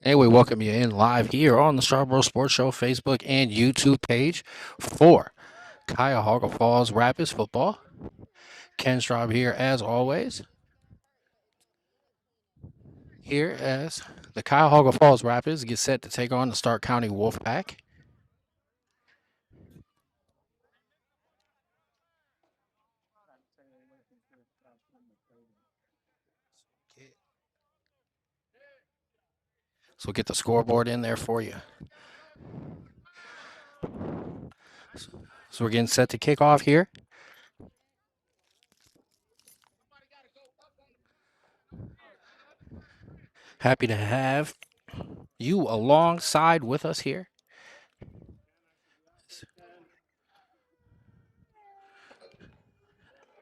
And we welcome you in live here on the Scarborough Sports Show Facebook and YouTube page for Cuyahoga Falls Rapids football. Ken Straub here as always. Here as the Cuyahoga Falls Rapids get set to take on the Stark County Wolfpack. So we'll get the scoreboard in there for you. So we're getting set to kick off here. Happy to have you alongside with us here.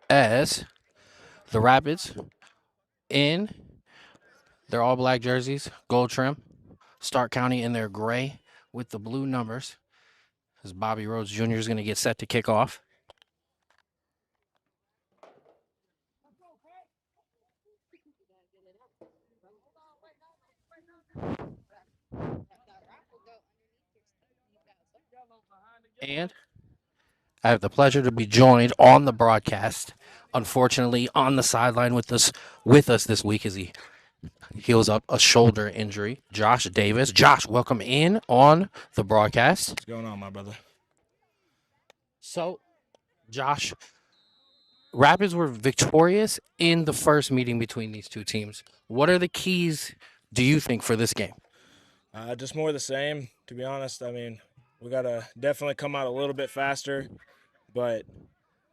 As the Rapids in their all black jerseys, gold trim, Stark County in their gray with the blue numbers. As Bobby Rhodes Jr. is going to get set to kick off. And I have the pleasure to be joined on the broadcast. Unfortunately, on the sideline with us this week as he heals up a shoulder injury. Josh Davis. Josh, welcome in on the broadcast. What's going on, my brother? So, Josh, Rapids were victorious in the first meeting between these two teams. What are the keys, do you think, for this game? Just more of the same, to be honest. I mean, we got to definitely come out a little bit faster, but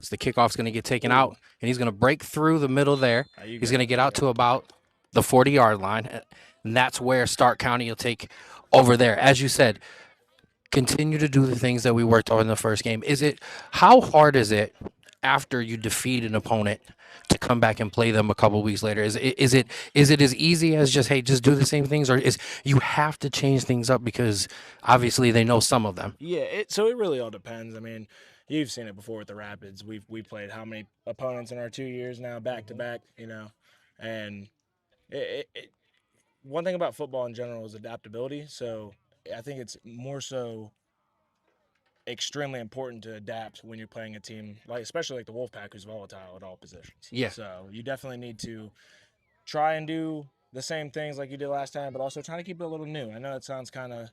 So the kickoff's going to get taken out, and he's going to break through the middle there. He's going to get out to about the 40-yard line, and that's where Stark County will take over there. As you said, continue to do the things that we worked on in the first game. How hard is it after you defeat an opponent to come back and play them a couple weeks later? Is it as easy as just do the same things, or is you have to change things up because obviously they know some of them? Yeah, so it really all depends. I mean, you've seen it before with the Rapids. We played how many opponents in our 2 years now, back to back, and one thing about football in general is adaptability. So I think it's more so extremely important to adapt when you're playing a team especially like the Wolfpack, who's volatile at all positions. Yeah. So you definitely need to try and do the same things like you did last time, but also trying to keep it a little new. I know it sounds kind of,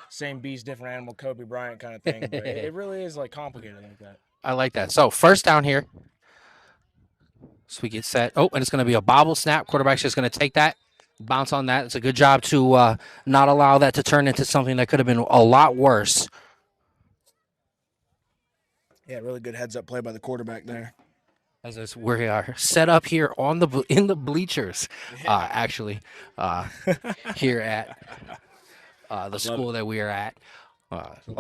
same beast, different animal, Kobe Bryant kind of thing, but it really is complicated like that. I like that. So first down here. So we get set. Oh, and it's going to be a bobble snap. Quarterback's just going to take that, bounce on that. It's a good job to not allow that to turn into something that could have been a lot worse. Yeah, really good heads up play by the quarterback there. As we are set up here in the bleachers, actually, here at the school that we are at.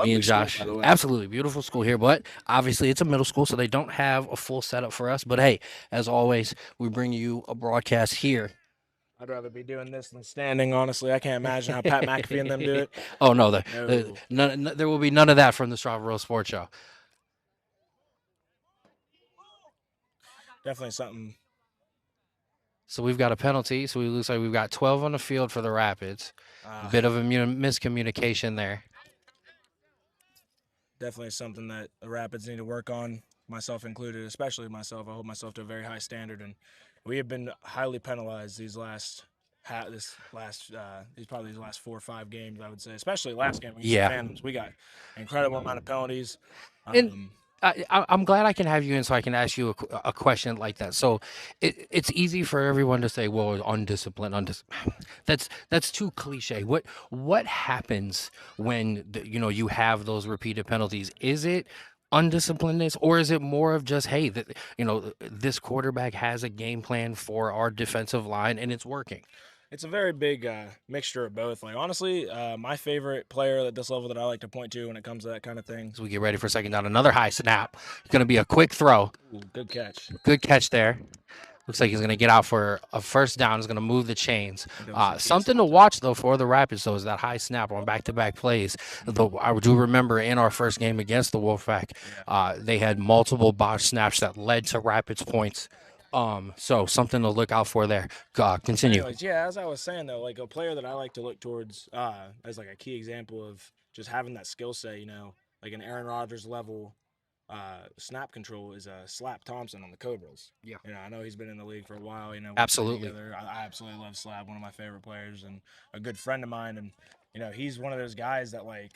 Me and Josh, school, by the way. absolutely beautiful school here, but obviously it's a middle school, so they don't have a full setup for us. But hey, as always, we bring you a broadcast here. I'd rather be doing this than standing, honestly. I can't imagine how Pat McAfee and them do it. Oh no, No. there will be none of that from the Scarborough Sports Show. Definitely something. So we've got a penalty. So it looks like we've got 12 on the field for the Rapids. Bit of a miscommunication there. Definitely something that the Rapids need to work on, myself included, especially myself. I hold myself to a very high standard, and we have been highly penalized these last 4 or 5 games, I would say, especially last game against the Phantoms. We got incredible amount of penalties. I'm glad I can have you in so I can ask you a question like that. So it's easy for everyone to say, well, undisciplined. That's too cliche. What happens when you have those repeated penalties? Is it undisciplinedness, or is it more of just, hey, this quarterback has a game plan for our defensive line and it's working? It's a very big mixture of both. Honestly, my favorite player at this level that I like to point to when it comes to that kind of thing. So we get ready for second down. Another high snap. It's going to be a quick throw. Ooh, good catch. Good catch there. Looks like he's going to get out for a first down. He's going to move the chains. Something to watch, though, for the Rapids, though, is that high snap on back-to-back plays. Though I do remember in our first game against the Wolfpack, they had multiple botch snaps that led to Rapids points So something to look out for there. Continue. Anyways, yeah, as I was saying though, like a player that I like to look towards as like a key example of just having that skill set, like an Aaron Rodgers level snap control is Slap Thompson on the Cobras. Yeah. I know he's been in the league for a while. Absolutely. I absolutely love Slap, one of my favorite players and a good friend of mine. And he's one of those guys that like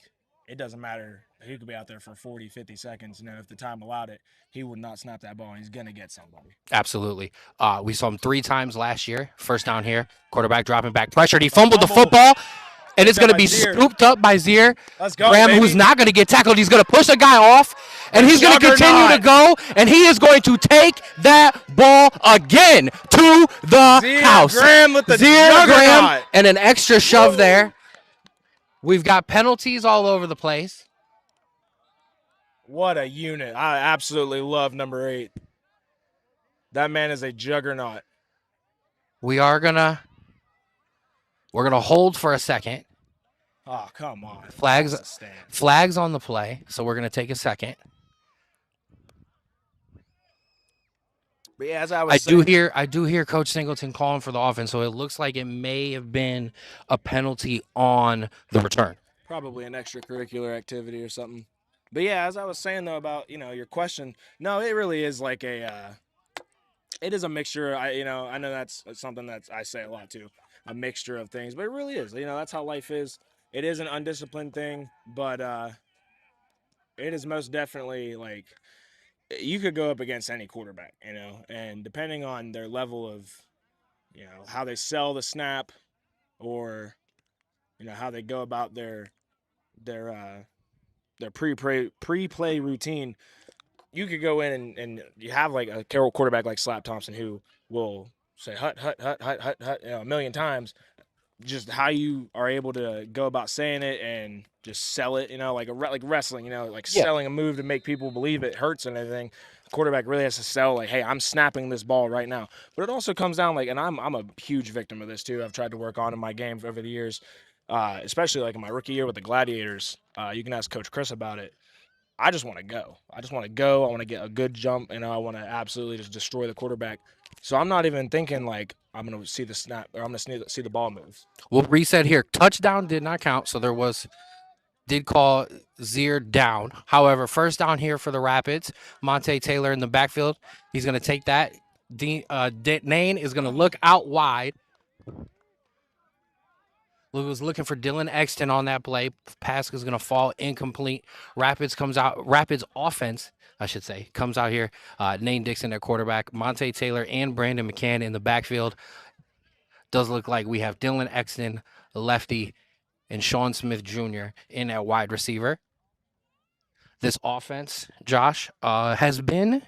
it doesn't matter. He could be out there for 40, 50 seconds. If the time allowed it, he would not snap that ball, and he's gonna get somebody. Absolutely. We saw him 3 times last year. First down here, quarterback dropping back, pressured. He fumbled the football, and it's going to be scooped up by Zier. Let's go, Graham, who's not going to get tackled. He's going to push a guy off, and he's going to continue to go, and he is going to take that ball again to the house. Graham with the Zier Graham, and an extra shove there. We've got penalties all over the place. What a unit. I absolutely love number 8. That man is a juggernaut. We're gonna hold for a second. Oh, come on. Flags on the play, so we're gonna take a second. But yeah, as I do hear Coach Singleton calling for the offense, so it looks like it may have been a penalty on the return. Probably an extracurricular activity or something. But yeah, as I was saying though about your question, no, it really is like it is a mixture. I know that's something that I say a lot too, a mixture of things, but it really is. That's how life is. It is an undisciplined thing, but it is most definitely like you could go up against any quarterback, and depending on their level of, how they sell the snap, or how they go about their pre-play routine. You could go in and you have like a quarterback like Slap Thompson who will say hut hut hut hut hut hut a million times. Just how you are able to go about saying it and just sell it, like wrestling, selling a move to make people believe it hurts and everything. The quarterback really has to sell like, hey, I'm snapping this ball right now. But it also comes down like, and I'm a huge victim of this too. I've tried to work on in my game over the years, especially like in my rookie year with the Gladiators. You can ask Coach Chris about it. I just want to go. I want to get a good jump, and I want to absolutely just destroy the quarterback. So I'm not even thinking like I'm going to see the snap or I'm going to see the ball move. We'll reset here. Touchdown did not count, so did call Zier down. However, first down here for the Rapids. Monte Taylor in the backfield. He's going to take that. Nane is going to look out wide. Was looking for Dylan Exton on that play. Pass is going to fall incomplete. Rapids offense, I should say, comes out here. Nane Dixon at quarterback. Monte Taylor and Brandon McCann in the backfield. Does look like we have Dylan Exton, lefty, and Sean Smith Jr. in at wide receiver. This offense, Josh, has been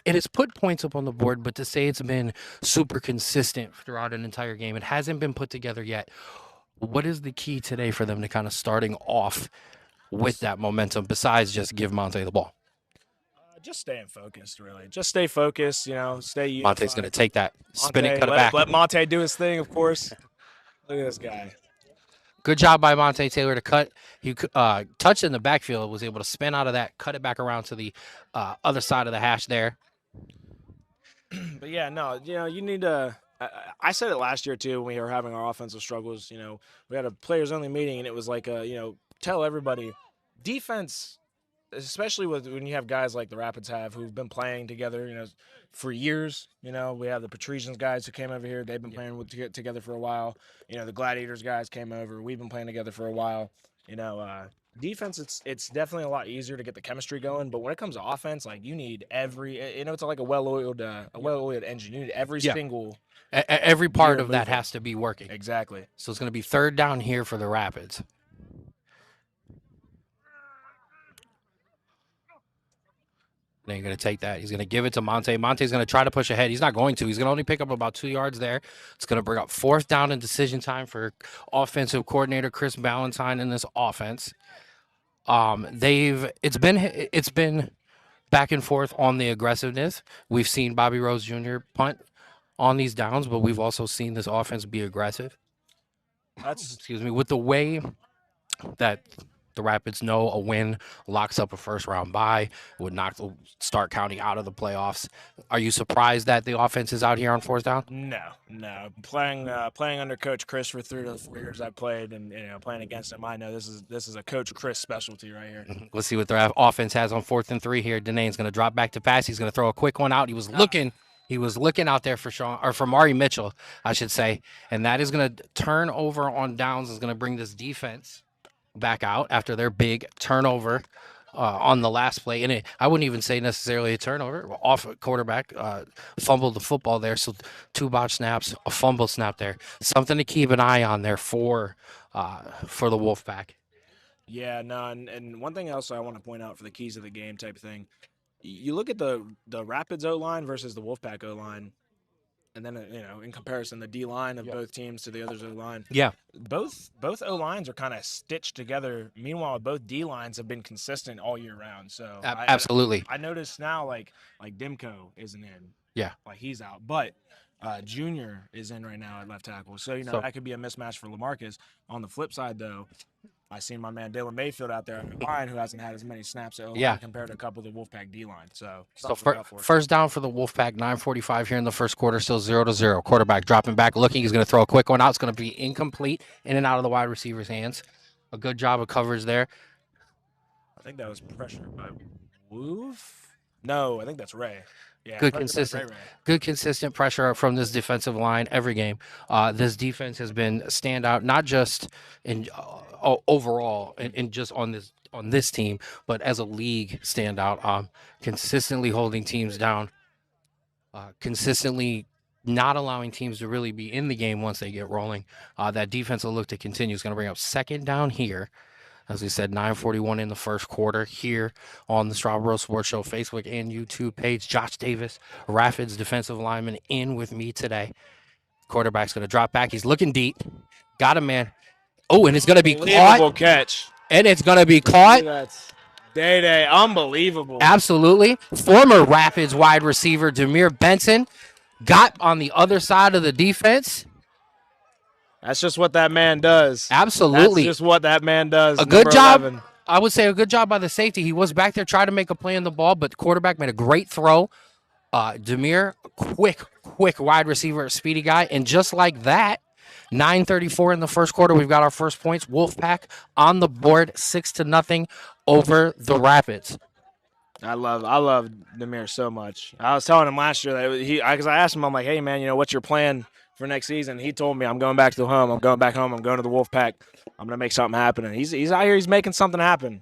it has put points up on the board, but to say it's been super consistent throughout an entire game, it hasn't been put together yet. What is the key today for them to kind of starting off with that momentum besides just give Monte the ball? Just staying focused, really. Just stay focused, stay unified. Monte's going to take that, spin it, cut it back. Let Monte do his thing, of course. Look at this guy. Good job by Monte Taylor to cut. He touched in the backfield, was able to spin out of that, cut it back around to the other side of the hash there. But yeah, no, you need to. I said it last year too when we were having our offensive struggles. We had a players only meeting, and it was like, tell everybody, defense, especially when you have guys like the Rapids have who've been playing together, for years. We have the Patricians guys who came over here; they've been playing together for a while. The Gladiators guys came over; we've been playing together for a while. Defense, it's definitely a lot easier to get the chemistry going, but when it comes to offense, like you need it's like a well-oiled engine. You need every single every part of that has to be working. Exactly. So it's going to be third down here for the Rapids. Then you're going to take that. He's going to give it to Monte. Monte's going to try to push ahead. He's not going to. He's going to only pick up about 2 yards there. It's going to bring up fourth down and decision time for offensive coordinator Chris Ballantyne in this offense. It's been back and forth on the aggressiveness. We've seen Bobby Rose Jr. punt on these downs, but we've also seen this offense be aggressive. With the way that The Rapids know a win locks up a first-round bye, would knock the Stark County out of the playoffs. Are you surprised that the offense is out here on fourth down? No. Playing under Coach Chris for 3 of the 4 years I played, and playing against him, I know this is a Coach Chris specialty right here. Let's see what their offense has on 4th and 3 here. Danane's going to drop back to pass. He's going to throw a quick one out. He was looking out there for Mari Mitchell, I should say, and that is going to turn over on downs. Is going to bring this defense back out after their big turnover on the last play. And I wouldn't even say necessarily a turnover. Off a quarterback fumbled the football there. So 2 botch snaps, a fumble snap there. Something to keep an eye on there for the Wolfpack. Yeah, no, and one thing else I want to point out for the keys of the game type thing, you look at the Rapids O-line versus the Wolfpack O-line, and then in comparison, the D line of both teams to the other's O-line. Yeah, both O-lines are kind of stitched together. Meanwhile, both D lines have been consistent all year round. So absolutely. I noticed now like Dimko isn't in. Yeah, like he's out, but Junior is in right now at left tackle. So that could be a mismatch for LaMarcus. On the flip side, though, I seen my man Dylan Mayfield out there on the line who hasn't had as many snaps at O-line compared to a couple of the Wolfpack D line. So first down for the Wolfpack, 9:45 here in the first quarter, still 0-0. Quarterback dropping back, looking. He's going to throw a quick one out. It's going to be incomplete, in and out of the wide receiver's hands. A good job of coverage there. I think that was pressure by Wolf. No, I think that's Ray. Yeah, good consistent pressure from this defensive line every game. This defense has been standout, not just in overall and just on this team, but as a league standout. Consistently holding teams down, consistently not allowing teams to really be in the game once they get rolling. That defense will look to continue. Is going to bring up second down here. As we said, 9:41 in the first quarter here on the Strawboro Sports Show Facebook and YouTube page. Josh Davis, Rapids defensive lineman, in with me today. Quarterback's going to drop back. He's looking deep. Got him, man. Oh, and it's going to be caught. Catch. And it's going to be caught. That's Day. Unbelievable. Absolutely. Former Rapids wide receiver Demir Benson got on the other side of the defense. That's just what that man does. Absolutely. That's just what that man does. A good job. 11. I would say a good job by the safety. He was back there trying to make a play on the ball, but the quarterback made a great throw. Demir, quick wide receiver, speedy guy. And just like that, 9:34 in the first quarter, we've got our first points. Wolfpack on the board, 6-0 over the Rapids. I love Demir so much. I was telling him last year that because I asked him, I'm like, hey man, what's your plan for next season? He told me, I'm going back to home. I'm going back home. I'm going to the Wolfpack. I'm going to make something happen. And he's out here. He's making something happen.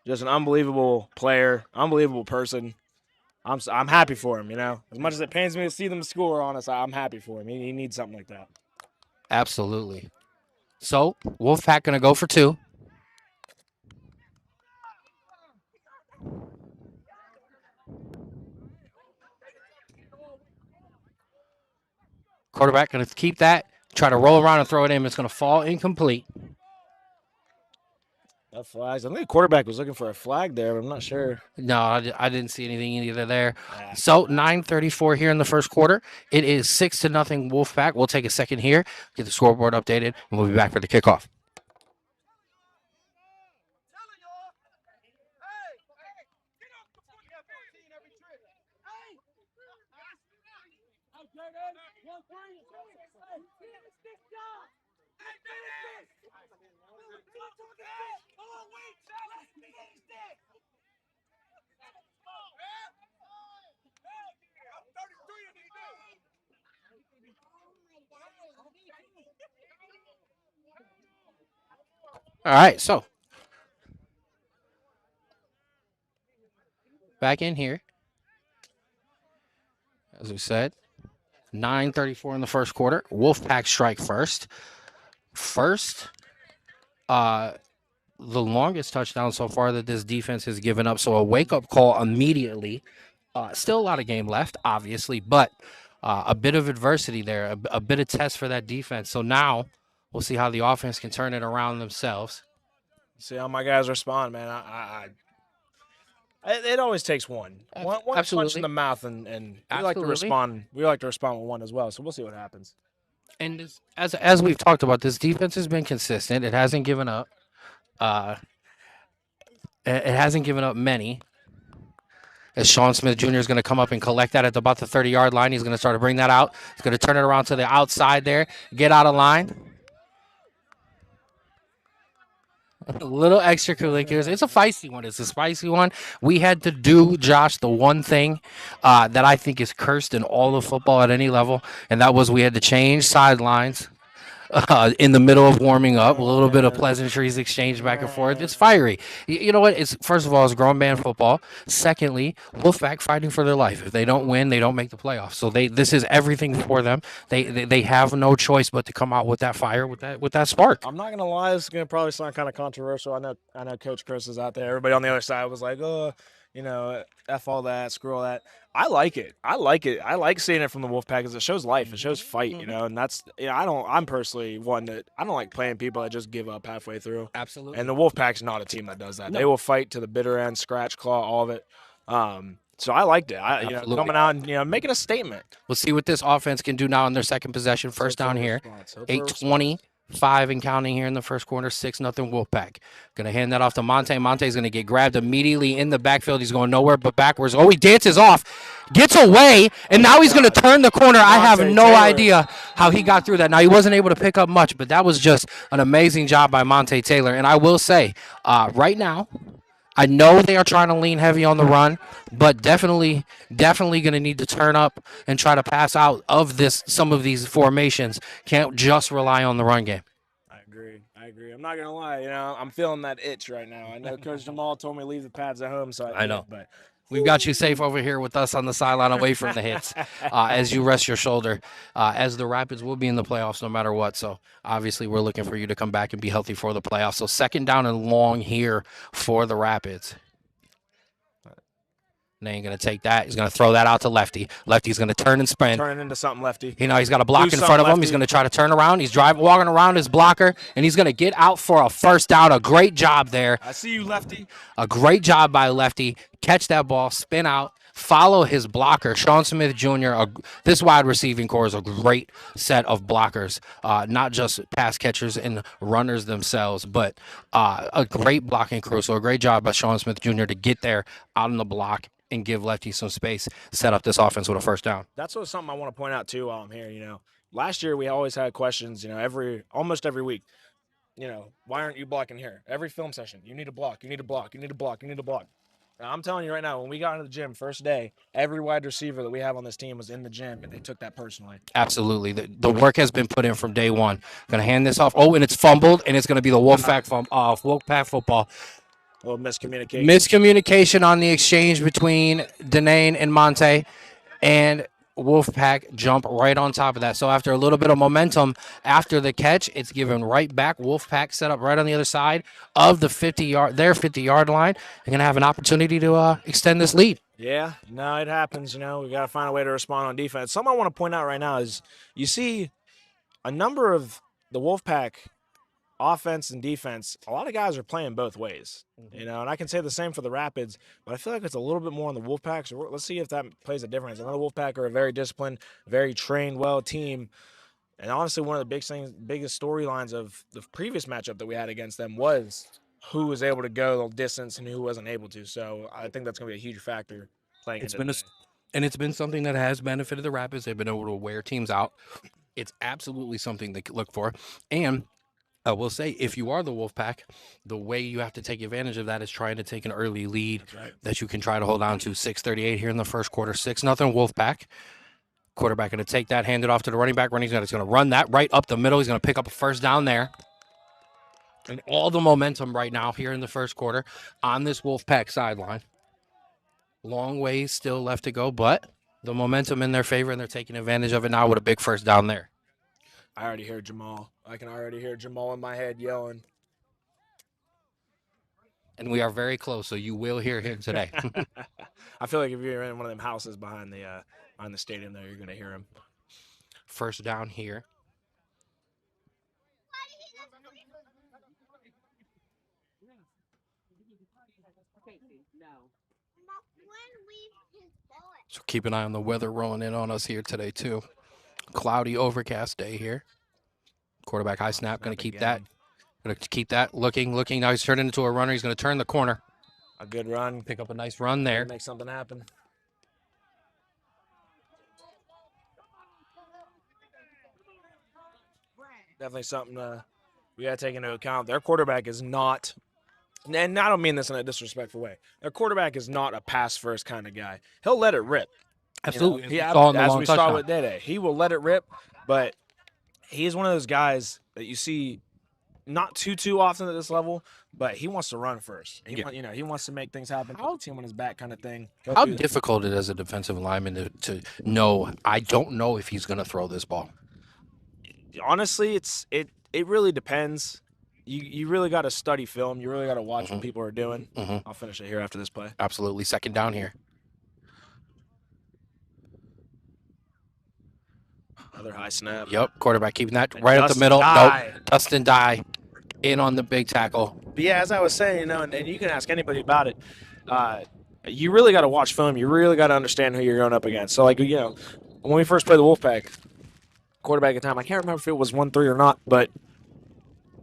Just an unbelievable player, unbelievable person. I'm happy for him, As much as it pains me to see them score on us, I'm happy for him. He needs something like that. Absolutely. So, Wolfpack going to go for 2. Quarterback going to keep that, try to roll around and throw it in. It's going to fall incomplete. That flags. I think the quarterback was looking for a flag there, but I'm not sure. No, I didn't see anything either there. Yeah. So 9:34 here in the first quarter. It is 6-0 Wolfpack. We'll take a second here, get the scoreboard updated, and we'll be back for the kickoff. All right, so back in here, as we said, 9:34 in the first quarter. Wolfpack strike first. The longest touchdown so far that this defense has given up. So a wake-up call immediately. Still a lot of game left, obviously, but a bit of adversity there, a bit of test for that defense. So now we'll see how the offense can turn it around themselves. See how my guys respond, man. It always takes one punch in the mouth, and we like to respond. We like to respond with one as well. So we'll see what happens. And as we've talked about, this defense has been consistent. It hasn't given up. It hasn't given up many. As Sean Smith Jr. is going to come up and collect that at about the 30-yard line. He's going to start to bring that out. He's going to turn it around to the outside there. Get out of line. A little extracurriculars. It's a feisty one. It's a spicy one. We had to do, Josh, the one thing that I think is cursed in all of football at any level, and that was we had to change sidelines in the middle of warming up. A little bit of pleasantries exchanged back and forth. It's fiery. You know what? It's first of all, it's grown man football. Secondly, Wolfpack fighting for their life. If they don't win, they don't make the playoffs. So this is everything for them. They have no choice but to come out with that fire, with that spark. I'm not gonna lie, this is gonna probably sound kind of controversial. I know Coach Chris is out there. Everybody on the other side was like, oh, F all that, screw all that. I like it. I like seeing it from the Wolfpack because it shows life. It shows fight, and that's I'm personally one that I don't like playing people that just give up halfway through. Absolutely. And the Wolfpack's not a team that does that. No. They will fight to the bitter end, scratch, claw, all of it. So I liked it. Coming out and making a statement. We'll see what this offense can do now in their second possession. First down here. 8:25 and counting here in the first quarter. 6-0 Wolfpack. Going to hand that off to Monte. Monte's going to get grabbed immediately in the backfield. He's going nowhere but backwards. Oh, he dances off. Gets away, and now he's going to turn the corner. I have no idea how he got through that. Now, he wasn't able to pick up much, but that was just an amazing job by Monte Taylor. And I will say, right now, I know they are trying to lean heavy on the run, but definitely going to need to turn up and try to pass out of some of these formations. Can't just rely on the run game. I agree. I'm not gonna lie. I'm feeling that itch right now. I know Coach Jamal told me to leave the pads at home, so I know. But we've got you safe over here with us on the sideline, away from the hits, as you rest your shoulder. As the Rapids will be in the playoffs no matter what. So obviously we're looking for you to come back and be healthy for the playoffs. So second down and long here for the Rapids. And they ain't going to take that. He's going to throw that out to Lefty. Lefty's going to turn and sprint. Turn it into something, Lefty. He's got a block in front of him. He's going to try to turn around. He's walking around his blocker, and he's going to get out for a first down. A great job there. I see you, Lefty. A great job by Lefty. Catch that ball, spin out, follow his blocker. Sean Smith Jr., this wide receiving core is a great set of blockers, not just pass catchers and runners themselves, but a great blocking crew. So a great job by Sean Smith Jr. to get there out on the block and give Lefty some space, set up this offense with a first down. That's something I want to point out too while I'm here. Last year we always had questions, almost every week. Why aren't you blocking here? Every film session, you need to block, you need to block, you need to block, you need to block. Now, I'm telling you right now, when we got into the gym first day, every wide receiver that we have on this team was in the gym, and they took that personally. Absolutely. The work has been put in from day one. Going to hand this off. Oh, and it's fumbled, and it's going to be the Wolfpack football. A little miscommunication. Miscommunication on the exchange between Denane and Monte, and Wolfpack jump right on top of that. So after a little bit of momentum after the catch, it's given right back. Wolfpack set up right on the other side of the 50-yard line. They're going to have an opportunity to extend this lead. Yeah, no, it happens. We got to find a way to respond on defense. Something I want to point out right now is you see a number of the Wolfpack offense and defense, a lot of guys are playing both ways, and I can say the same for the Rapids, but I feel like it's a little bit more on the Wolfpack, so let's see if that plays a difference. I know the Wolfpack are a very disciplined, very trained, well team, and honestly, one of the biggest storylines of the previous matchup that we had against them was who was able to go the distance and who wasn't able to, so I think that's going to be a huge factor playing it's been something that has benefited the Rapids. They've been able to wear teams out. It's absolutely something they look for, and I will say, if you are the Wolfpack, the way you have to take advantage of that is trying to take an early lead that you can try to hold on to. 6:38 here in the first quarter, 6-0 Wolfpack. Quarterback going to take that, hand it off to the running back. He's going to run that right up the middle. He's going to pick up a first down there. And all the momentum right now here in the first quarter on this Wolfpack sideline. Long ways still left to go, but the momentum in their favor, and they're taking advantage of it now with a big first down there. I already hear Jamal. I can already hear Jamal in my head yelling. And we are very close, so you will hear him today. I feel like if you're in one of them houses behind the stadium there, you're going to hear him. First down here. So keep an eye on the weather rolling in on us here today, too. Cloudy, overcast day here. Quarterback high snap, going to keep that. Going to keep that looking. Now he's turning into a runner. He's going to turn the corner. A good run. Pick up a nice run there. Make something happen. Definitely something we got to take into account. Their quarterback is not, and I don't mean this in a disrespectful way. Their quarterback is not a pass-first kind of guy. He'll let it rip. Absolutely. As we saw with Dede, he will let it rip, but he's one of those guys that you see not too often at this level, but he wants to run first. He wants to make things happen, put the team on his back kind of thing. How difficult it is as a defensive lineman to know, I don't know if he's going to throw this ball? Honestly, it really depends. You really got to study film. You really got to watch what people are doing. I'll finish it here after this play. Absolutely. Second down here. Another high snap. Yep, quarterback keeping that right up the middle. Nope, Dustin Dye in on the big tackle. But yeah, as I was saying, and you can ask anybody about it, you really got to watch film. You really got to understand who you're going up against. So, when we first played the Wolfpack, quarterback at the time, I can't remember if it was 1-3 or not, but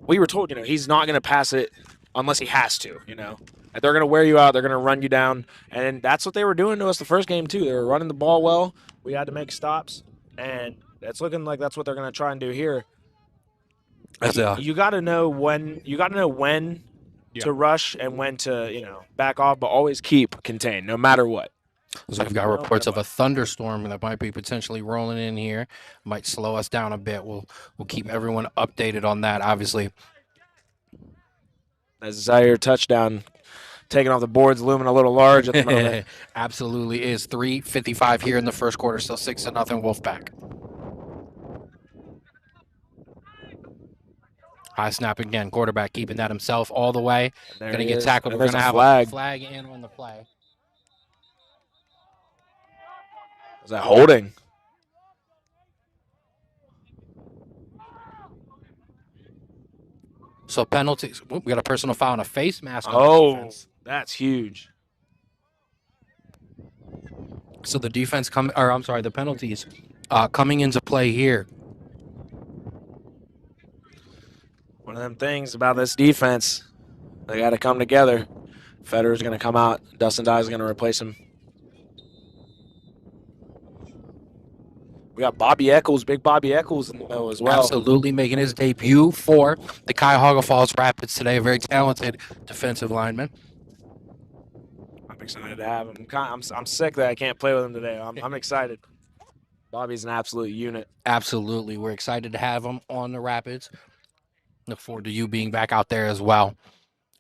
we were told, he's not going to pass it unless he has to, They're going to wear you out. They're going to run you down. And that's what they were doing to us the first game, too. They were running the ball well. We had to make stops. And it's looking like that's what they're going to try and do here. You got to know when to rush and when to, back off, but always keep contained no matter what. So we've got reports of a thunderstorm that might be potentially rolling in here. Might slow us down a bit. We'll keep everyone updated on that, obviously. As Zaire touchdown taking off the boards, looming a little large at the moment. Absolutely is. 3:55 here in the first quarter, still 6-0 Wolfpack. High snap again. Quarterback keeping that himself all the way. Going to get tackled. We're going to have a flag in on the play. Was that holding? So penalties. We got a personal foul and a face mask on the defense. That's huge. So the the penalties coming into play here. One of them things about this defense, they got to come together. Federer's going to come out. Dustin Dye is going to replace him. We got Bobby Eccles, big Bobby Eccles in the middle as well. Absolutely making his debut for the Cuyahoga Falls Rapids today. A very talented defensive lineman. I'm excited to have him. I'm sick that I can't play with him today. I'm excited. Bobby's an absolute unit. Absolutely. We're excited to have him on the Rapids. Look forward to you being back out there as well.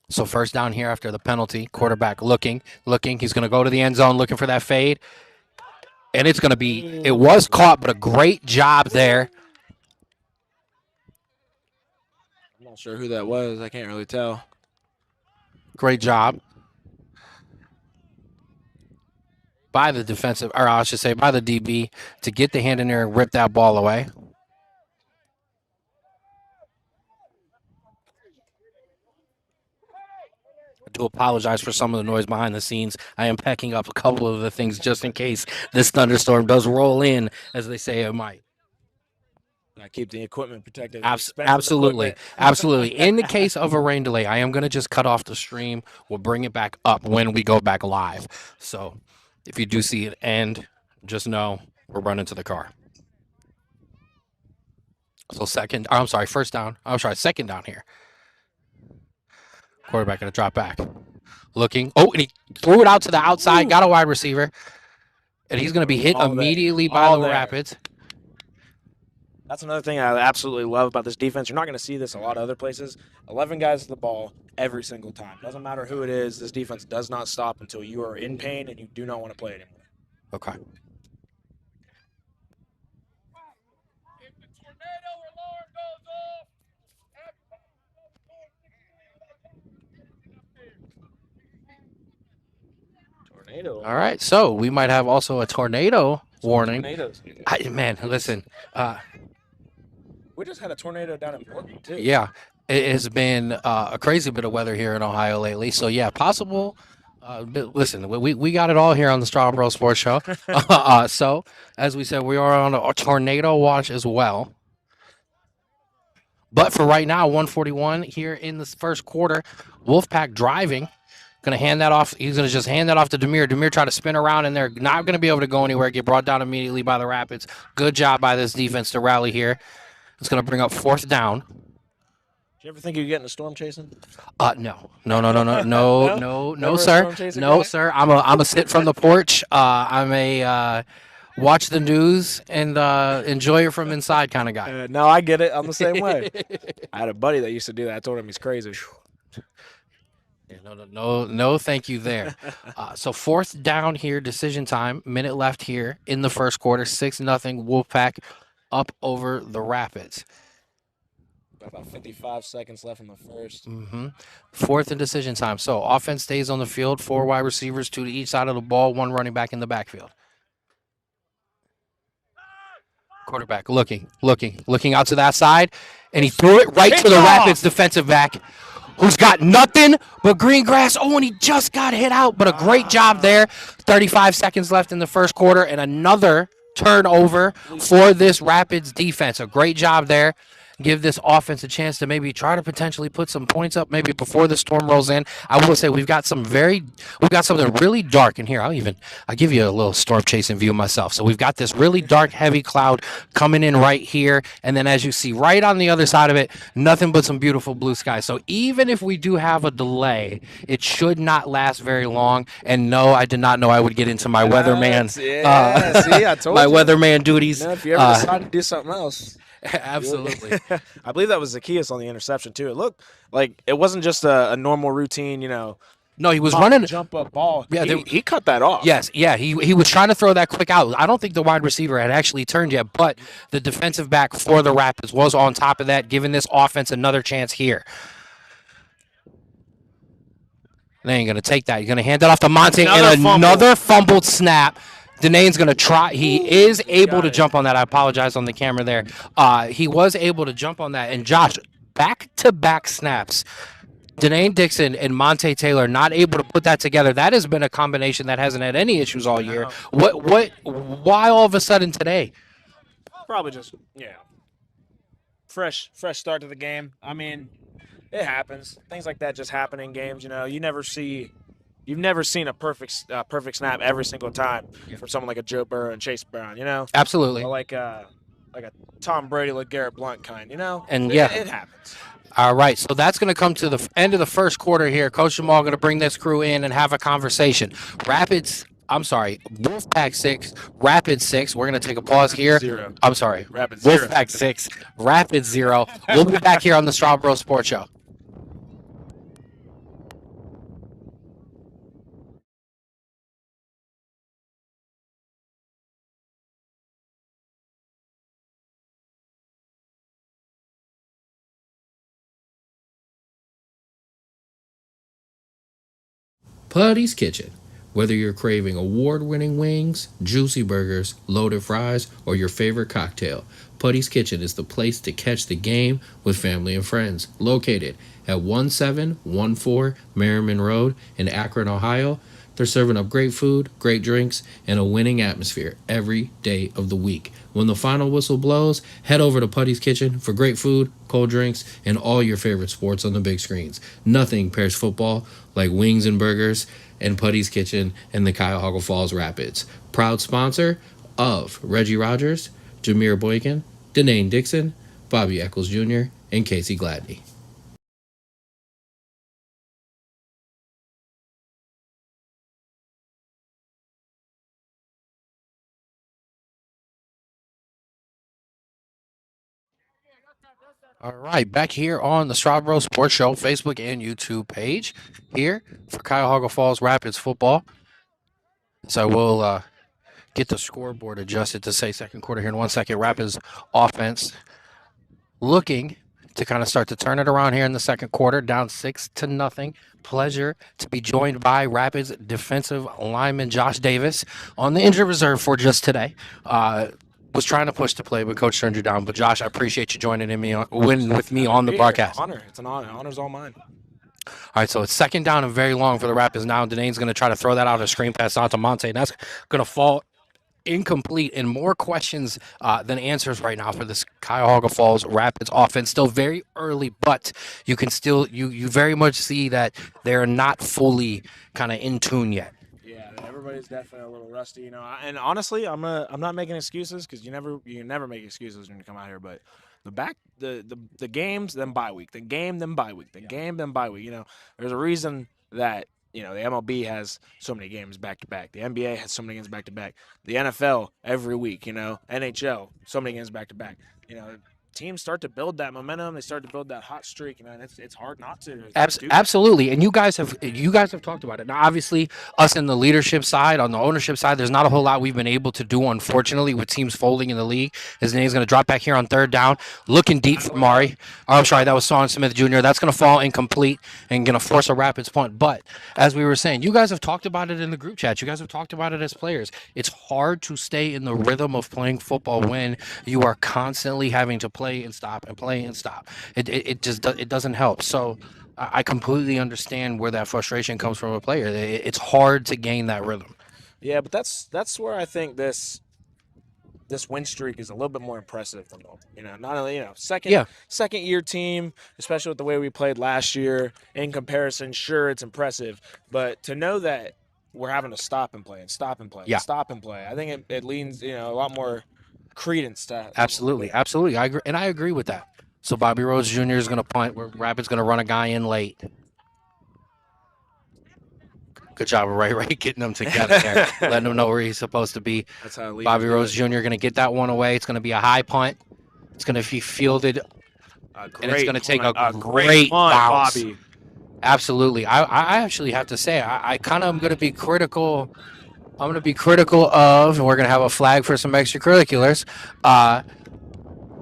So first down here after the penalty. Quarterback looking. He's going to go to the end zone looking for that fade. And it's going to be, it was caught, but a great job there. I'm not sure who that was. I can't really tell. Great job by the defensive, or I should say by the DB to get the hand in there and rip that ball away. I do apologize for some of the noise behind the scenes. I am packing up a couple of the things just in case this thunderstorm does roll in, as they say it might. I keep the equipment protected. Absolutely. Absolutely. In the case of a rain delay, I am going to just cut off the stream. We'll bring it back up when we go back live. So if you do see it end, just know we're running to the car. So second down here. Quarterback going to drop back. Looking. Oh, and he threw it out to the outside. Got a wide receiver. And he's going to be hit immediately by the Rapids. That's another thing I absolutely love about this defense. You're not going to see this a lot of other places. 11 guys to the ball every single time. Doesn't matter who it is. This defense does not stop until you are in pain and you do not want to play anymore. Okay. Tornado. All right, so we might have also a tornado warning. Man, listen. We just had a tornado down in Portland, too. Yeah, it has been a crazy bit of weather here in Ohio lately. So, yeah, possible. Listen, we got it all here on the Strawboro Sports Show. So, as we said, we are on a tornado watch as well. But for right now, 141 here in this first quarter. Wolfpack driving Going to hand that off. He's going to just hand that off to Demir. Demir try to spin around, and they're not going to be able to go anywhere. Get brought down immediately by the Rapids. Good job by this defense to rally here. It's going to bring up 4th down. Did you ever think you'd get in a storm chasing? No, sir. No, sir. I'm a sit from the porch. I'm a watch the news and enjoy it from inside kind of guy. No, I get it. I'm the same way. I had a buddy that used to do that. I told him he's crazy. Yeah, no, thank you there. So 4th down here, decision time. Minute left here in the first quarter. 6-0 Wolfpack up over the Rapids. About 55 seconds left in the first. 4th and decision time. So offense stays on the field. 4 wide receivers, 2 to each side of the ball. 1 running back in the backfield. Quarterback looking out to that side, and he threw it right to the Rapids defensive back, who's got nothing but green grass. Oh, and he just got hit out, but a great job there. 35 seconds left in the first quarter, and another turnover for this Rapids defense. A great job there. Give this offense a chance to maybe try to potentially put some points up maybe before the storm rolls in. I will say we've got something really dark in here. I'll give you a little storm chasing view myself. So we've got this really dark, heavy cloud coming in right here. And then as you see right on the other side of it, nothing but some beautiful blue skies. So even if we do have a delay, it should not last very long. And no, I did not know I would get into my weatherman. I told my you. weatherman duties. If you ever decide to do something else. Absolutely. I believe that was Zacchaeus on the interception too. It looked like it wasn't just a normal routine, No, he was running jump up ball. Yeah, he cut that off. Yes, yeah, he was trying to throw that quick out. I don't think the wide receiver had actually turned yet, but the defensive back for the Rapids was on top of that, giving this offense another chance here. They ain't gonna take that. He's gonna hand it off to Monte, and another fumbled snap. Danane's going to try. He is able to jump on that. I apologize on the camera there. He was able to jump on that. And Josh, back-to-back snaps. Denane Dixon and Monte Taylor not able to put that together. That has been a combination that hasn't had any issues all year. Why all of a sudden today? Probably just, fresh start to the game. I mean, it happens. Things like that just happen in games. You've never seen a perfect snap every single time from someone like a Joe Burrow and Chase Brown, Absolutely. Or like a Tom Brady, like Garrett Blunt kind, And it happens. All right, so that's going to come to the end of the first quarter here. Coach Jamal going to bring this crew in and have a conversation. Wolfpack 6, Rapids 6. We're going to take a pause here. 0. I'm sorry. Rapids Wolfpack 6, Rapids 0. We'll be back here on the Strawbro Sports Show. Putty's Kitchen. Whether you're craving award-winning wings, juicy burgers, loaded fries, or your favorite cocktail, Putty's Kitchen is the place to catch the game with family and friends. Located at 1714 Merriman Road in Akron, Ohio, they're serving up great food, great drinks, and a winning atmosphere every day of the week. When the final whistle blows, head over to Putty's Kitchen for great food, cold drinks, and all your favorite sports on the big screens. Nothing pairs football like wings and burgers and Putty's Kitchen and the Cuyahoga Falls Rapids. Proud sponsor of Reggie Rogers, Jameer Boykin, Denane Dixon, Bobby Eccles Jr., and Casey Gladney. All right, back here on the Strawbro Sports Show, Facebook and YouTube page here for Cuyahoga Falls Rapids football. So we'll get the scoreboard adjusted to say second quarter here in 1 second. Rapids offense looking to kind of start to turn it around here in the second quarter, down 6-0. Pleasure to be joined by Rapids defensive lineman Josh Davis on the injured reserve for just today. Was trying to push to play, but Coach turned you down. But Josh, I appreciate you joining with me on the broadcast. Honor. It's an honor. Honor's all mine. All right, so it's second down and very long for the Rapids now. Danane's going to try to throw that out a screen pass onto Monte, and that's going to fall incomplete and more questions than answers right now for this Cuyahoga Falls Rapids offense. Still very early, but you can still you very much see that they're not fully kind of in tune yet. Yeah, everybody's definitely a little rusty, you know. And honestly, I'm not making excuses because you can never make excuses when you come out here. But the games, then bye week, the game, then bye week, the game, then bye week. You know, there's a reason that the MLB has so many games back to back. The NBA has so many games back to back. The NFL every week. NHL so many games back to back. Teams start to build that momentum. They start to build that hot streak, and it's hard not to do that. Absolutely, and you guys have talked about it. Now, obviously, us in the leadership side, on the ownership side, there's not a whole lot we've been able to do, unfortunately, with teams folding in the league. His name's going to drop back here on third down, looking deep for Mari. Oh, I'm sorry, that was Son Smith Jr. That's going to fall incomplete and going to force a Rapids punt. But as we were saying, you guys have talked about it in the group chat. You guys have talked about it as players. It's hard to stay in the rhythm of playing football when you are constantly having to play and stop and play and stop. It just it doesn't help. So I completely understand where that frustration comes from a player. It's hard to gain that rhythm. Yeah, but that's where I think this win streak is a little bit more impressive than normal. Not only second year team, especially with the way we played last year. In comparison, sure it's impressive, but to know that we're having to stop and play and stop and play Yeah. and stop and play, I think it leans a lot more credence to Absolutely. I agree, and I agree with that. So Bobby Rhodes Jr. is going to punt. Rapid's going to run a guy in late. Good job of Ray getting them together there, letting him know where he's supposed to be. That's how Bobby Rhodes Jr. going to get that one away. It's going to be a high punt. It's going to be fielded, and it's going to take a great punt, bounce. Bobby. Absolutely. I actually have to say I kind of am going to be critical. I'm going to be critical of, and we're going to have a flag for some extracurriculars. I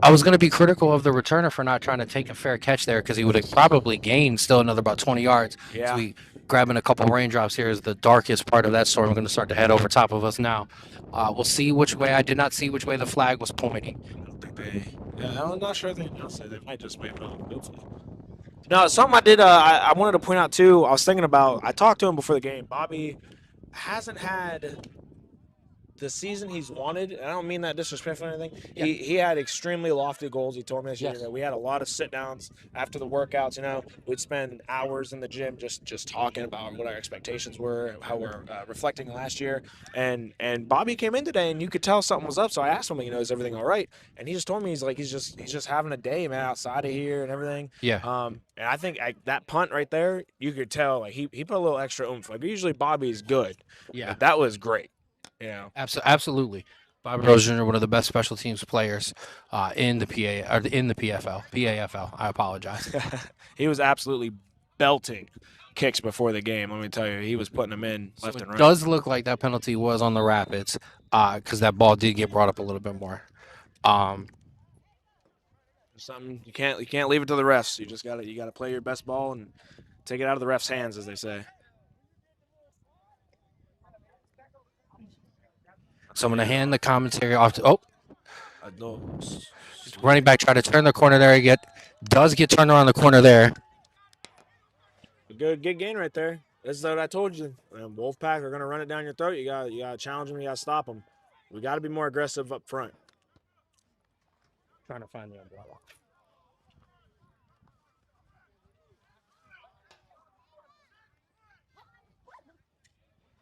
was going to be critical of the returner for not trying to take a fair catch there because he would have probably gained still another about 20 yards. Yeah. So we grabbing a couple raindrops here is the darkest part of that storm. I'm going to start to head over top of us now. We'll see which way. I did not see which way the flag was pointing. I don't think they. Yeah, I'm not sure they say they might just wait for hopefully. No, something I did. I wanted to point out too. I was thinking about. I talked to him before the game. Bobby hasn't had the season he's wanted, and I don't mean that disrespectful or anything. Yeah. He had extremely lofty goals. He told me this year Yes. that we had a lot of sit downs after the workouts. We'd spend hours in the gym just talking about what our expectations were, how we're reflecting last year. And Bobby came in today, and you could tell something was up. So I asked him, is everything all right? And he just told me he's just having a day, man, outside of here and everything. Yeah. And I think that punt right there, you could tell he put a little extra oomph. Usually Bobby's good. Yeah. But that was great. Absolutely. Bobby Rhodes Jr., one of the best special teams players in the PAFL. I apologize. He was absolutely belting kicks before the game. Let me tell you, he was putting them in left and right. It does look like that penalty was on the Rapids because that ball did get brought up a little bit more. Something you can't leave it to the refs. You gotta play your best ball and take it out of the refs' hands, as they say. So I'm going to hand the commentary off to running back try to turn the corner there. Does get turned around the corner there. Good gain right there. This is what I told you. Wolfpack are going to run it down your throat. You got to challenge them. You got to stop them. We got to be more aggressive up front. Trying to find the umbrella.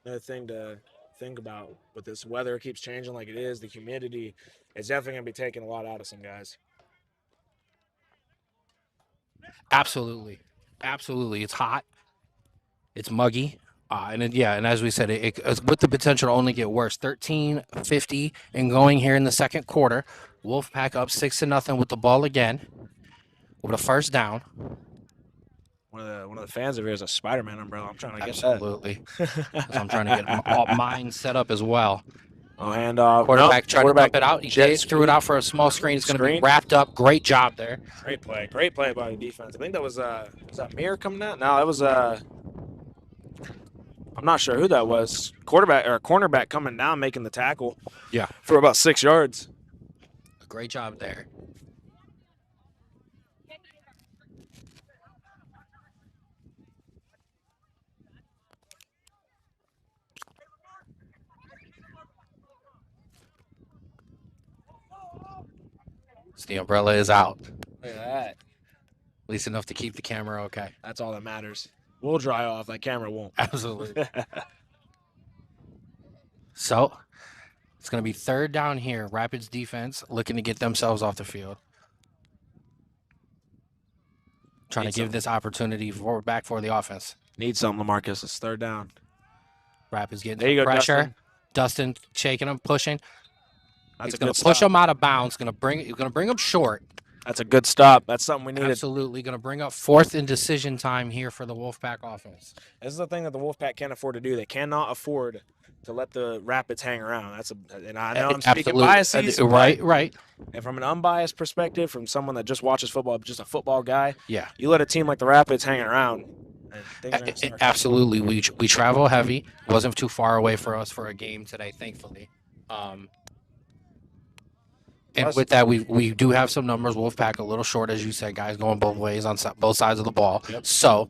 Another thing to think about with this weather keeps changing like it is, the humidity is definitely going to be taking a lot out of some guys. Absolutely. It's hot. It's muggy. And as we said, it's with the potential to only get worse. 13-50 and going here in the second quarter. Wolfpack up 6-0 with the ball again with a first down. One of the fans over here is a Spider-Man umbrella. I'm trying to get Absolutely. I'm trying to get mine set up as well. Oh, handoff. Quarterback tried to dump it out. He threw it out for a small screen. It's going to be wrapped up. Great job there. Great play by the defense. I think that was that Mir coming out? No, that was I'm not sure who that was. Cornerback coming down, making the tackle. Yeah. For about 6 yards. Great job there. So the umbrella is out. Look at that. At least enough to keep the camera okay. That's all that matters. We'll dry off. That camera won't. Absolutely. So it's going to be third down here. Rapids defense looking to get themselves off the field. Trying to give this opportunity back for the offense. Need something, LaMarcus. It's third down. Rapids getting there you go, pressure. Dustin shaking him, pushing. That's He's going to push him out of bounds. He's going to bring him short. That's a good stop. That's something we needed. Absolutely. Going to bring up fourth and decision time here for the Wolfpack offense. This is the thing that the Wolfpack can't afford to do. They cannot afford to let the Rapids hang around. And I know I'm speaking biases. Right. And from an unbiased perspective, from someone that just watches football, just a football guy, yeah, you let a team like the Rapids hang around. Absolutely. We travel heavy. It wasn't too far away for us for a game today, thankfully. And with that, we do have some numbers. Wolfpack a little short, as you said, guys, going both ways on both sides of the ball. Yep. So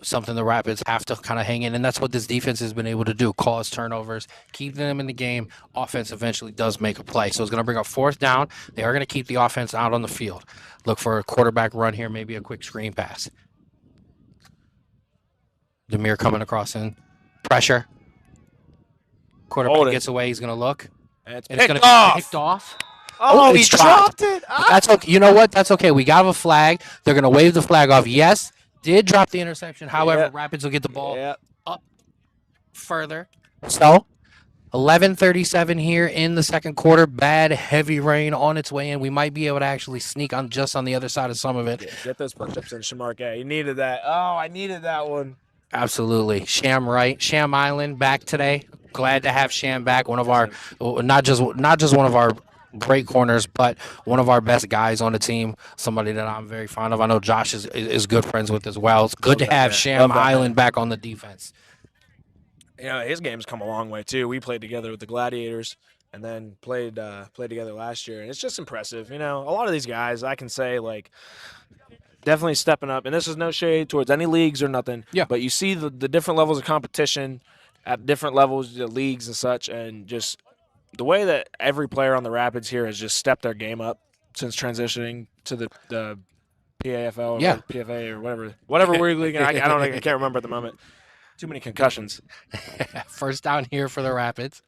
something the Rapids have to kind of hang in, and that's what this defense has been able to do, cause turnovers, keep them in the game. Offense eventually does make a play. So it's going to bring up fourth down. They are going to keep the offense out on the field. Look for a quarterback run here, maybe a quick screen pass. Demir coming across in. Pressure. Quarterback gets away. He's going to look. And it's going to be picked off. Oh, he dropped it. That's okay. You know what? That's okay. We got a flag. They're going to wave the flag off. Yes, did drop the interception. However, Rapids will get the ball up further. So, 11:37 here in the second quarter. Bad, heavy rain on its way in. We might be able to actually sneak on just on the other side of some of it. Get those push-ups in, Shamark. Yeah, you needed that. Oh, I needed that one. Absolutely. Sham Island back today. Glad to have Sham back. One of our, not just one of our great corners, but one of our best guys on the team. Somebody that I'm very fond of. I know Josh is good friends with as well. It's good to have Sham Island back on the defense. You know, his game's come a long way too. We played together with the Gladiators and then played together last year, and it's just impressive. You know, a lot of these guys, I can say, like, definitely stepping up. And this is no shade towards any leagues or nothing. Yeah. But you see the different levels of competition at different levels, the leagues and such, and just the way that every player on the Rapids here has just stepped their game up since transitioning to the PAFL or PFA or whatever we're league. I can't remember at the moment. Too many concussions. First down here for the Rapids.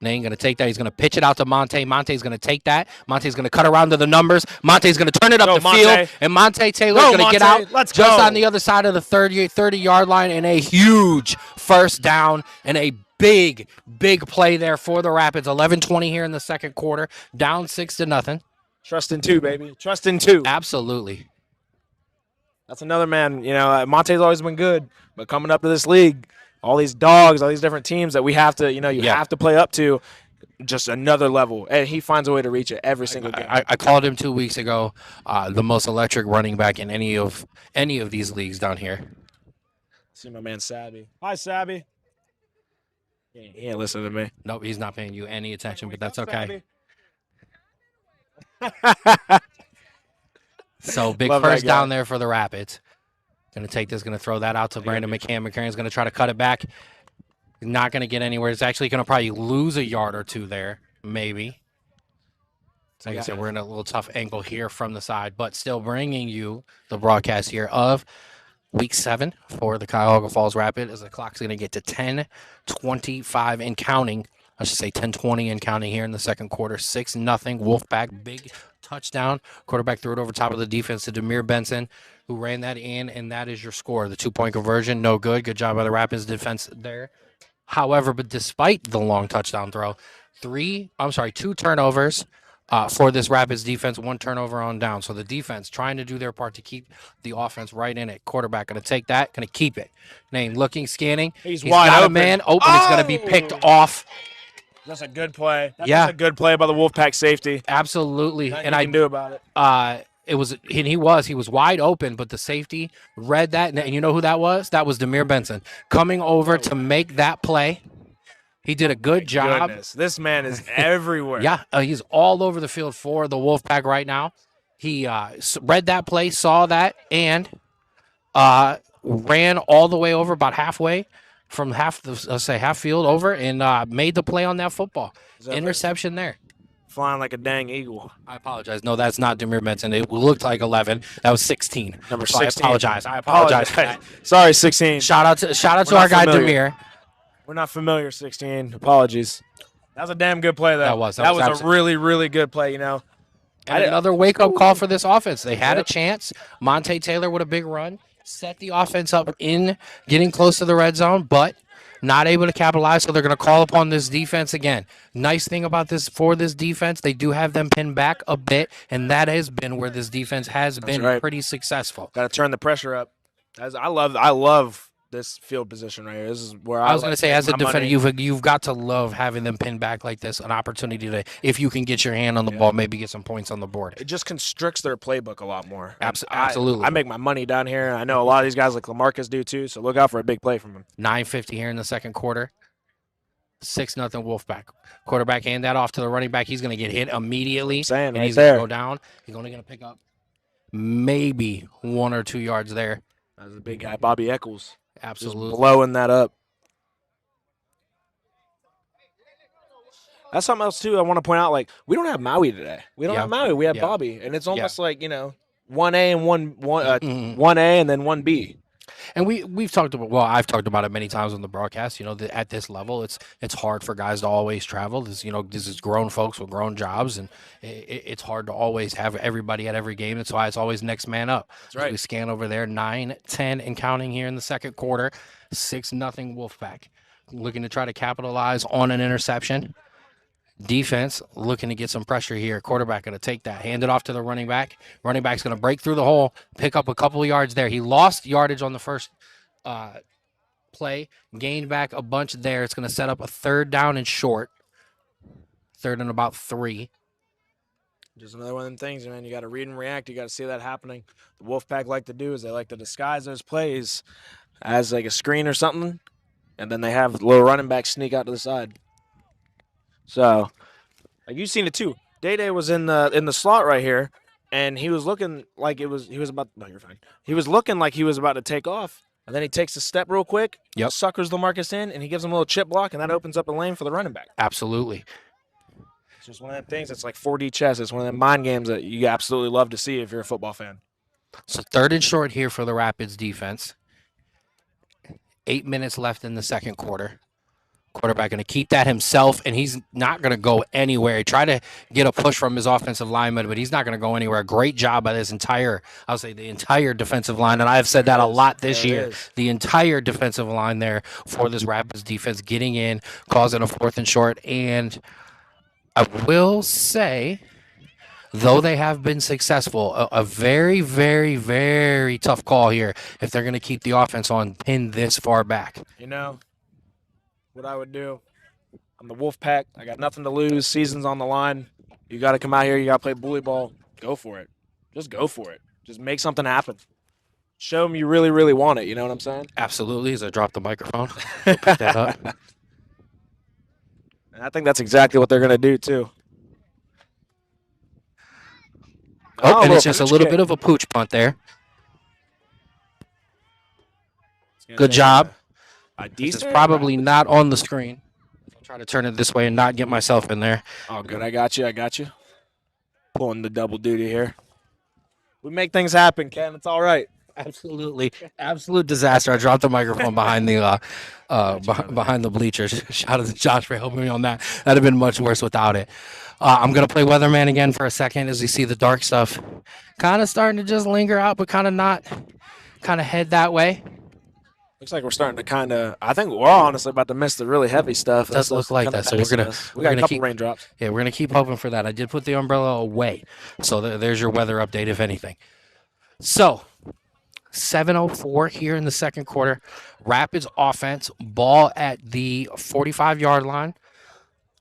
Nate going to take that. He's going to pitch it out to Monte. Monte's going to take that. Monte's going to cut around to the numbers. Monte's going to turn it up the field. And Monte Taylor's going to get out just on the other side of the 30-yard line, and a huge first down and a big play there for the Rapids. 11:20 here in the second quarter. Down 6-0. Trust in two, baby. Trust in two. Absolutely. That's another man. You know, Monte's always been good, but coming up to this league, all these dogs, all these different teams that we have to, have to play up to, just another level. And he finds a way to reach it every single game. I called him 2 weeks ago the most electric running back in any of these leagues down here. See my man Sabby. Hi, Sabby. He ain't listening to me. Nope, he's not paying you any attention, but that's okay. So big first down there for the Rapids. Going to take this, going to throw that out to Brandon McCann. McCann's going to try to cut it back. Not going to get anywhere. It's actually going to probably lose a yard or two there, maybe. Like I said, we're in a little tough angle here from the side, but still bringing you the broadcast here of Week 7 for the Cuyahoga Falls Rapid as the clock's going to get to 10:25 and counting. I should say 10:20 and counting here in the second quarter. 6-0 Wolfpack. Big touchdown. Quarterback threw it over top of the defense to Demir Benson, who ran that in, and that is your score. The 2-point conversion, no good. Good job by the Rapids defense there. However, but despite the long touchdown throw, 2 turnovers for this Rapids defense, 1 turnover on down. So the defense trying to do their part to keep the offense right in it. Quarterback going to take that, going to keep it. Name looking, scanning. He's wide got open. A man open. It's going to be picked off. That's a good play. That's a good play by the Wolfpack safety. Absolutely. Nothing and you can do about it. He was wide open, but the safety read that, and you know who that was? That was Demir Benson coming over to make that play. He did a good job. Goodness. This man is everywhere. He's all over the field for the Wolfpack right now. He read that play, saw that, and ran all the way over about halfway from half field over and made the play on that football. Interception there. flying like a dang eagle. I apologize. No, that's not Demir Benson. It looked like 11. That was 16. Number So 16. I apologize for that. Sorry, 16. Shout out to We're our not guy familiar. Demir. We're not familiar, 16. Apologies. That was a damn good play, though. That was a really, really good play, you know. And another wake-up call for this offense. They had a chance. Monte Taylor with a big run. Set the offense up in getting close to the red zone, but not able to capitalize, so they're going to call upon this defense again. Nice thing about this defense, they do have them pinned back a bit, and that has been where this defense has been pretty successful. Got to turn the pressure up. I love this field position right here. This is where I was going to say, as a defender, you've got to love having them pinned back like this, an opportunity to, if you can get your hand on the ball, maybe get some points on the board. It just constricts their playbook a lot more. Absolutely. I make my money down here. I know a lot of these guys like LaMarcus do too, so look out for a big play from him. 9:50 here in the second quarter. 6-0 Wolfpack. Quarterback hand that off to the running back. He's going to get hit immediately. He's going to go down. He's only going to pick up maybe 1 or 2 yards there. That's a big guy, Bobby Eccles. Absolutely. Just blowing that up. That's something else, too, I want to point out. Like, we don't have Maui today. We don't have Maui. We have Bobby. And it's almost like, 1A and 1A and then 1B. And we've talked about, well, I've talked about it many times on the broadcast, that at this level, it's hard for guys to always travel. This is grown folks with grown jobs, and it's hard to always have everybody at every game. That's why it's always next man up. That's right. We scan over there, 9-10 and counting here in the second quarter, 6-0 Wolfpack. Looking to try to capitalize on an interception. Defense looking to get some pressure here. Quarterback going to take that, hand it off to the running back. Running back's going to break through the hole, pick up a couple of yards there. He lost yardage on the first play, gained back a bunch there. It's going to set up a 3rd down and short. 3rd and about 3. Just another one of them things, man. You got to read and react. You got to see that happening. The Wolfpack like to do is they like to disguise those plays as like a screen or something, and then they have the little running back sneak out to the side. So, like you've seen it too. Day was in the slot right here, and he was looking like he was about. No, you're fine. He was looking like he was about to take off, and then he takes a step real quick. Yep. Suckers LaMarcus in, and he gives him a little chip block, and that opens up a lane for the running back. Absolutely. It's just one of them things. It's like 4D chess. It's one of them mind games that you absolutely love to see if you're a football fan. So 3rd and short here for the Rapids defense. 8 minutes left in the second quarter. Quarterback going to keep that himself, and he's not going to go anywhere. He tried to get a push from his offensive lineman, but he's not going to go anywhere. Great job by this entire defensive line, and I've said that a lot this year. The entire defensive line there for this Rapids defense getting in, causing a 4th and short, and I will say, though they have been successful, a very, very, very tough call here if they're going to keep the offense on pinned this far back. What I would do, I'm the Wolfpack. I got nothing to lose. Season's on the line. You got to come out here. You got to play bully ball. Go for it. Just go for it. Just make something happen. Show them you really, really want it. You know what I'm saying? Absolutely. As I drop the microphone, pick that up. And I think that's exactly what they're going to do, too. And it's just a little bit of a pooch punt there. Good job. This is probably not on the screen. I'll try to turn it this way and not get myself in there. Oh, good. I got you. Pulling the double duty here. We make things happen, Ken. It's all right. Absolutely. Absolute disaster. I dropped the microphone behind the behind the bleachers. Shout out to Josh for helping me on that. That'd have been much worse without it. I'm going to play Weatherman again for a second as you see the dark stuff kind of starting to just linger out, but kind of not head that way. Looks like we're starting to I think we're all honestly about to miss the really heavy stuff. It does look like that. So we got a couple raindrops. Yeah, we're going to keep hoping for that. I did put the umbrella away. So there's your weather update, if anything. So 7:04 here in the second quarter. Rapids offense, ball at the 45-yard line,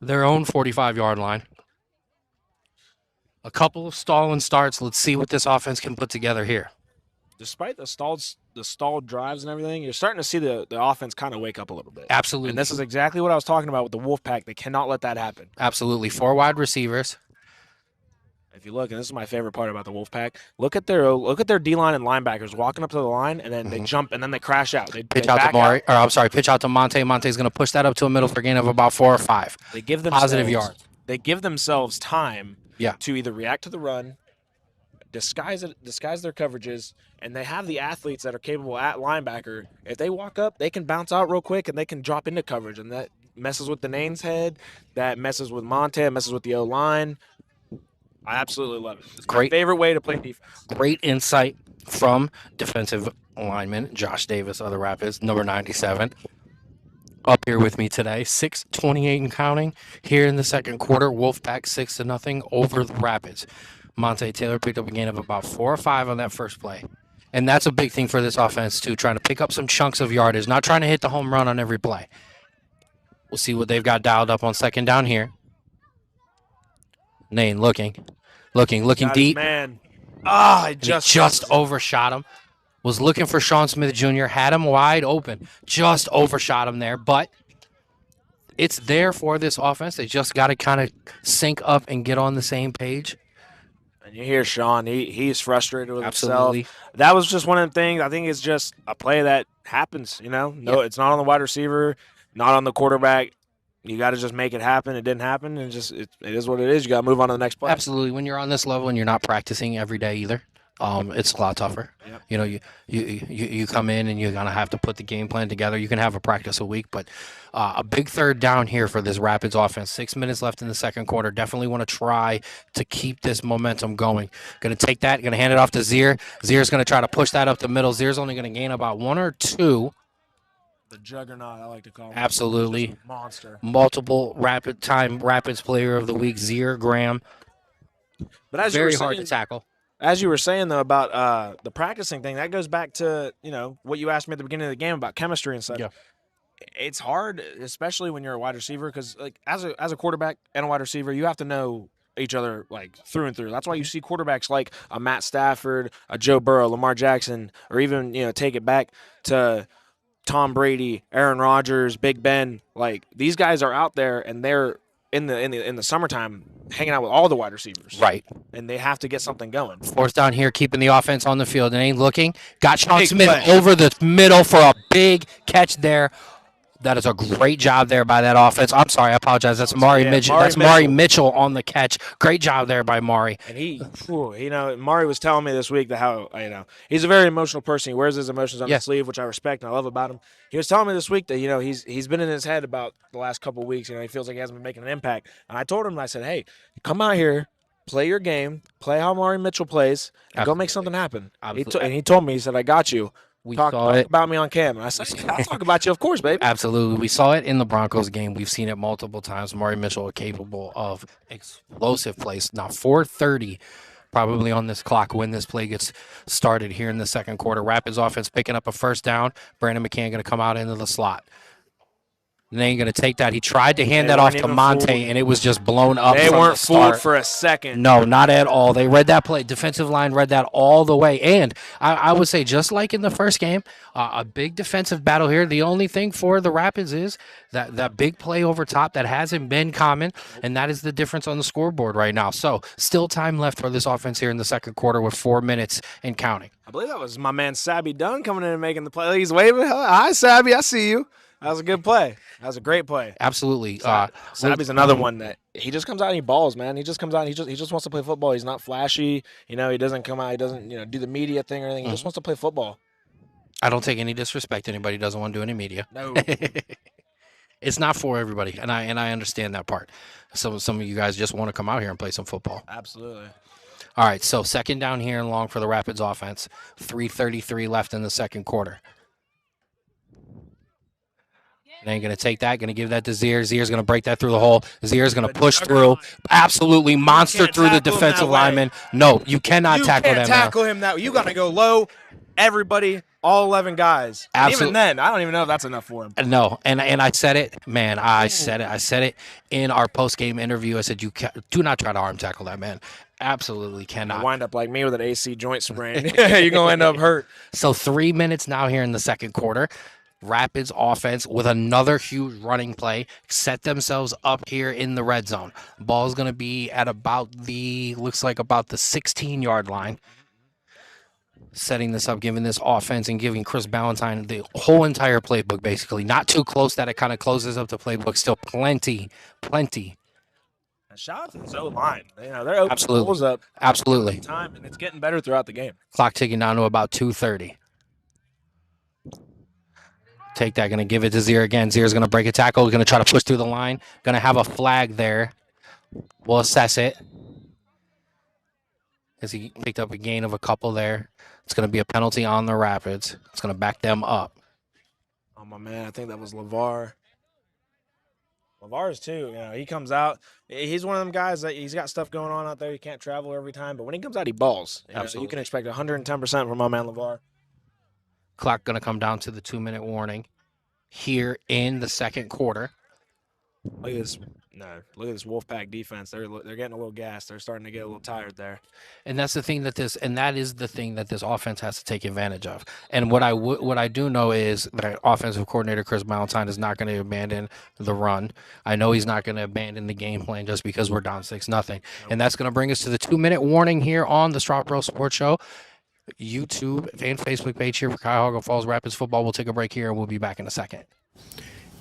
their own 45-yard line. A couple of stalling starts. Let's see what this offense can put together here. Despite the stalled drives and everything, you're starting to see the offense kind of wake up a little bit. Absolutely. And this is exactly what I was talking about with the Wolfpack. They cannot let that happen. Absolutely. 4 wide receivers. If you look, and this is my favorite part about the Wolfpack, look at their D-line and linebackers walking up to the line, and then they jump, and then they crash out. Pitch out to Monte. Monte's going to push that up to a middle for a gain of about 4 or 5. They give them positive yards. they give themselves time Yeah. to either react to the run, disguise their coverages, and they have the athletes that are capable at linebacker. If they walk up, they can bounce out real quick and they can drop into coverage, and that messes with the Nane's head, that messes with Monte, messes with the O-line. I absolutely love it. It's my favorite way to play defense. Great insight from defensive lineman Josh Davis of the Rapids, number 97. Up here with me today, 6:28 and counting here in the second quarter. Wolfpack 6-0 over the Rapids. Monte Taylor picked up a gain of about 4 or 5 on that first play. And that's a big thing for this offense, too, trying to pick up some chunks of yardage, not trying to hit the home run on every play. We'll see what they've got dialed up on second down here. Nane looking deep. Man. He just overshot him. Was looking for Sean Smith Jr., had him wide open, just overshot him there. But it's there for this offense. They just got to kind of sync up and get on the same page. And you hear Sean, he's frustrated with Absolutely. himself. That was just one of the things. I think it's just a play that happens, No, It's not on the wide receiver, not on the quarterback. You got to just make it happen. It didn't happen, and it is what it is. You got to move on to the next play. Absolutely. When you're on this level and you're not practicing every day either, it's a lot tougher. Yep. You come in and you're gonna have to put the game plan together. You can have a practice a week, but a big third down here for this Rapids offense. 6 minutes left in the second quarter. Definitely want to try to keep this momentum going. Going to take that. Going to hand it off to Zier. Zier's going to try to push that up the middle. Zier's only going to gain about 1 or 2. The juggernaut, I like to call him. Absolutely. Monster. Multiple Rapids player of the week. Zier Graham. But as very hard to tackle. As you were saying, though, about the practicing thing, that goes back to, what you asked me at the beginning of the game about chemistry and stuff. Yeah. It's hard, especially when you're a wide receiver, because as a quarterback and a wide receiver, you have to know each other through and through. That's why you see quarterbacks like a Matt Stafford, a Joe Burrow, Lamar Jackson, or even take it back to Tom Brady, Aaron Rodgers, Big Ben. These guys are out there and they're in the summertime hanging out with all the wide receivers. Right. And they have to get something going. Fourth down here, keeping the offense on the field. And ain't looking. Got Sean Smith over the middle for a big catch there. That is a great job there by that offense. I'm sorry, I apologize. That's Mari Mitchell. That's Mari Mitchell on the catch. Great job there by Mari. And Mari was telling me this week that how he's a very emotional person. He wears his emotions on his sleeve, which I respect and I love about him. He was telling me this week that he's been in his head about the last couple of weeks. He feels like he hasn't been making an impact. And I told him, I said, hey, come out here, play your game, play how Mari Mitchell plays, and go make something happen. And he told me, he said, I got you. Talk about me on cam. And I said, I'll talk about you, of course, baby. Absolutely. We saw it in the Broncos game. We've seen it multiple times. Mari Mitchell is capable of explosive plays. Now, 4:30 probably on this clock when this play gets started here in the second quarter. Rapids offense picking up a first down. Brandon McCann going to come out into the slot. And they ain't going to take that. He tried to hand that off to Monte, and it was just blown up. They weren't fooled for a second. No, not at all. They read that play. Defensive line read that all the way. And I would say, just like in the first game, a big defensive battle here. The only thing for the Rapids is that big play over top that hasn't been common, and that is the difference on the scoreboard right now. So still time left for this offense here in the second quarter with 4 minutes and counting. I believe that was my man Sabby Dunn coming in and making the play. He's waving. Hi, Sabby. I see you. That was a good play. That was a great play. Absolutely. Sabby's another one that he just comes out and he balls, man. He just comes out and he just wants to play football. He's not flashy. He doesn't come out. He doesn't do the media thing or anything. He just wants to play football. I don't take any disrespect to anybody who doesn't want to do any media. No. It's not for everybody, and I understand that part. Some of you guys just want to come out here and play some football. Absolutely. All right, so second down here and long for the Rapids offense. 3:33 left in the second quarter. And they're going to take that, going to give that to Zier. Zier's going to break that through the hole. Zier's going to push through. Absolutely monster through the defensive lineman. No, you cannot tackle him. You can't tackle him that way. You got to go low. Everybody, all 11 guys. Even then, I don't even know if that's enough for him. No, and I said it, man. I said it in our post-game interview. I said, do not try to arm tackle that man. Absolutely cannot. You wind up like me with an AC joint sprain. You're going to end up hurt. So 3 minutes now here in the second quarter. Rapids offense with another huge running play set themselves up here in the red zone. Ball's going to be at about the 16-yard line. Setting this up, giving this offense and giving Chris Ballantyne the whole entire playbook, basically. Not too close that it kind of closes up the playbook. Still plenty. Shout out to this O-line. They're opening Absolutely. holes up. Absolutely. Time, and it's getting better throughout the game. Clock ticking down to about 2:30. Take that. Going to give it to Zier again. Zier's going to break a tackle. Going to try to push through the line. Going to have a flag there. We'll assess it. As he picked up a gain of a couple there. It's going to be a penalty on the Rapids. It's going to back them up. Oh, my man. I think that was LeVar. LeVar's too. He comes out. He's one of them guys that he's got stuff going on out there. He can't travel every time, but when he comes out, he balls. Absolutely. You can expect 110% from my man LeVar. Clock going to come down to the 2-minute warning here in the second quarter. Look at this. No, look at this Wolfpack defense. They're getting a little gassed. They're starting to get a little tired there. And that's the thing that this offense has to take advantage of. And what I do know is that offensive coordinator Chris Ballantyne is not going to abandon the run. I know he's not going to abandon the game plan just because we're down 6-0. Nope. And that's going to bring us to the 2-minute warning here on the Strawboro Sports Show. YouTube and Facebook page here for Cuyahoga Falls Rapids football. We'll take a break here and we'll be back in a second.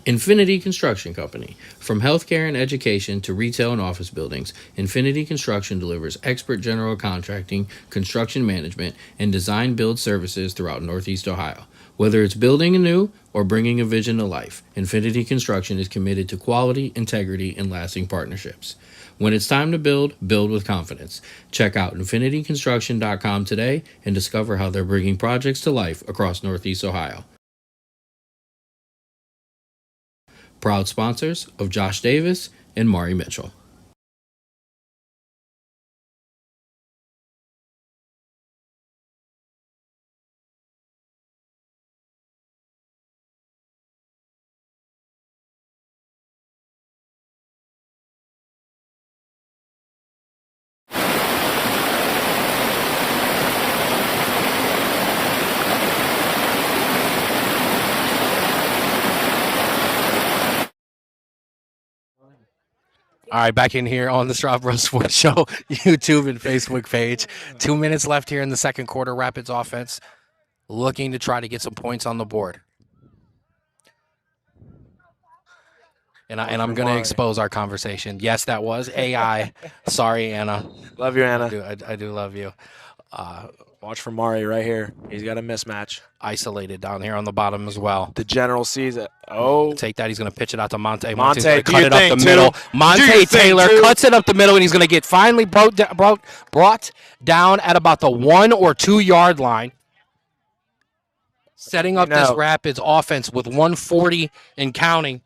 Infinity Construction Company. From healthcare and education to retail and office buildings, Infinity Construction delivers expert general contracting, construction management, and design build services throughout Northeast Ohio. Whether it's building anew or bringing a vision to life, Infinity Construction is committed to quality, integrity, and lasting partnerships. When it's time to build with confidence. Check out infinityconstruction.com today and discover how they're bringing projects to life across Northeast Ohio. Proud sponsors of Josh Davis and Mari Mitchell. All right, back in here on the Strawboro Sports Show YouTube and Facebook page. 2 minutes left here in the second quarter. Rapids offense looking to try to get some points on the board. And I'm going to expose our conversation. Yes, that was AI. Sorry, Anna. Love you, Anna. I do love you. Watch for Mari right here. He's got a mismatch. Isolated down here on the bottom as well. The general sees it. Oh. Take that. He's going to pitch it out to Monte. Monte's going to cut it up the middle. Monte Taylor cuts it up the middle, and he's going to get finally brought down at about the 1 or 2 yard line. Setting up this Rapids offense with 140 and counting,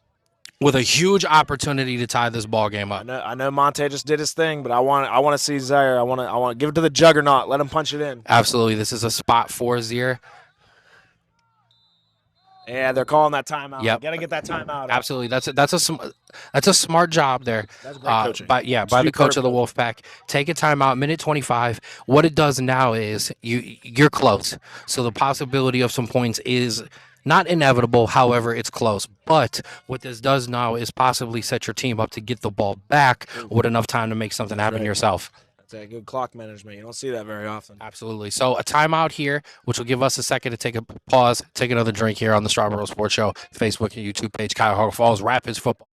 with a huge opportunity to tie this ball game up. I know Monte just did his thing, but I want to see Zaire. I want to give it to the juggernaut. Let him punch it in. Absolutely. This is a spot for Zaire. Yeah, they're calling that timeout. Yep. Got to get that timeout. Absolutely. That's a smart job there. That's great coaching. By the coach of the Wolfpack. Take a timeout, minute 25. What it does now is you're close. So the possibility of some points is not inevitable, however, it's close. But what this does now is possibly set your team up to get the ball back with enough time to make something happen yourself. That's a good clock management. You don't see that very often. Absolutely. So a timeout here, which will give us a second to take a pause, take another drink here on the Strawboro Sports Show, Facebook and YouTube page, Cuyahoga Falls Rapids football.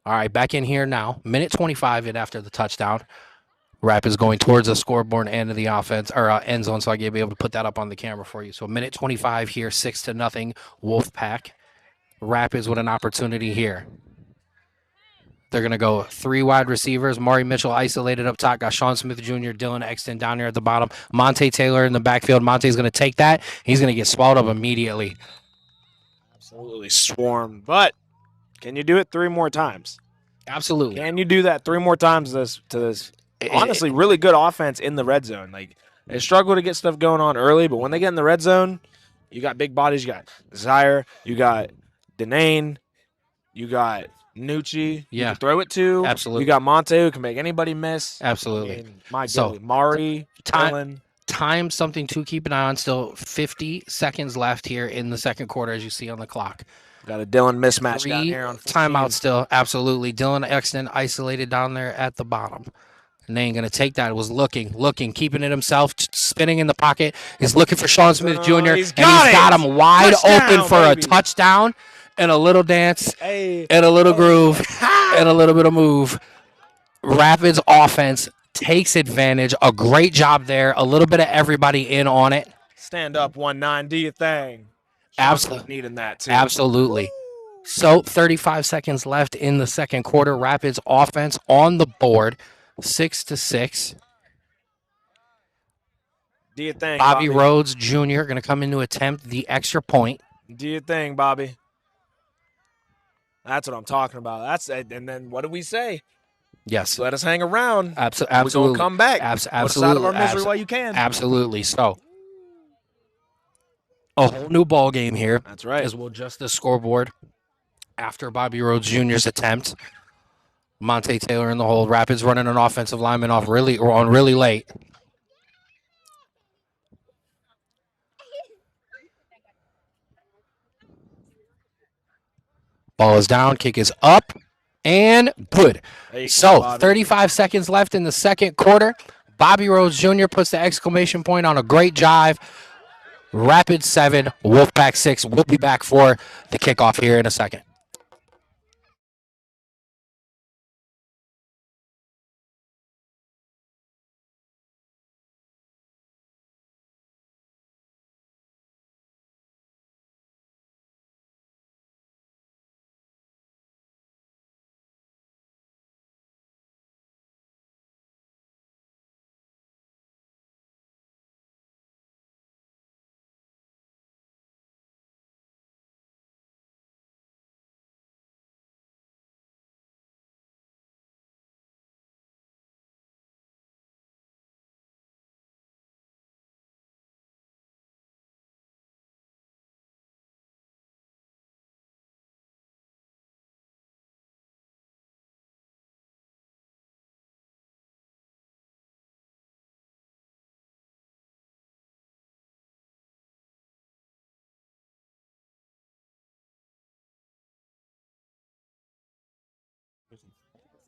All right, back in here now. Minute 25 in after the touchdown. Rapids going towards the scoreboard end of the offense or end zone, so I be able to put that up on the camera for you. So minute 25 here, 6-0, Wolfpack. Rapids with an opportunity here. They're going to go 3 wide receivers. Mari Mitchell isolated up top. Got Sean Smith Jr., Dylan Exton down here at the bottom. Monte Taylor in the backfield. Monte's going to take that. He's going to get swallowed up immediately. Absolutely swarmed. But can you do it 3 more times? Absolutely. Can you do that 3 more times to this? honestly really good offense in the red zone. Like they struggle to get stuff going on early, but when they get in the red zone, you got big bodies. You got Zaire, you got Denane, you got Nucci. You can throw it to. Absolutely. You got Monte who can make anybody miss. Absolutely. I mean, my goodness. Mari, Dylan. Time something to keep an eye on. Still 50 seconds left here in the second quarter, as you see on the clock. Got a Dylan mismatch down here on 14. Timeout still. Absolutely. Dylan Exton isolated down there at the bottom. And they ain't going to take that. It was looking, keeping it himself, spinning in the pocket. He's looking for Sean Smith Jr. And he's got him wide open for a touchdown and a little dance and a little groove and a little bit of move. Rapids offense takes advantage. A great job there. A little bit of everybody in on it. Stand up, 1-9. Do your thing. Absolutely. Needing that, too. Absolutely. So 35 seconds left in the second quarter. Rapids offense on the board. 6-6. Do your thing, Bobby Rhodes Jr. going to come in to attempt the extra point. Do your thing, Bobby. That's what I'm talking about. And then what do we say? Yes. Let us hang around. Absolutely. We're going to come back. Absolutely. Put us out of our misery while you can. Absolutely. So a whole new ball game here. That's right. As we'll adjust the scoreboard after Bobby Rhodes Jr.'s attempt. Monte Taylor in the hole. Rapids running an offensive lineman off really late. Ball is down. Kick is up. And good. So 35 seconds left in the second quarter. Bobby Rhodes Jr. puts the exclamation point on a great jive. Rapids 7, Wolfpack 6. We'll be back for the kickoff here in a second.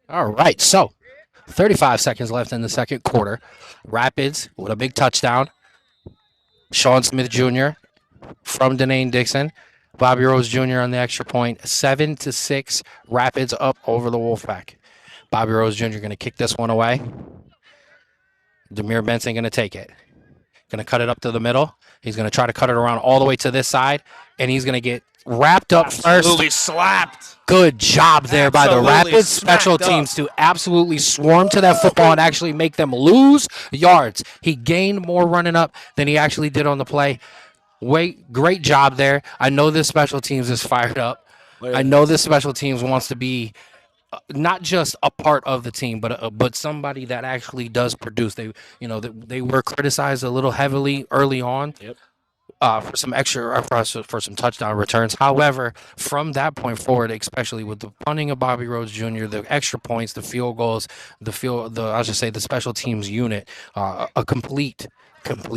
All right, so 35 seconds left in the second quarter. Rapids with a big touchdown. Sean Smith Jr. from Denane Dixon. Bobby Rhodes Jr. on the extra point. 7-6. Rapids up over the Wolfpack. Bobby Rhodes Jr. going to kick this one away. Demir Benson going to take it. Going to cut it up to the middle. He's going to try to cut it around all the way to this side, and he's going to get wrapped up first. Absolutely slapped. Good job there by the Rapids special teams to absolutely swarm to that football and actually make them lose yards. He gained more running up than he actually did on the play. Great job there. I know this special teams is fired up. I know this special teams wants to be not just a part of the team, but somebody that actually does produce. They were criticized a little heavily early on. Yep. For some extra for some touchdown returns. However, from that point forward, especially with the punting of Bobby Rhodes Jr., the extra points, the field goals, the special teams unit, a complete. That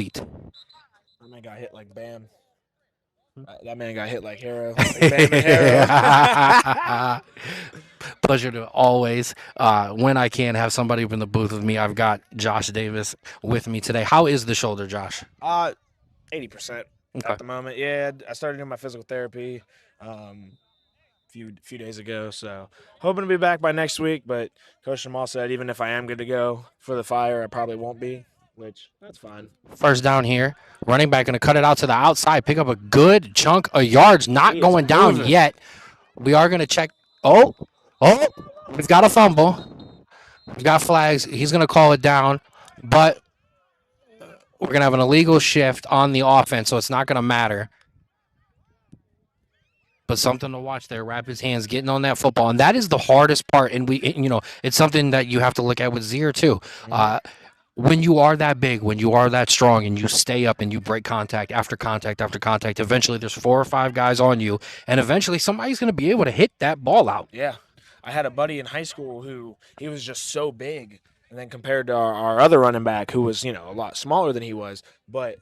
man got hit like Bam. That man got hit like Harrow. Like Bam and Harrow. Pleasure to always, when I can, have somebody up in the booth with me. I've got Josh Davis with me today. How is the shoulder, Josh? 80% at the moment. Yeah, I started doing my physical therapy few days ago, so hoping to be back by next week. But Coach Jamal said even if I am good to go for the Fire, I probably won't be, which that's fine. First down here. Running back going to cut it out to the outside, pick up a good chunk of yards. Not going down yet. We are going to check. Oh, he's got a fumble. He's got flags. He's going to call it down, but we're going to have an illegal shift on the offense, so it's not going to matter. but something to watch there. Rapids hands getting on that football, and that is the hardest part. And it's something that you have to look at with Zier too. When you are that big, when you are that strong, and you stay up and you break contact after contact after contact, eventually there's 4 or 5 guys on you, and eventually somebody's going to be able to hit that ball out. Yeah. I had a buddy in high school who he was just so big, and then compared to our other running back who was, a lot smaller than he was, but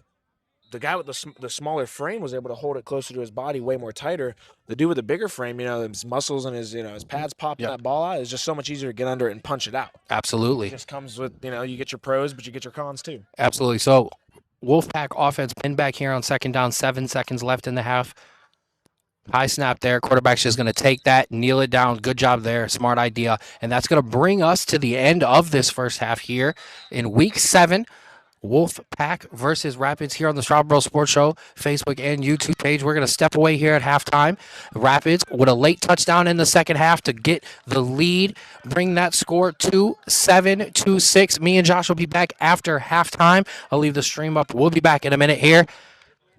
the guy with the smaller frame was able to hold it closer to his body, way more tighter. The dude with the bigger frame, his muscles and his pads popping that ball out, is just so much easier to get under it and punch it out. Absolutely. It just comes with, you get your pros, but you get your cons too. Absolutely. So Wolfpack offense pinned back here on 2nd down, 7 seconds left in the half. High snap there. Quarterback's just going to take that, kneel it down. Good job there. Smart idea. And that's going to bring us to the end of this first half here in week 7. Wolfpack versus Rapids here on the Strawboro Sports Show Facebook and YouTube page. We're going to step away here at halftime. Rapids with a late touchdown in the second half to get the lead, bring that score to 7-6. Me and Josh will be back after halftime. I'll leave the stream up. We'll be back in a minute here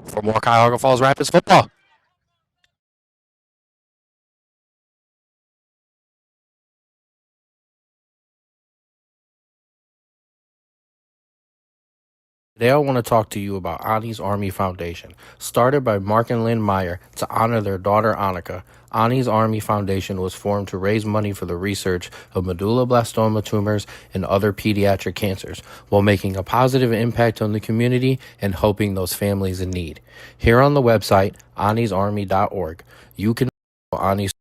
for more Cuyahoga Falls Rapids football. Today I want to talk to you about Ani's Army Foundation. Started by Mark and Lynn Meyer to honor their daughter Annika, Ani's Army Foundation was formed to raise money for the research of medulloblastoma tumors and other pediatric cancers, while making a positive impact on the community and helping those families in need. Here on the website, anisarmy.org, you can know Ani's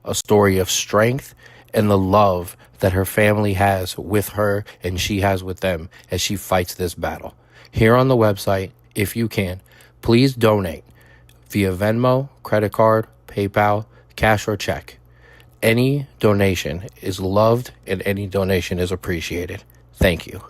a story of strength and the love that her family has with her and she has with them as she fights this battle. Here on the website, if you can, please donate via Venmo, credit card, PayPal, cash, or check. Any donation is loved and any donation is appreciated. Thank you.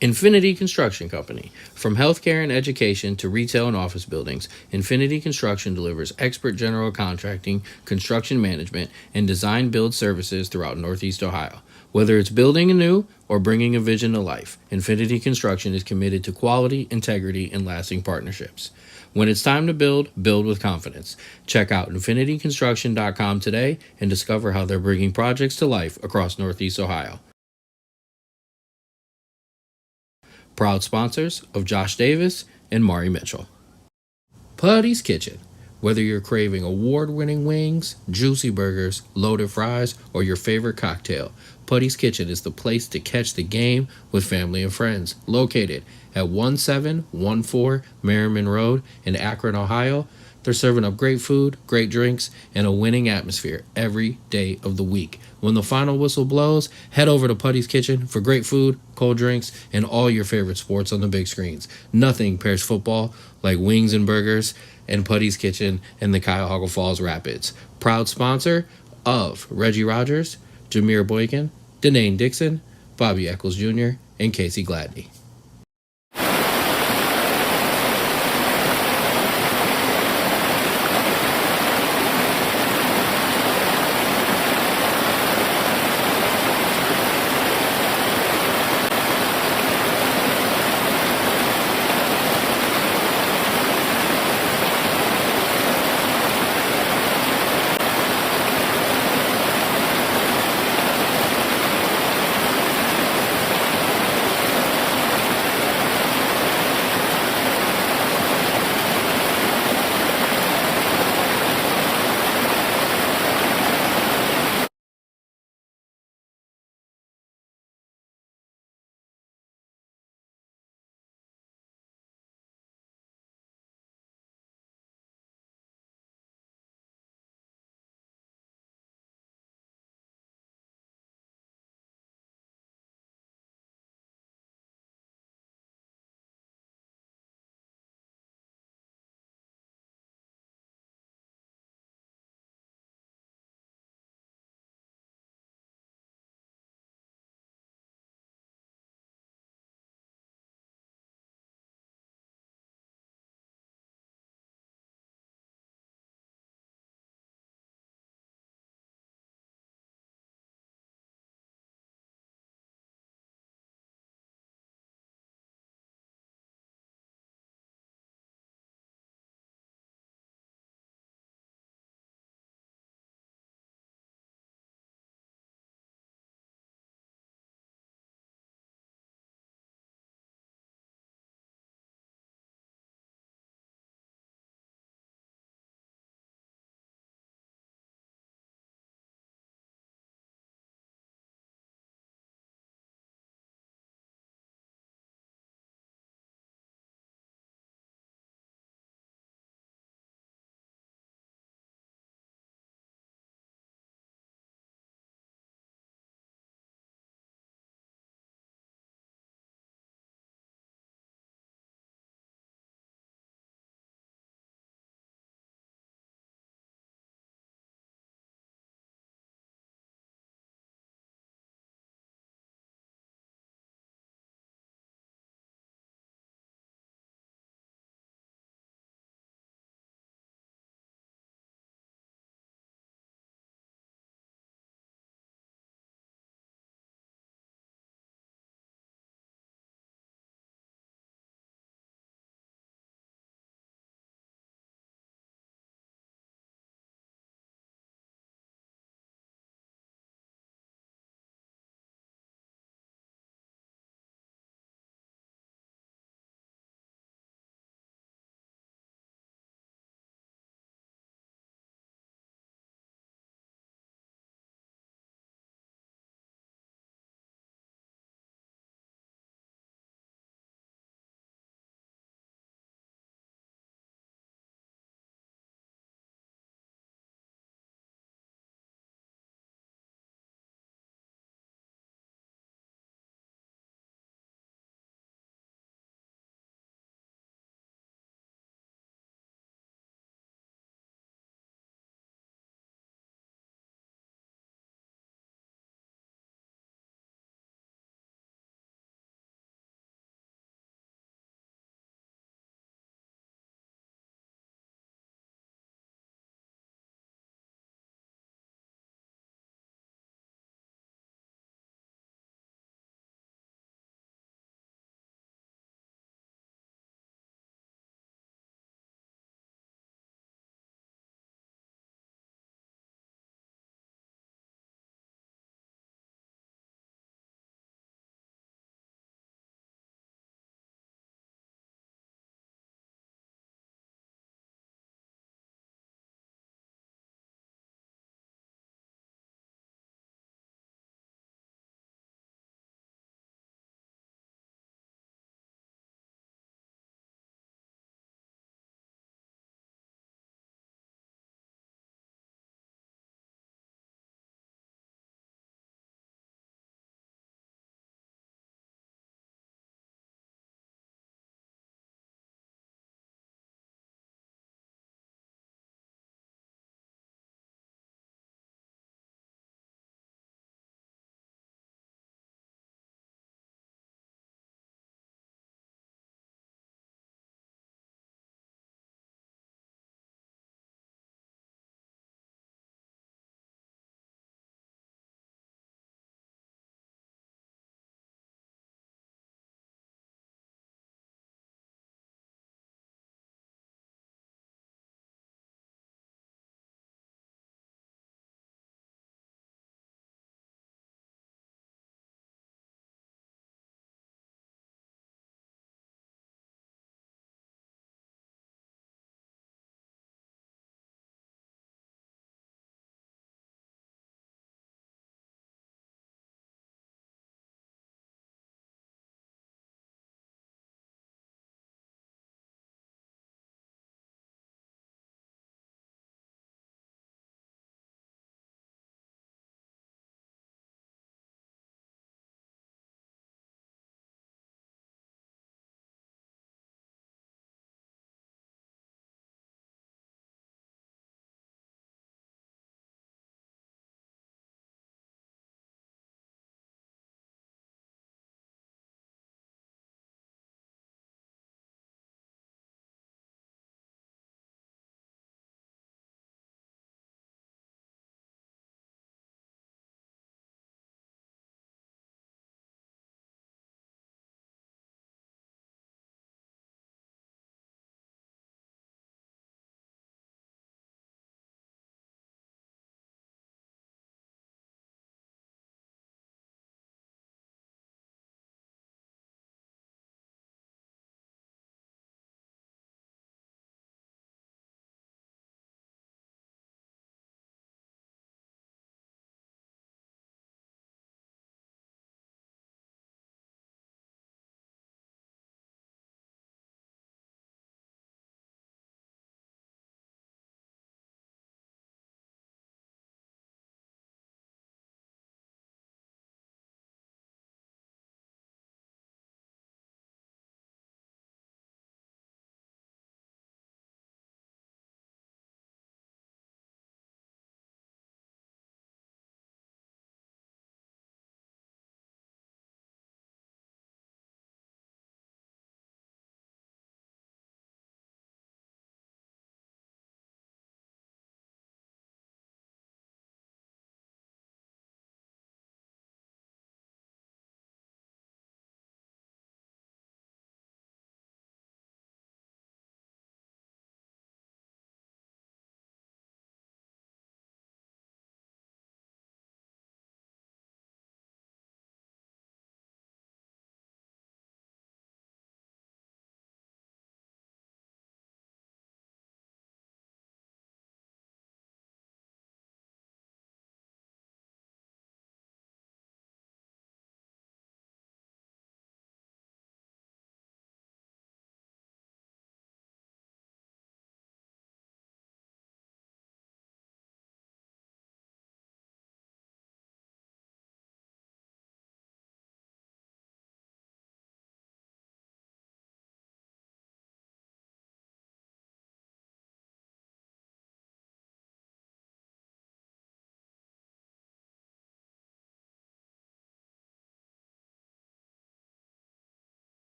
Infinity Construction Company. From healthcare and education to retail and office buildings, Infinity Construction delivers expert general contracting, construction management, and design build services throughout Northeast Ohio. Whether it's building anew or bringing a vision to life, Infinity Construction is committed to quality, integrity, and lasting partnerships. When it's time to build with confidence. Check out infinityconstruction.com today and discover how they're bringing projects to life across Northeast Ohio. Proud sponsors of Josh Davis and Mari Mitchell. Putty's Kitchen. Whether you're craving award-winning wings, juicy burgers, loaded fries, or your favorite cocktail, Putty's Kitchen is the place to catch the game with family and friends. Located at 1714 Merriman Road in Akron, Ohio, they're serving up great food, great drinks, and a winning atmosphere every day of the week. When the final whistle blows, head over to Putty's Kitchen for great food, cold drinks, and all your favorite sports on the big screens. Nothing pairs football like wings and burgers and Putty's Kitchen and the Cuyahoga Falls Rapids. Proud sponsor of Reggie Rogers, Jameer Boykin, Denane Dixon, Bobby Eccles Jr., and Casey Gladney.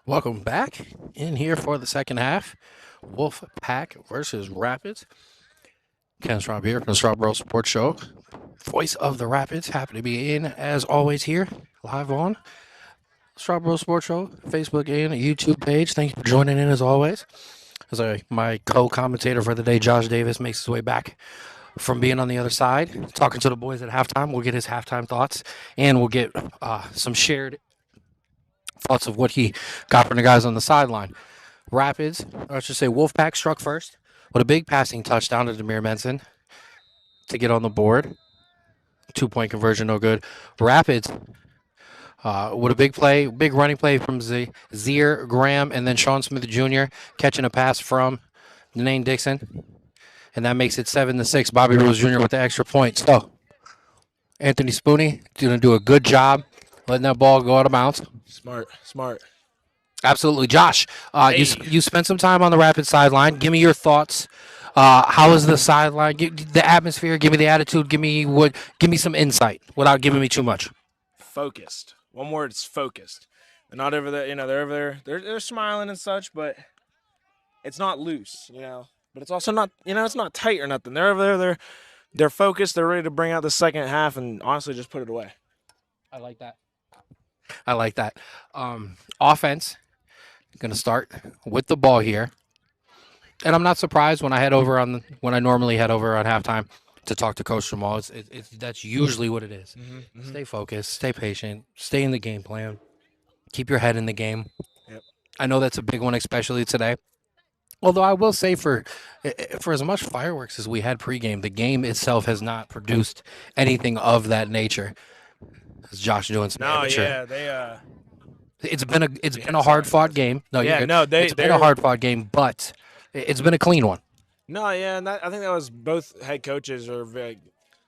Welcome back in here for the second half. Wolfpack versus Rapids. Ken Straub here from the Strawboro Sports Show. Voice of the Rapids. Happy to be in, as always, here live on Strawboro Sports Show, Facebook and YouTube page. Thank you for joining in, as always. As my co-commentator for the day, Josh Davis, makes his way back from being on the other side, talking to the boys at halftime. We'll get his halftime thoughts, and we'll get some shared thoughts of what he got from the guys on the sideline. Rapids, or I should say Wolfpack, struck first with a big passing touchdown to Demir Menson to get on the board. 2-point conversion, no good. Rapids with a big running play from Zier Graham, and then Sean Smith Jr. catching a pass from Denane Dixon. And that makes it 7-6. Bobby Rose Jr. with the extra point. So, Anthony Spooney going to do a good job letting that ball go out of bounds. Smart. Absolutely. Josh, you spent some time on the Rapids sideline. Give me your thoughts. How is the sideline? The atmosphere. Give me the attitude. Give me some insight without giving me too much. Focused. One word, it's focused. They're not over there, they're over there. They're smiling and such, but it's not loose, But it's also not, it's not tight or nothing. They're over there, they're focused, they're ready to bring out the second half and honestly just put it away. I like that. Offense, going to start with the ball here. And I'm not surprised when I normally head over on halftime to talk to Coach Jamal. That's usually what it is. Mm-hmm. Stay focused, stay patient, stay in the game plan, keep your head in the game. Yep. I know that's a big one, especially today. Although I will say for as much fireworks as we had pregame, the game itself has not produced anything of that nature. Is Josh doing some amateur? Yeah, they It's been a hard fought game. It's been a hard fought game, but it's been a clean one. No, yeah, and I think that was both head coaches are very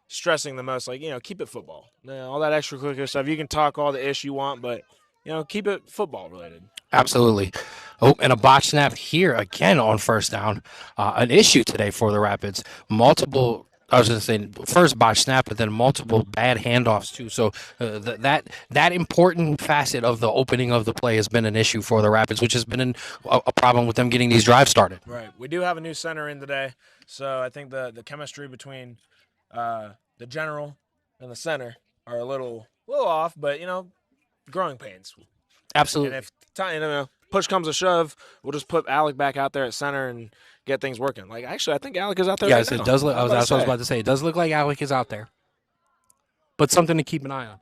stressing the most. Like, keep it football. All that extracurricular stuff. You can talk all the ish you want, but keep it football related. Absolutely. Oh, and a botch snap here again on first down. An issue today for the Rapids. First botch snap, but then multiple bad handoffs too. So that important facet of the opening of the play has been an issue for the Rapids, which has been a problem with them getting these drives started. Right. We do have a new center in today, so I think the chemistry between the general and the center are a little off, but growing pains. Absolutely. And if push comes to shove, we'll just put Alec back out there at center and get things working. Like, actually, I think Alec is out there. Yes, right now. It does look. That's what I was about to say. It does look like Alec is out there, but something to keep an eye on.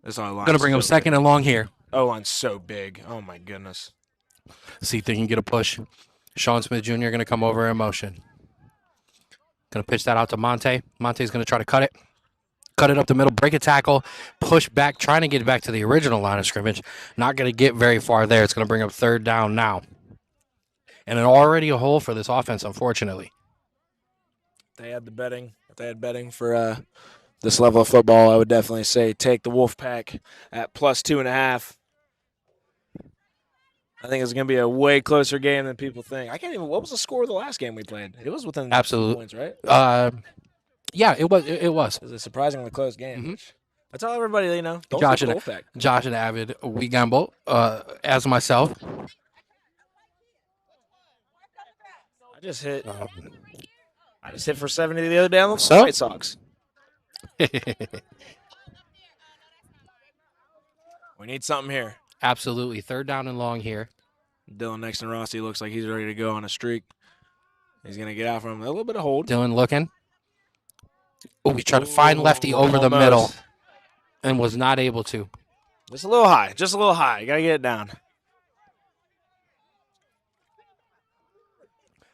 This line going to bring him second and long here. O-line's so big. Oh my goodness. See if they can get a push. Sean Smith Jr. going to come over in motion. Going to pitch that out to Monte. Monte's going to try to cut it up the middle, break a tackle, push back, trying to get back to the original line of scrimmage. Not going to get very far there. It's going to bring up third down now. And already a hole for this offense, unfortunately. If they had betting for this level of football, I would definitely say take the Wolfpack at +2.5. I think it's going to be a way closer game than people think. What was the score of the last game we played? It was within points, right? Yeah, it was. It was. It was a surprisingly close game. Mm-hmm. I tell everybody, don't Josh take the Wolfpack. Josh and Avid, we gamble, as myself. I just hit for 70 the other day on the White Sox. We need something here. Absolutely. Third down and long here. Dylan Nixon Rossi looks like he's ready to go on a streak. He's going to get out from him. A little bit of hold. Dylan looking. Oh, he tried to find Lefty over the middle and was not able to. Just a little high. You got to get it down.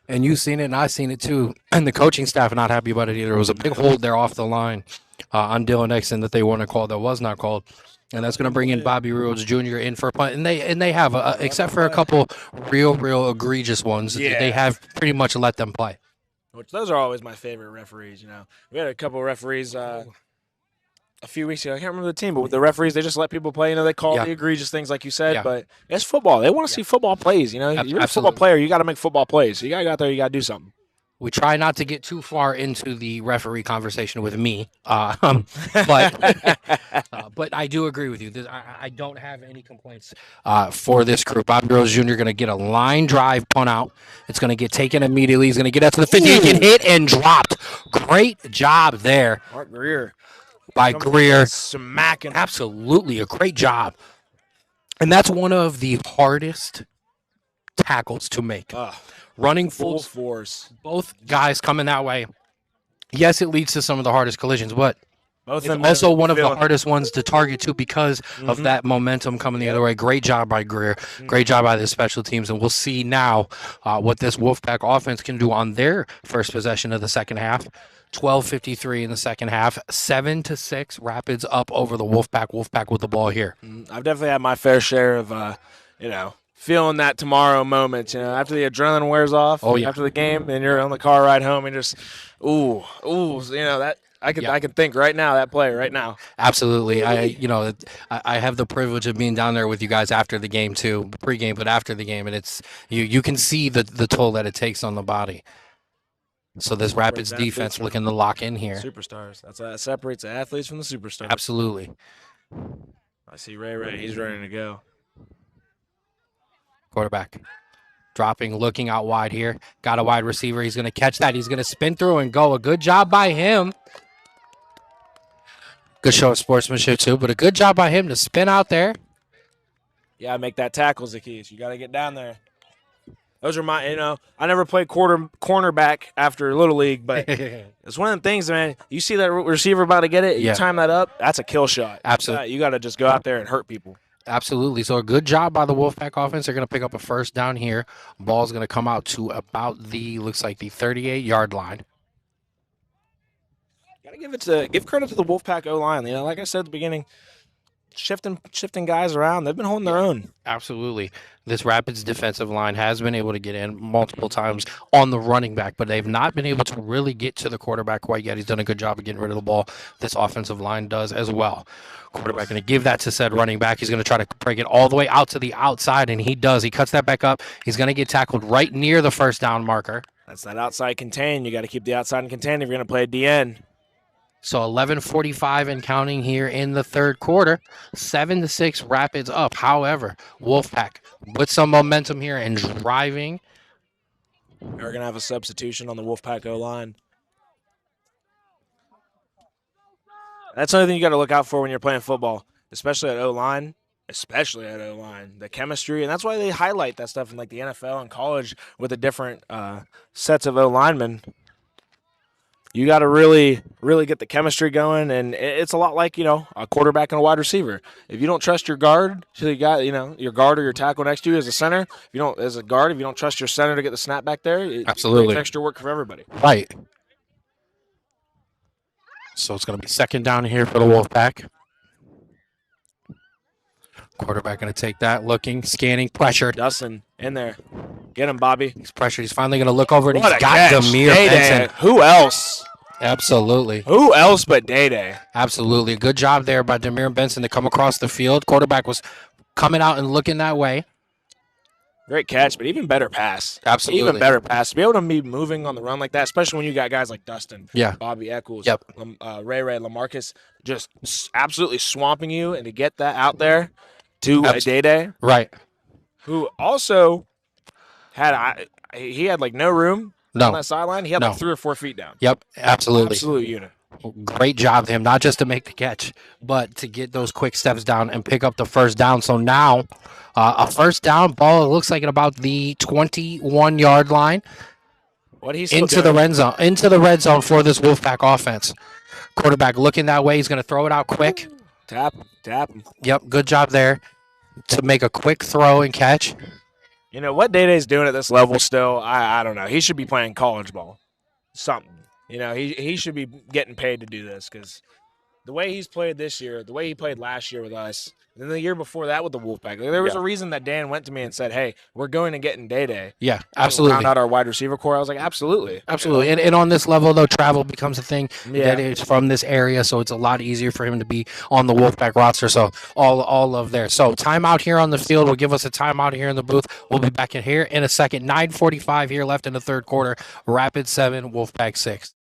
And you've seen it, and I've seen it too. And the coaching staff are not happy about it either. It was a big hold there off the line on Dylan Nixon that they want to call that was not called. And that's going to bring in Bobby Rhodes Jr. in for a punt. And they have, except for a couple real egregious ones, they have pretty much let them play. Which those are always my favorite referees, We had a couple of referees a few weeks ago. I can't remember the team, but with the referees, they just let people play. They call the egregious things like you said. But it's football. They want to see football plays, You're a football player. You got to make football plays. So you got to go out there. You got to do something. We try not to get too far into the referee conversation with me, but but I do agree with you. I don't have any complaints for this crew. Bobby Rose Jr. going to get a line drive punt out. It's going to get taken immediately. He's going to get out to the 50. He get hit and dropped. Great job there Mark Greer. by Greer. Smacking. Absolutely a great job. And that's one of the hardest tackles to make. Running full force. Both guys coming that way. Yes, it leads to some of the hardest collisions, but Both it's also one of the hardest ones to target too because of that momentum coming the other way. Great job by Greer. Great job by the special teams. And we'll see now what this Wolfpack offense can do on their first possession of the second half. 12:53 in the second half. 7-6. Rapids up over the Wolfpack. Wolfpack with the ball here. I've definitely had my fair share of, feeling that tomorrow moment. After the adrenaline wears off. After the game, and you're on the car ride home, and just, that. I can think right now that play right now. Absolutely. I have the privilege of being down there with you guys after the game too, pregame, but after the game, and it's you can see the toll that it takes on the body. So this Rapids defense looking to lock in here. Superstars. That separates the athletes from the superstars. Absolutely. I see Ray. He's ready to go. Quarterback. Dropping, looking out wide here. Got a wide receiver. He's going to catch that. He's going to spin through and go. A good job by him. Good show of sportsmanship too, but a good job by him to spin out there. Yeah, make that tackle's the keys. You got to get down there. Those are I never played cornerback after Little League, but it's one of them things, man. You see that receiver about to get it, you time that up, that's a kill shot. Absolutely. You got to just go out there and hurt people. Absolutely. So a good job by the Wolfpack offense. They're going to pick up a first down here. Ball's going to come out to about looks like the 38-yard line. Got to give credit to the Wolfpack O-line. Like I said at the beginning, shifting guys around. They've been holding their own. Absolutely. This Rapids defensive line has been able to get in multiple times on the running back, but they've not been able to really get to the quarterback quite yet. He's done a good job of getting rid of the ball. This offensive line does as well. Quarterback going to give that to said running back. He's going to try to break it all the way out to the outside, and he does. He cuts that back up. He's going to get tackled right near the first down marker. That's that outside contain. You got to keep the outside and contain if you're going to play a DN. So 11:45 and counting here in the third quarter. 7-6 Rapids up. However, Wolfpack with some momentum here and driving. We're going to have a substitution on the Wolfpack O-line. That's another thing you got to look out for when you're playing football, especially at O-line. The chemistry, and that's why they highlight that stuff in like the NFL and college with the different sets of O-linemen. You got to really, really get the chemistry going, and it's a lot like, a quarterback and a wide receiver. If you don't trust your guard, so you got, your guard or your tackle next to you as a center, if you don't trust your center to get the snap back there, absolutely, it's extra work for everybody. Right. So it's going to be second down here for the Wolfpack. Quarterback going to take that, looking, scanning, pressured. Dustin in there. Get him, Bobby. He's pressured. He's finally going to look over, and he's got Demir Benson. Who else? Absolutely. Who else but Day-Day? Absolutely. A good job there by Demir Benson to come across the field. Quarterback was coming out and looking that way. Great catch, but even better pass. Absolutely. Even better pass. To be able to be moving on the run like that, especially when you got guys like Dustin, Bobby Eccles, Ray, LaMarcus, just absolutely swamping you, and to get that out there to Day-Day. Right. Who also had like no room on that sideline. He had like 3 or 4 feet down. Yep, absolutely. Absolute unit. Great job to him, not just to make the catch, but to get those quick steps down and pick up the first down. So now a first down ball, it looks like at about the 21-yard line. Into the red zone for this Wolfpack offense. Quarterback looking that way. He's going to throw it out quick. Tap him. Yep, good job there to make a quick throw and catch. What Day-Day's doing at this level still, I don't know. He should be playing college ball. Something. He should be getting paid to do this because the way he's played this year, the way he played last year with us, and then the year before that with the Wolfpack. There was a reason that Dan went to me and said, "Hey, we're going to get in Day." Yeah, absolutely. Round out our wide receiver core. I was like, absolutely. Absolutely. And on this level, though, travel becomes a thing that Yeah. is from this area, so it's a lot easier for him to be on the Wolfpack roster. So all of there. So timeout here on the field will give us a timeout here in the booth. We'll be back in here in a second. 9:45 here left in the third quarter. Rapid 7, Wolfpack 6.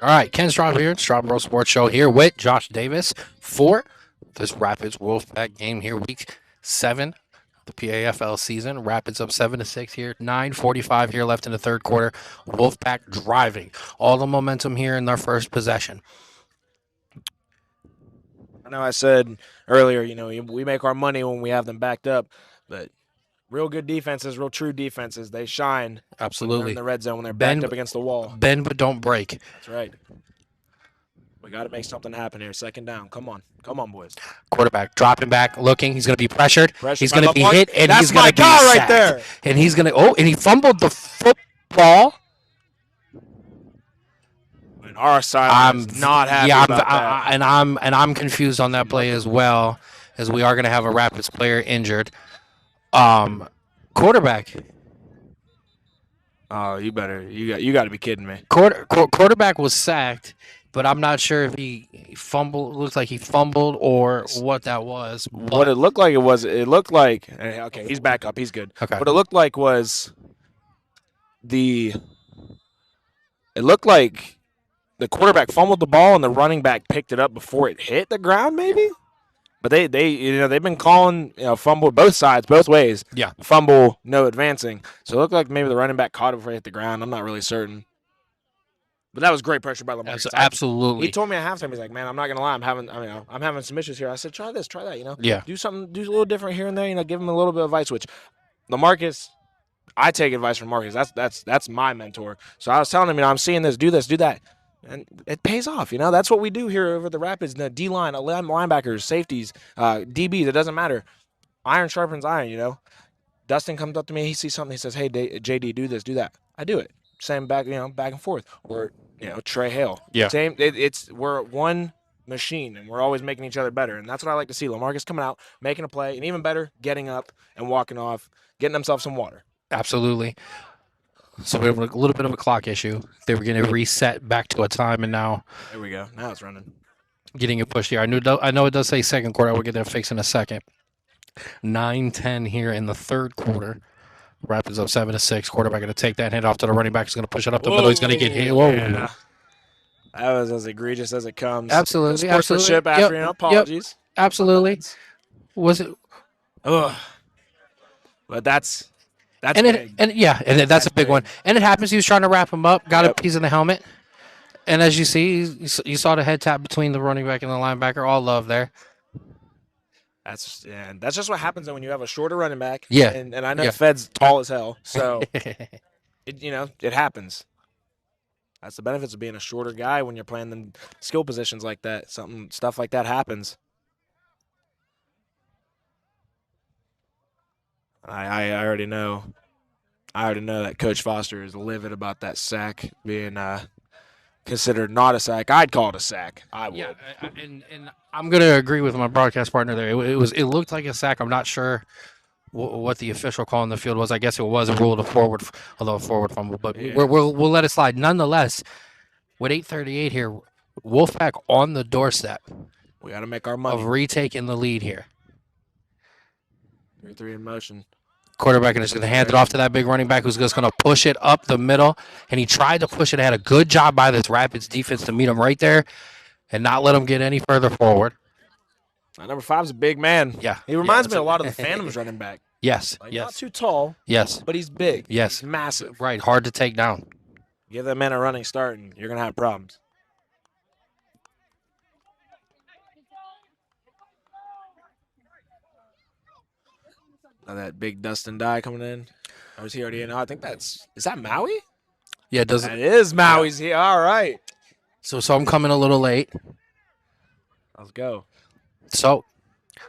All right, Ken Straub here, Strawbro Sports Show here with Josh Davis for this Rapids Wolfpack game here, week 7 the PAFL season. Rapids up 7-6 here. 9:45 here left in the third quarter. Wolfpack driving all the momentum here in their first possession. I know I said earlier, we make our money when we have them backed up, but real good defenses, real true defenses, they shine. Absolutely. In the red zone when they're backed up against the wall. Bend but don't break. That's right. We got to make something happen here. Second down. Come on, boys. Quarterback dropping back, looking. He's going to be pressured. He's going to be Lamar. hit, and That's he's going to be my guy right sacked. there. And he's going to. Oh, and he fumbled the football. And our side is not happy about that. I'm confused on that play as well, as we are going to have a Rapids player injured. Quarterback. Oh, you got to be kidding me. Quarterback was sacked, but I'm not sure if he fumbled. It looks like he fumbled or what that was. What it looked like it looked like, okay, he's back up. He's good. Okay. What it looked like was it looked like the quarterback fumbled the ball and the running back picked it up before it hit the ground, maybe. But they've been calling fumble both sides, both ways. Yeah. Fumble, no advancing. So it looked like maybe the running back caught it before it hit the ground. I'm not really certain. But that was great pressure by Lamar. Absolutely. He told me at halftime, he's like, "Man, I'm not gonna lie, I'm having some issues here." I said, "Try this, try that, Yeah. do a little different here and there, give him a little bit of advice." Which, LaMarcus, I take advice from Marcus. That's my mentor. So I was telling him, I'm seeing this, do that. And it pays off, That's what we do here over the Rapids. The D-line, linebackers, safeties, DBs, it doesn't matter. Iron sharpens iron, Dustin comes up to me, he sees something, he says, "Hey, JD, do this, do that." I do it. Same back and forth. Or, Trey Hale. Yeah. Same. We're one machine, and we're always making each other better. And that's what I like to see. LaMarcus coming out, making a play, and even better, getting up and walking off, getting himself some water. Absolutely. So we have a little bit of a clock issue. They were going to reset back to a time, and now there we go. Now it's running. Getting it pushed here. I know it does say second quarter. We'll get that fixed in a second. 9:10 here in the third quarter. Rapids up 7-6. Quarterback going to take that hit off to the running back. He's going to push it up the middle. He's going to get hit. Whoa. Yeah. That was as egregious as it comes. Absolutely. Sportsmanship after apologies. Yep. Absolutely. Was it? Ugh. But that's big. That's a big one. And it happens. He was trying to wrap him up, got a piece of the helmet. And as you see, you saw the head tap between the running back and the linebacker. All love there. That's just what happens when you have a shorter running back. Yeah. And I know Fed's tall as hell, so it happens. That's the benefits of being a shorter guy when you're playing in skill positions like that. Stuff like that happens. I already know. That Coach Foster is livid about that sack being considered not a sack. I'd call it a sack. I would. Yeah, and I'm going to agree with my broadcast partner there. It looked like a sack. I'm not sure what the official call in the field was. I guess it was a rule of forward fumble, but we'll let it slide. Nonetheless, with 8:38 here, Wolfpack on the doorstep. We got to make our money. Of retaking the lead here. 3 in motion. Quarterback is going to hand it off to that big running back who's just going to push it up the middle. And he tried to push it. Had a good job by this Rapids defense to meet him right there and not let him get any further forward. Number 5's a big man. Yeah. He reminds Yeah, me a lot of the Phantoms running back. Yes. Like, yes. Not too tall, Yes. but he's big. Yes. He's massive. Right. Hard to take down. Give that man a running start, and you're going to have problems. Now that big Dustin Dye coming in. Or is he already in? Oh, I think is that Maui? Yeah, it doesn't. That is Maui's here. All right. So I'm coming a little late. Let's go. So,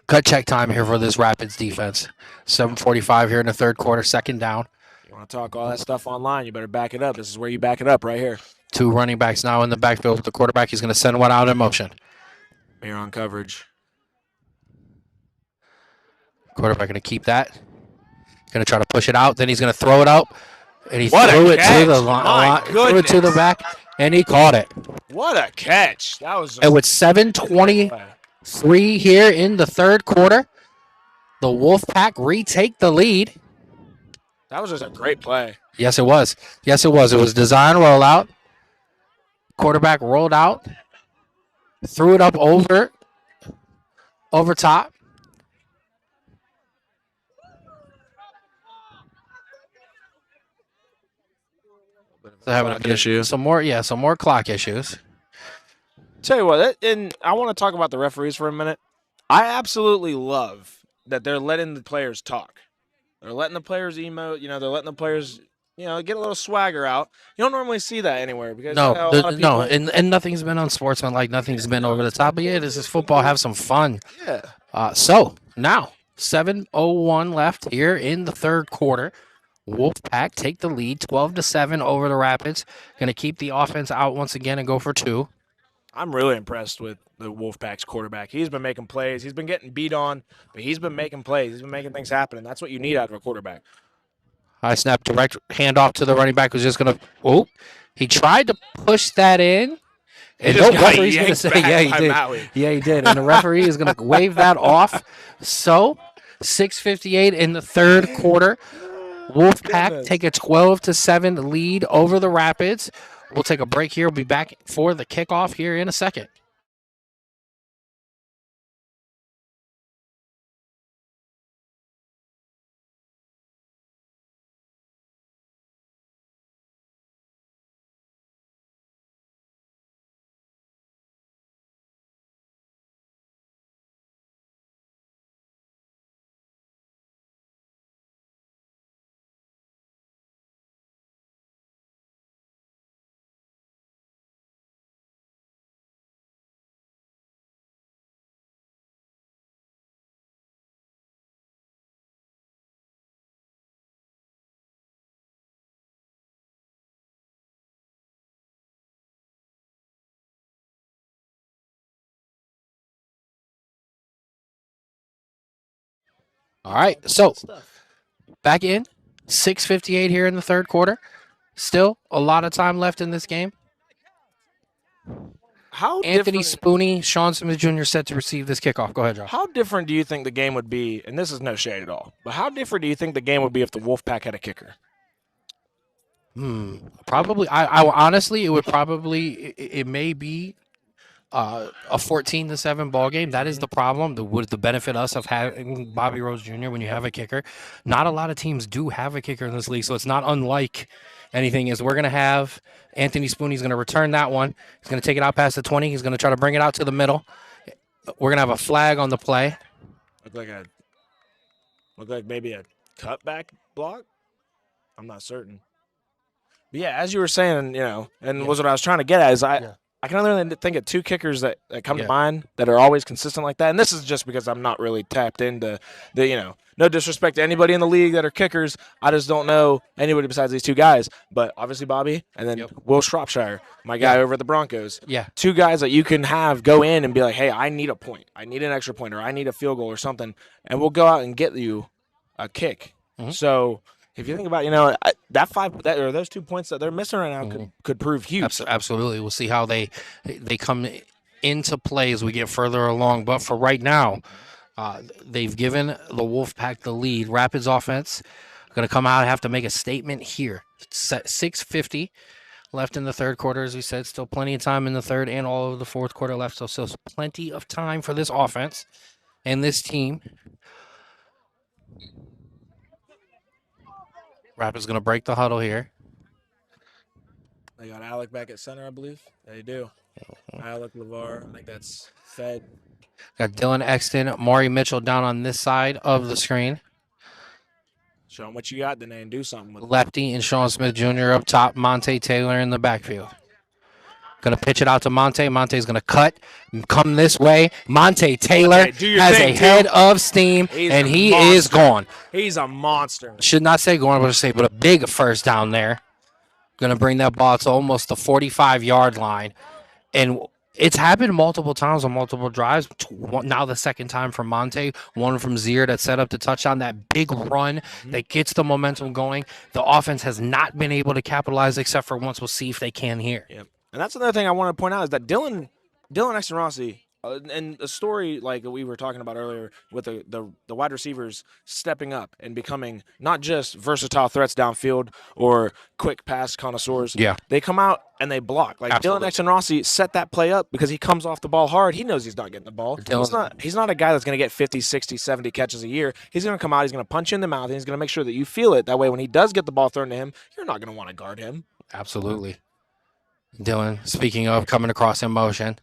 cut check time here for this Rapids defense. 7:45 here in the third quarter, second down. You want to talk all that stuff online, you better back it up. This is where you back it up right here. 2 running backs now in the backfield with the quarterback. He's going to send one out in motion. Here on coverage. Quarterback going to keep that. Going to try to push it out. Then he's going to throw it out. And he What a threw it catch. to the My line. Threw it to the goodness. back, and he caught it. What a catch. That was just And with 7:23 here in the third quarter, the Wolfpack retake the lead. That was just a great play. Yes, it was. Yes, it was. It was design rollout. Quarterback rolled out, threw it up over top. So having Clock issue. some more clock issues. Tell you what, and I want to talk about the referees for a minute. I absolutely love that they're letting the players talk. They're letting the players emote. They're letting the players, get a little swagger out. You don't normally see that anywhere because a lot of people, and nothing's been unsportsmanlike. Nothing's been over the top. But yeah, this is football. Have some fun. Yeah. So now 7:01 left here in the third quarter. Wolfpack take the lead, 12-7 over the Rapids. Going to keep the offense out once again and go for 2. I'm really impressed with the Wolfpack's quarterback. He's been making plays. He's been getting beat on, but he's been making plays. He's been making things happen, and that's what you need out of a quarterback. High snap, direct handoff to the running back who's just going to. Oh, he tried to push that in. And no referee's going to say, yeah, he did. Maui. Yeah, he did. And the referee is going to wave that off. So, 6:58 in the third quarter. Wolfpack take a 12-7 lead over the Rapids. We'll take a break here. We'll be back for the kickoff here in a second. All right, so back in 6:58 here in the third quarter. Still a lot of time left in this game. Anthony Spooney, Sean Smith Jr. set to receive this kickoff. Go ahead, Josh. How different do you think the game would be? And this is no shade at all, but how different do you think the game would be if the Wolfpack had a kicker? Probably. I honestly, it would probably. It may be a 14-7 ball game. That is the problem. Would the benefit us of having Bobby Rose Jr. when you have a kicker? Not a lot of teams do have a kicker in this league, so it's not unlike anything. Is we're gonna have Anthony Spooney's gonna return that one. He's gonna take it out past the 20. He's gonna try to bring it out to the middle. We're gonna have a flag on the play. Look like maybe a cutback block. I'm not certain. But yeah, as you were saying, was what I was trying to get at is I can only think of 2 kickers that come to mind that are always consistent like that. And this is just because I'm not really tapped into no disrespect to anybody in the league that are kickers. I just don't know anybody besides these 2 guys. But obviously Bobby and then Will Shropshire, my guy over at the Broncos. Yeah. 2 guys that you can have go in and be like, hey, I need a point. I need an extra point or I need a field goal or something. And we'll go out and get you a kick. Mm-hmm. So if you think about, those 2 points that they're missing right now could prove huge. Absolutely. We'll see how they come into play as we get further along. But for right now, they've given the Wolfpack the lead. Rapids offense going to come out and have to make a statement here. 6:50 left in the third quarter, as we said. Still plenty of time in the third and all of the fourth quarter left. So still plenty of time for this offense and this team. Rapids going to break the huddle here. They got Alec back at center, I believe. They do. Alec, LeVar, I think that's Fed. Got Dylan Exton, Maury Mitchell down on this side of the screen. Show them what you got, then they do something with it. Lefty and Sean Smith Jr. up top. Monte Taylor in the backfield. Going to pitch it out to Monte. Monte's going to cut, come this way. Monte Taylor has a head of steam, and he is gone. He's a monster. Should not say gone, but a big first down there. Going to bring that ball to almost the 45-yard line. And it's happened multiple times on multiple drives. Now the second time from Monte, one from Zier that set up the touchdown, that big run that gets the momentum going. The offense has not been able to capitalize except for once. We'll see if they can here. Yep. And that's another thing I want to point out is that Dylan Exton Rossi, and the story like we were talking about earlier with the wide receivers stepping up and becoming not just versatile threats downfield or quick pass connoisseurs. Yeah. They come out and they block. Like Absolutely. Dylan Exton Rossi set that play up because he comes off the ball hard. He knows he's not getting the ball. He's not a guy that's going to get 50, 60, 70 catches a year. He's going to come out, he's going to punch you in the mouth, and he's going to make sure that you feel it. That way when he does get the ball thrown to him, you're not going to want to guard him. Absolutely. Dylan, speaking of coming across in motion,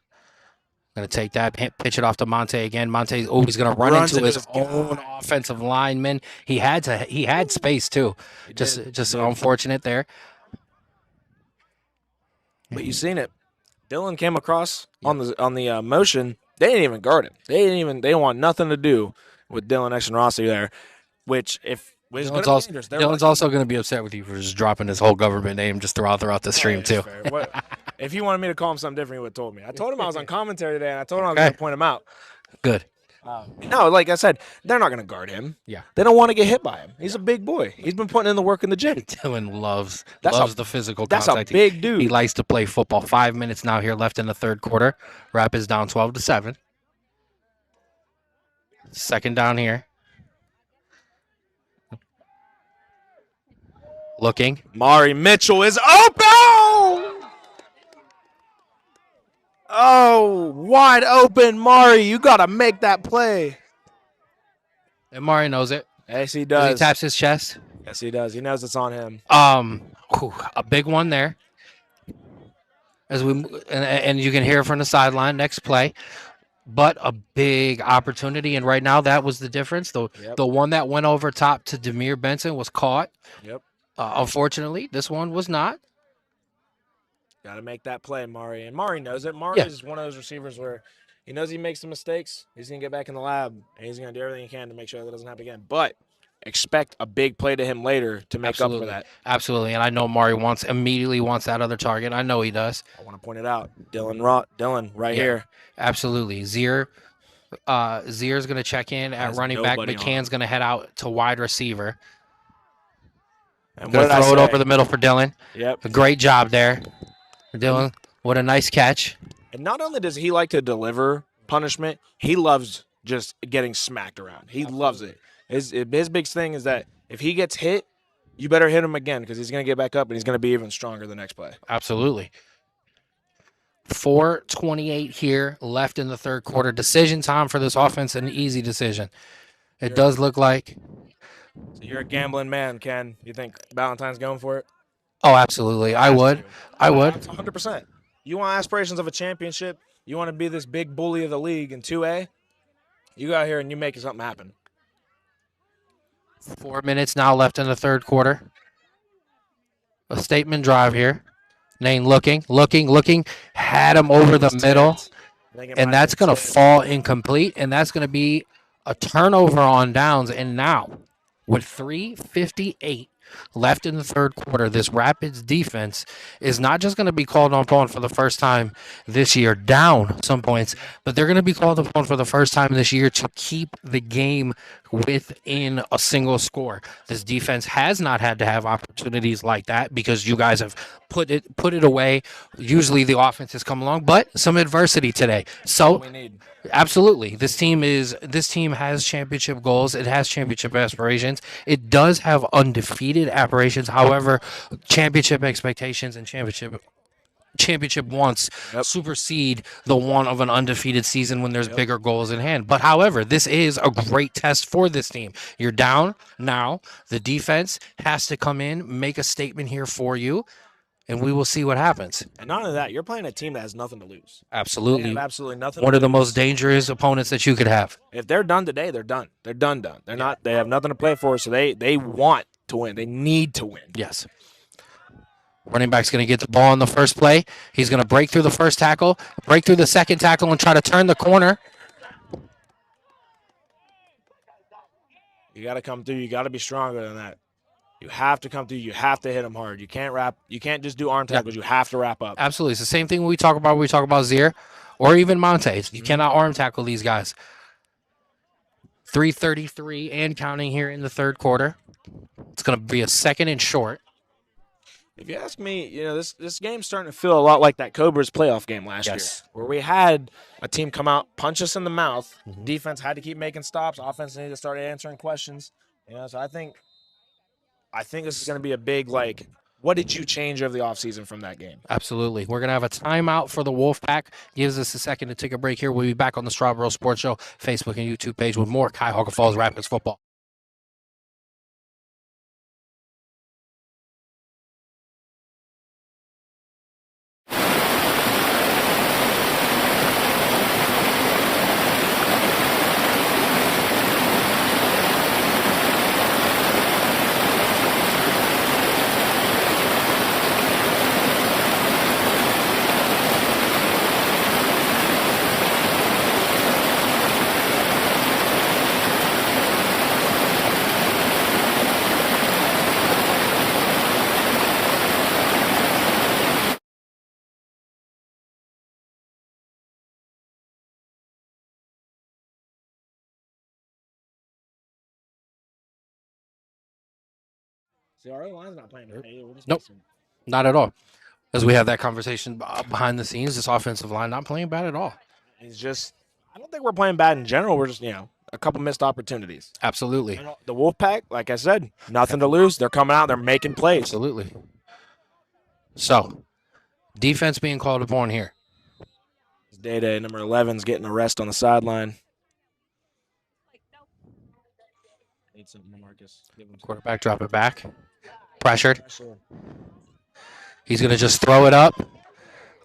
going to take that, pitch it off to Monte again. Monte, he's going to run into his own offensive lineman. He had space too. Just unfortunate there. But you seen it. Dylan came across on the motion. They didn't even guard him. They didn't want nothing to do with Dylan Exton Rossi there. Which Dylan's also going to be upset with you for just dropping his whole government name just throughout the stream too. If he wanted me to call him something different, he would have told me. I told him I was on commentary today, and I told him I was going to point him out. Good. No, like I said, they're not going to guard him. Yeah. They don't want to get hit by him. He's a big boy. He's been putting in the work in the gym. Dylan loves the physical contact. That's a big dude. He likes to play football. 5 minutes now here left in the third quarter. Rapids down 12-7. Second down here. Looking. Maury Mitchell is open! Oh, wide open, Maury. You got to make that play. And Maury knows it. Yes, he does. He taps his chest. Yes, he does. He knows it's on him. A big one there. And you can hear it from the sideline. Next play. But a big opportunity, and right now that was the difference. The one that went over top to Demir Benson was caught. Yep. Unfortunately, this one was not. Got to make that play, Maury. And Maury knows it. Maury is one of those receivers where he knows he makes some mistakes. He's going to get back in the lab, and he's going to do everything he can to make sure that doesn't happen again. But expect a big play to him later to make up for that. Absolutely. And I know Maury immediately wants that other target. I know he does. I want to point it out. Dylan right here. Absolutely. Zier's going to check in at running back. McCann's going to head out to wide receiver. I'm going to throw it over the middle for Dylan. Yep. A great job there. Dylan, what a nice catch. And not only does he like to deliver punishment, he loves just getting smacked around. He loves it. His big thing is that if he gets hit, you better hit him again because he's going to get back up and he's going to be even stronger the next play. Absolutely. 4:28 here left in the third quarter. Decision time for this offense, an easy decision. It does look like. So you're a gambling man, Ken. You think Valentine's going for it? Oh, absolutely. I would. 100%. You want aspirations of a championship? You want to be this big bully of the league in 2A? You go out here and you make something happen. 4 minutes now left in the third quarter. A statement drive here. Nain looking. Had him over the middle. And that's going to fall incomplete. And that's going to be a turnover on downs. And now, with 3:58 left in the third quarter, this Rapids defense is not just going to be called upon for the first time this year, down some points, but they're going to be called upon for the first time this year to keep the game within a single score. This defense has not had to have opportunities like that because you guys have put it away. Usually the offense has come along, but some adversity today. So absolutely, this team has championship goals. It has championship aspirations. It does have undefeated undefeated aspirations. However, championship expectations and championship wants supersede the one of an undefeated season when there's bigger goals in hand. But however, this is a great test for this team. You're down now. The defense has to come in, make a statement here for you, and we will see what happens. And not only that, you're playing a team that has nothing to lose. Absolutely. They have absolutely nothing. One of the most dangerous opponents that you could have. If they're done today, they're done. They're done. They're not. They have nothing to play for, so they want to win. They need to win. Yes. Running back's going to get the ball in the first play. He's going to break through the first tackle, break through the second tackle, and try to turn the corner. You got to come through. You got to be stronger than that. You have to come through. You have to hit them hard. You can't wrap. You can't just do arm tackles. You have to wrap up. Absolutely. It's the same thing when we talk about Zier or even Monte. You cannot arm tackle these guys. 3:33 and counting here in the third quarter. It's going to be a second and short. If you ask me, this game's starting to feel a lot like that Cobras playoff game last year, where we had a team come out, punch us in the mouth. Defense had to keep making stops. Offense needed to start answering questions. So I think this is going to be a big, what did you change over the offseason from that game? Absolutely. We're going to have a timeout for the Wolfpack. Gives us a second to take a break here. We'll be back on the Strawboro Sports Show Facebook and YouTube page with more Cuyahoga Falls Rapids football. See, our O-line's not playing today. Nope, not at all. As we have that conversation behind the scenes, this offensive line not playing bad at all. It's just, I don't think we're playing bad in general. We're just, a couple missed opportunities. Absolutely. And the Wolfpack, like I said, nothing to lose. They're coming out. They're making plays. Absolutely. So, defense being called upon here. Day-Day, number 11's getting a rest on the sideline. Need something, Marcus. Quarterback drop it back. Pressured. He's going to just throw it up.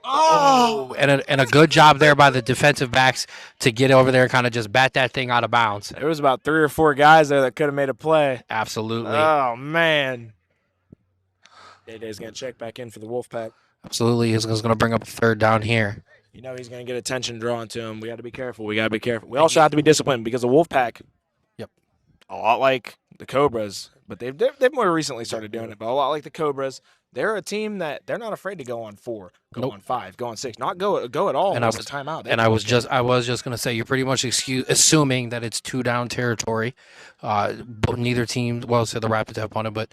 Oh! And a good job there by the defensive backs to get over there and kind of just bat that thing out of bounds. There was about 3 or 4 guys there that could have made a play. Absolutely. Oh, man. Day-Day's going to check back in for the Wolfpack. Absolutely. He's going to bring up a third down here. He's going to get attention drawn to him. We got to be careful. We also have to be disciplined because the Wolfpack, a lot like the Cobras, but they've more recently started doing it, but a lot like the Cobras, they're a team that they're not afraid to go on 4, go on 5, go on 6, not go at all. And I was a timeout. And I was just going to say, you're pretty much assuming that it's 2-down territory. But neither team, so the Rapids have punted,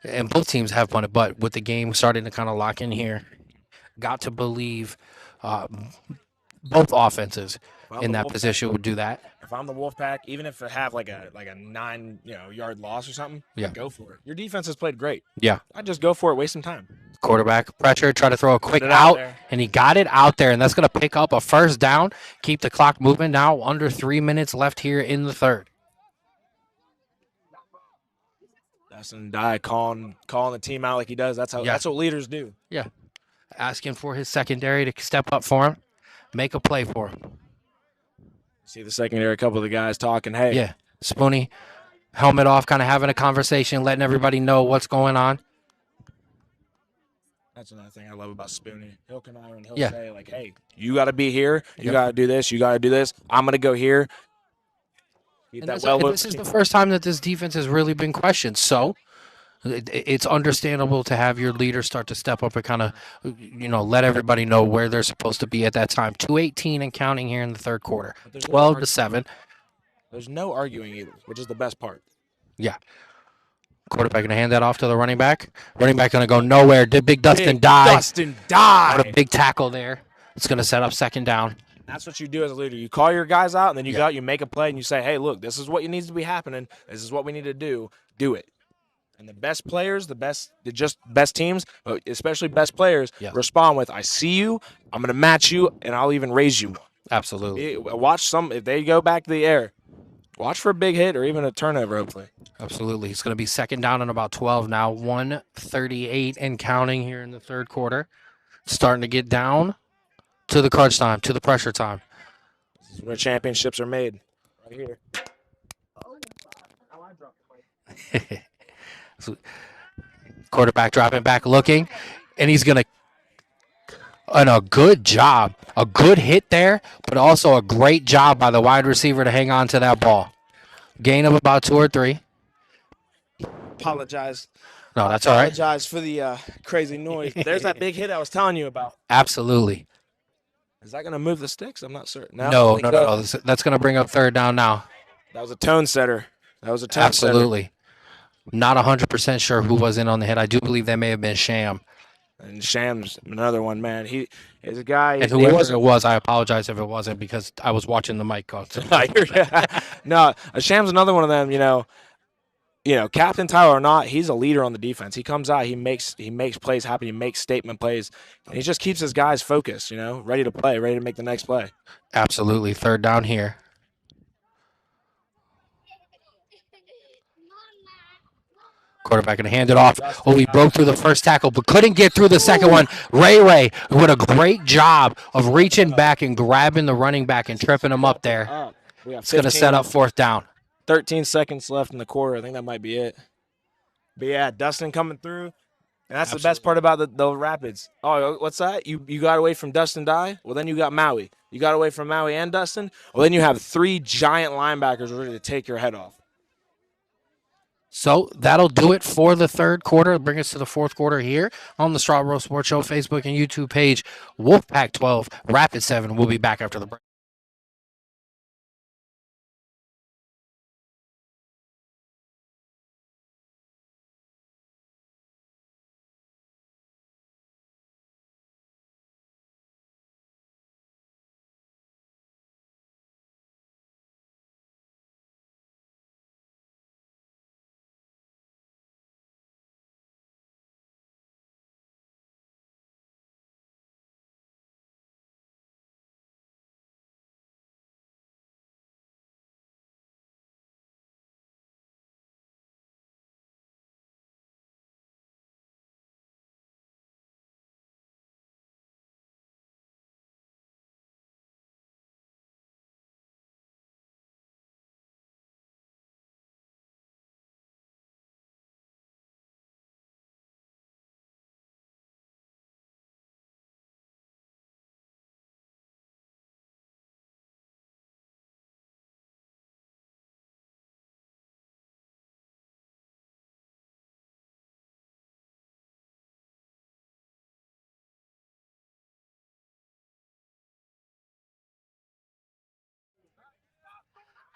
and both teams have punted, but with the game starting to kind of lock in here, got to believe both offenses in that position would do that. If I'm the Wolfpack, even if I have like a 9 yard loss or something, go for it. Your defense has played great. Yeah, I'd just go for it, waste some time. Quarterback pressure, try to throw a quick out, and he got it out there, and that's going to pick up a first down, keep the clock moving. Now under 3 minutes left here in the third. Dustin Dye calling the team out like he does. That's what leaders do. Yeah, asking for his secondary to step up for him, make a play for him. See the secondary, a couple of the guys talking. Hey, yeah, Spoonie, helmet off, kind of having a conversation, letting everybody know what's going on. That's another thing I love about Spoonie. He'll come out and he'll say, hey, you got to be here. You got to do this. You got to do this. I'm going to go here. This is the first time that this defense has really been questioned. So it's understandable to have your leader start to step up and kind of, let everybody know where they're supposed to be at that time. 2:18 and counting here in the third quarter. 12-7. There's no arguing either, which is the best part. Yeah. Quarterback going to hand that off to the running back. Running back going to go nowhere. Big Dustin Dye. What a big tackle there. It's going to set up second down. That's what you do as a leader. You call your guys out, and then you go out, you make a play, and you say, hey, look, this is what needs to be happening. This is what we need to do. Do it. And the best players, the best teams, but especially best players, Yeah. respond with, "I see you, I'm going to match you, and I'll even raise you." Absolutely. Watch if they go back to the air, watch for a big hit or even a turnover, hopefully. Absolutely. It's going to be second down and about 12 now. 1:38 and counting here in the third quarter. Starting to get down to the crunch time, to the pressure time. This is where championships are made, right here. So, quarterback dropping back, looking, and he's going to. And a good job, a good hit there, but also a great job by the wide receiver to hang on to that ball. Gain of about 2 or 3. Apologize. No, that's all right. Apologize for the crazy noise. There's that big hit I was telling you about. Absolutely. Is that going to move the sticks? I'm not certain. No. That's going to bring up third down now. That was a tone setter. Absolutely. Not 100% sure who was in on the hit. I do believe that may have been Sham. And Sham's another one, man. He is a guy. And whoever it was, I apologize if it wasn't because I was watching the mic go. No, Sham's another one of them. Captain Tyler or not, he's a leader on the defense. He comes out, he makes plays happen, he makes statement plays, and he just keeps his guys focused. Ready to play, ready to make the next play. Absolutely, third down here. Quarterback going to hand it off. Oh, he broke through the first tackle, but couldn't get through the second one. Ray with a great job of reaching back and grabbing the running back and tripping him up there. It's going to set up fourth down. 13 seconds left in the quarter. I think that might be it. But, yeah, Dustin coming through. And that's the best part about the Rapids. Oh, what's that? You got away from Dustin Dye? Well, then you got Maui. You got away from Maui and Dustin? Well, then you have 3 giant linebackers ready to take your head off. So that'll do it for the third quarter. Bring us to the fourth quarter here on the Straw Roll Sports Show Facebook and YouTube page. Wolfpack 12, Rapid 7. We'll be back after the break.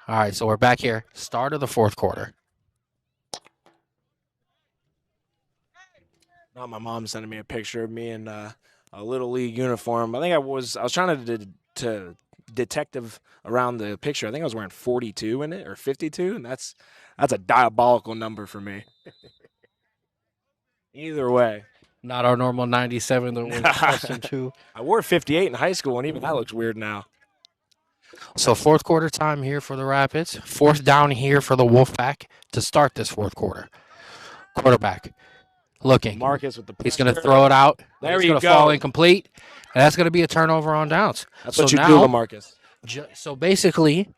All right, so we're back here. Start of the fourth quarter. Now my mom sending me a picture of me in a Little League uniform. I think I was trying to detective around the picture. I think I was wearing 42 in it or 52, and that's a diabolical number for me. Either way. Not our normal 97 that we're accustomed to. I wore 58 in high school, and even that looks weird now. So fourth quarter time here for the Rapids. Fourth down here for the Wolfpack to start this fourth quarter. Quarterback looking. Marcus with the pressure. He's going to throw it out. There it's you going to go. fall incomplete, and that's going to be a turnover on downs. That's what you do, Marcus. So basically,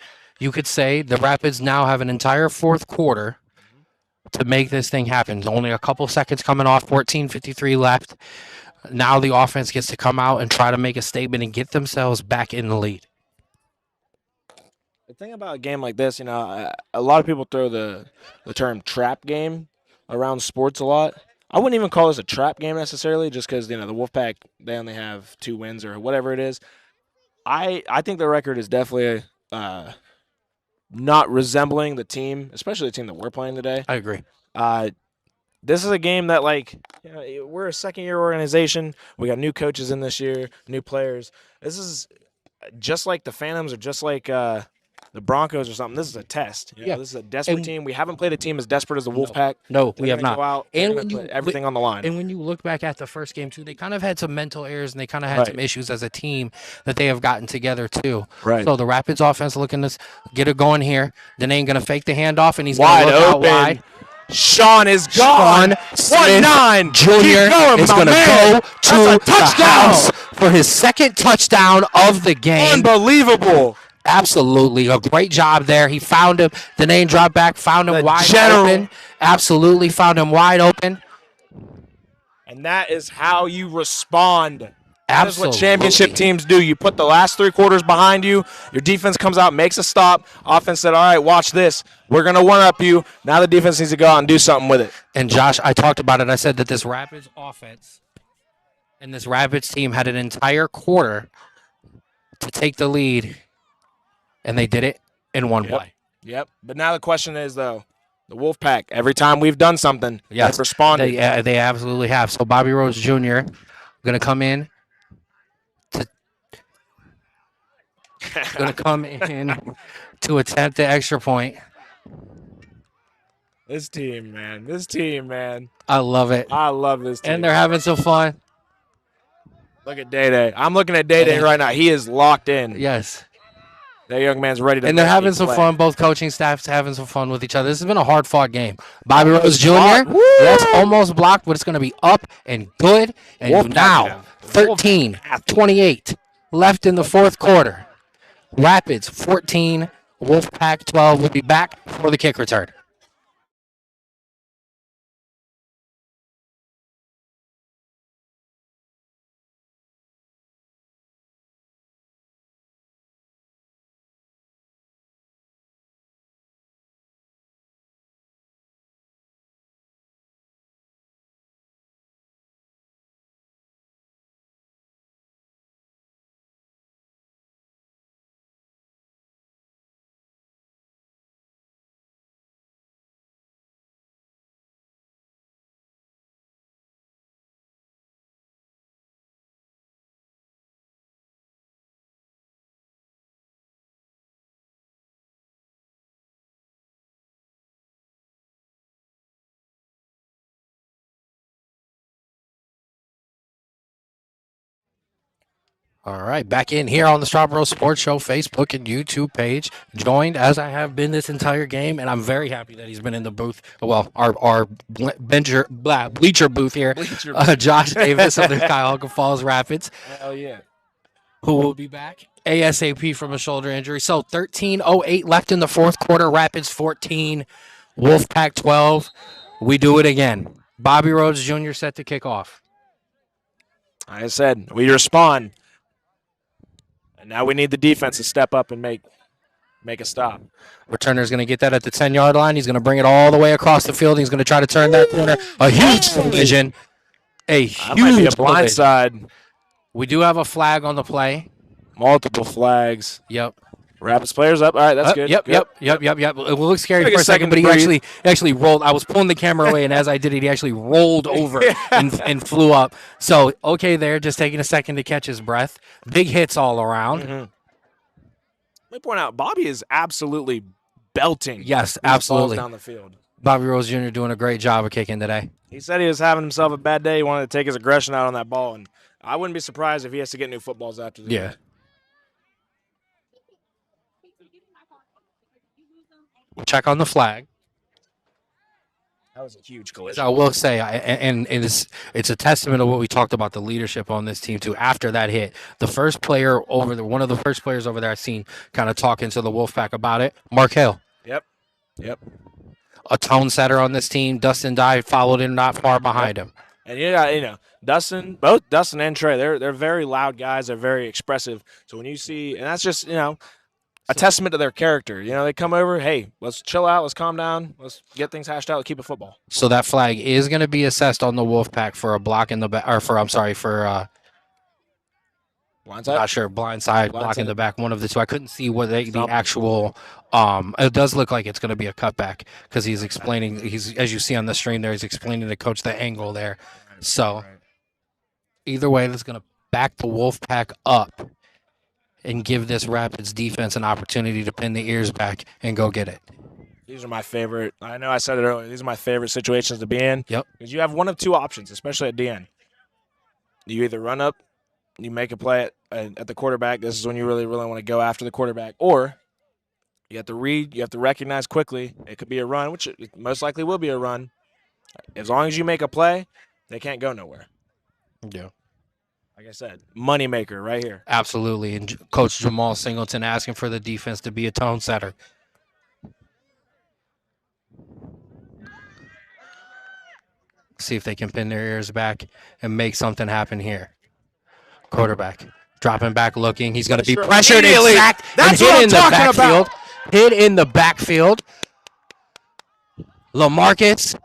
you could say the Rapids now have an entire fourth quarter to make this thing happen. Only a couple seconds coming off, 14:53 left. Now the offense gets to come out and try to make a statement and get themselves back in the lead. The thing about a game like this, a lot of people throw the term trap game around sports a lot. I wouldn't even call this a trap game necessarily, just because the Wolfpack, they only have 2 wins or whatever it is. I think the record is definitely not resembling the team, especially the team that we're playing today. I agree. This is a game that, we're a second-year organization. We got new coaches in this year, new players. This is just like the Phantoms or just like the Broncos or something. This is a test. You know, Yeah. this is a desperate And- team. We haven't played a team as desperate as the Wolfpack. No, They're we have gonna not. Go out, And and when you put everything on the line. And when you look back at the first game too, they kind of had some mental errors and they kind of had Right. some issues as a team that they have gotten together too. Right. So the Rapids offense looking to get it going here. Danae going to fake the handoff and he's going Wide to look out open. wide. Sean is gone. Smith 1-9 Jr. is my going to man. go to That's a the touchdown. house for his second touchdown of the game. Unbelievable. Absolutely. A great job there. He found him. Danae dropped back, found him The wide general. open. Absolutely found him wide open. And that is how you respond. That is what Absolutely. championship teams do. You put the last 3 quarters behind you. Your defense comes out, makes a stop. Offense said, all right, watch this. We're going to one-up you. Now the defense needs to go out and do something with it. And Josh, I talked about it. I said that this Rapids offense and this Rapids team had an entire quarter to take the lead, and they did it in one play. Yep. But now the question is, though, the Wolfpack, every time we've done something, Yes, they've responded. They absolutely have. So Bobby Rhodes Jr. going to come in. Going to come in to attempt the extra point. This team, man. This team, man. I love it. I love this team. And they're having some fun. Look at Day-Day. I'm looking at Day-Day right now. He is locked in. Yes. That young man's ready to And they're make having a some play. fun. Both coaching staffs having some fun with each other. This has been a hard-fought game. Bobby Rhodes Jr., Woo! that's almost blocked, but it's going to be up and good. And Wolfpack now, have- 13-28 left in the fourth quarter. Rapids 14, Wolfpack 12. We'll be back for the kick return. All right, back in here on the Strawboro Sports Show Facebook and YouTube page, joined as I have been this entire game, and I'm very happy that he's been in the booth. Well, our bleacher booth here, Josh Davis of the Cuyahoga Falls Rapids, Hell yeah. who will be back ASAP from a shoulder injury. So 13:08 left in the fourth quarter. Rapids 14, Wolfpack 12. We do it again. Bobby Rhodes Jr. set to kick off. Like I said, we respond. And now we need the defense to step up and make a stop. Returner's going to get that at the 10-yard line. He's going to bring it all the way across the field. He's going to try to turn that corner. A huge collision. A That might be a huge blind collision. side. We do have a flag on the play. Multiple flags. Yep. Rapids players up. All right, that's good. Yep, Good. yep. It will look scary Take for a a second, second but to he breathe. actually rolled. I was pulling the camera away, and as I did it, he actually rolled over and flew up. So, okay there, just taking a second to catch his breath. Big hits all around. Mhm. Let me point out, Bobby is absolutely belting. Yes, these balls absolutely. down the field. Bobby Rose Jr. doing a great job of kicking today. He said he was having himself a bad day. He wanted to take his aggression out on that ball, and I wouldn't be surprised if he has to get new footballs after this. Yeah. Check on the flag. That was a huge collision. I will say, and it's a testament to what we talked about, the leadership on this team too. After that hit, the first player over there, one of the first players over there, I seen kind of talking to the Wolfpack about it. Mark Hill, Yep. a tone setter on this team. Dustin Dye followed him not far behind him. And Dustin, both Dustin and Trey, they're very loud guys. They're very expressive. So when you see, and that's just a testament to their character. They come over, hey, let's chill out, let's calm down, let's get things hashed out, let's keep it football. So that flag is going to be assessed on the Wolfpack for a block in the back, or for Blindside. not sure, blindside, block in Blindside. the back, one of the two. I couldn't see what the Stop. actual. It does look like it's going to be a cutback because he's explaining. He's, as you see on the stream there, he's explaining to coach the angle there. So either way, that's going to back the Wolfpack up. and give this Rapids defense an opportunity to pin the ears back and go get it. These are my favorite. I know I said it earlier. These are my favorite situations to be in. Yep. Because you have one of two options, especially at DN. You either run up, you make a play at the quarterback. This is when you really, really want to go after the quarterback. Or you have to read. You have to recognize quickly. It could be a run, which it most likely will be a run. As long as you make a play, they can't go nowhere. Yeah. Like I said, moneymaker right here. Absolutely. And Coach Jamal Singleton asking for the defense to be a tone setter. See if they can pin their ears back and make something happen here. Quarterback dropping back, looking. He's going to be pressured and sacked. That's and what hit I'm in the talking backfield. about. Hit in the backfield. LaMarcus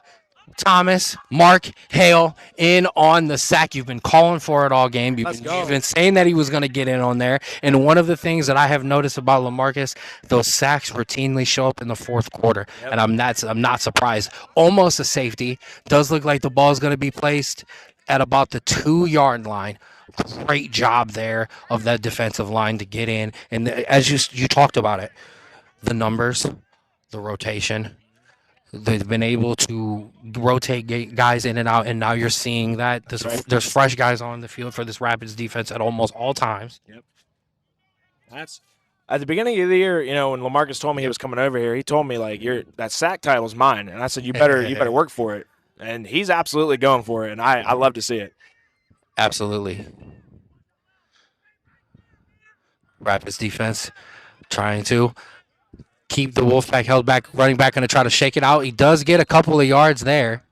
Thomas, Mark Hale in on the sack. You've been calling for it all game. You've been saying that he was going to get in on there. And one of the things that I have noticed about LaMarcus, those sacks routinely show up in the fourth quarter. Yep. And I'm not surprised. Almost a safety. Does look like the ball is going to be placed at about the 2-yard line. Great job there of that defensive line to get in. And as you talked about it, the numbers, the rotation. They've been able to rotate guys in and out, and now you're seeing that there's fresh guys on the field for this Rapids defense at almost all times. Yep. That's at the beginning of the year, when LaMarcus told me he was coming over here, he told me like, that sack title's mine, and I said you better work for it, and he's absolutely going for it, and I love to see it. Absolutely. Rapids defense trying to keep the Wolfpack held back. Running back going to try to shake it out. He does get a couple of yards there.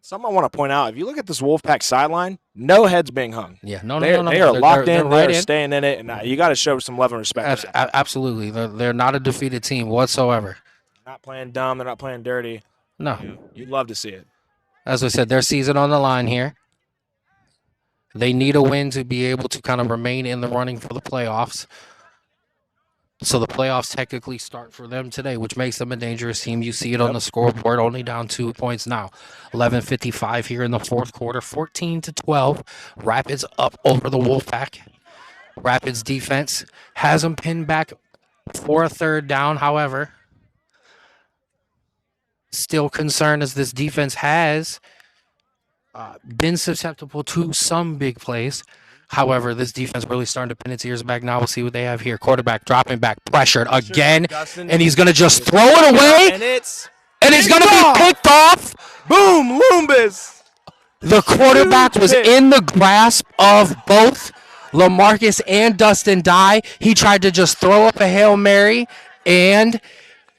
Something I want to point out, if you look at this Wolfpack sideline, no heads being hung. Yeah, no. They are locked in. They're right staying in it, and you got to show some love and respect. Absolutely. They're not a defeated team whatsoever. Not playing dumb. They're not playing dirty. No. You'd love to see it. As I said, their season on the line here. They need a win to be able to kind of remain in the running for the playoffs. So the playoffs technically start for them today, which makes them a dangerous team. You see it on the scoreboard, only down 2 points now. 11:55 here in the fourth quarter, 14-12. Rapids up over the Wolfpack. Rapids defense has them pinned back for a third down. However, still concerned as this defense has been susceptible to some big plays. However, this defense really starting to pin its ears back now. We'll see what they have here. Quarterback dropping back, pressured again, and he's going to just throw it away, and it's going to be picked off. Boom, Loombas. The quarterback was in the grasp of both LaMarcus and Dustin Dye. He tried to just throw up a Hail Mary, and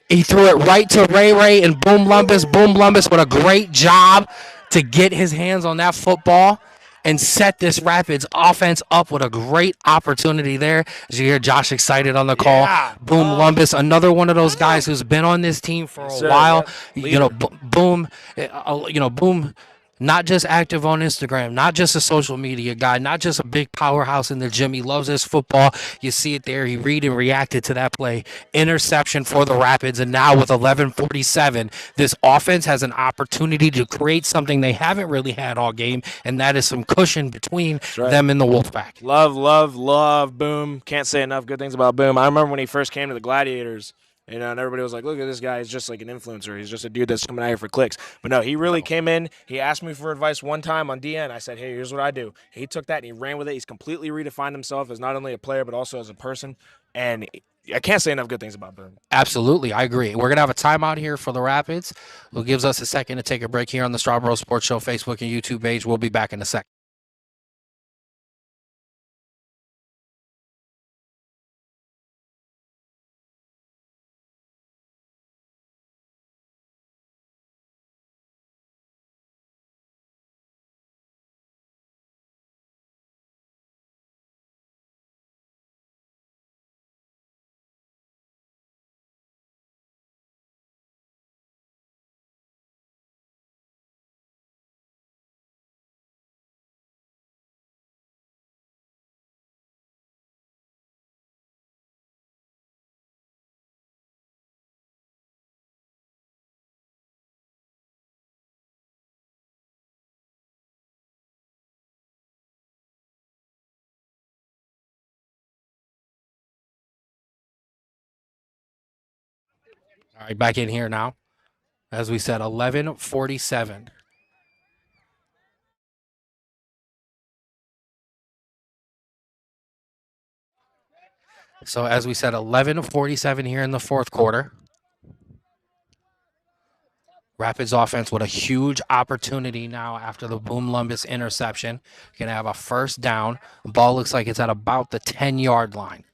he threw it right to Ray, and Boom Lumbus with a great job to get his hands on that football and set this Rapids offense up with a great opportunity there. As you hear Josh excited on the call. Yeah. Boom Lumbus, another one of those guys who's been on this team for a while. Boom, Boom, not just active on Instagram, not just a social media guy, not just a big powerhouse in the gym. He loves his football. You see it there. He read and reacted to that play. Interception for the Rapids. And now with 11:47, this offense has an opportunity to create something they haven't really had all game, and that is some cushion between them and the Wolfpack. Love Boom. Can't say enough good things about Boom. I remember when he first came to the Gladiators, and everybody was like, look at this guy. He's just like an influencer. He's just a dude that's coming out here for clicks. But no, he really came in. He asked me for advice one time on DN. I said, hey, here's what I do. He took that and he ran with it. He's completely redefined himself as not only a player but also as a person. And I can't say enough good things about Boom. Absolutely. I agree. We're going to have a timeout here for the Rapids. It gives us a second to take a break here on the Strawboro Sports Show Facebook and YouTube page. We'll be back in a second. All right, back in here now. As we said, 11:47. So as we said, 11:47 here in the fourth quarter. Rapids offense with a huge opportunity now after the Boom Lumbus interception. Going to have a first down. The ball looks like it's at about the 10-yard line.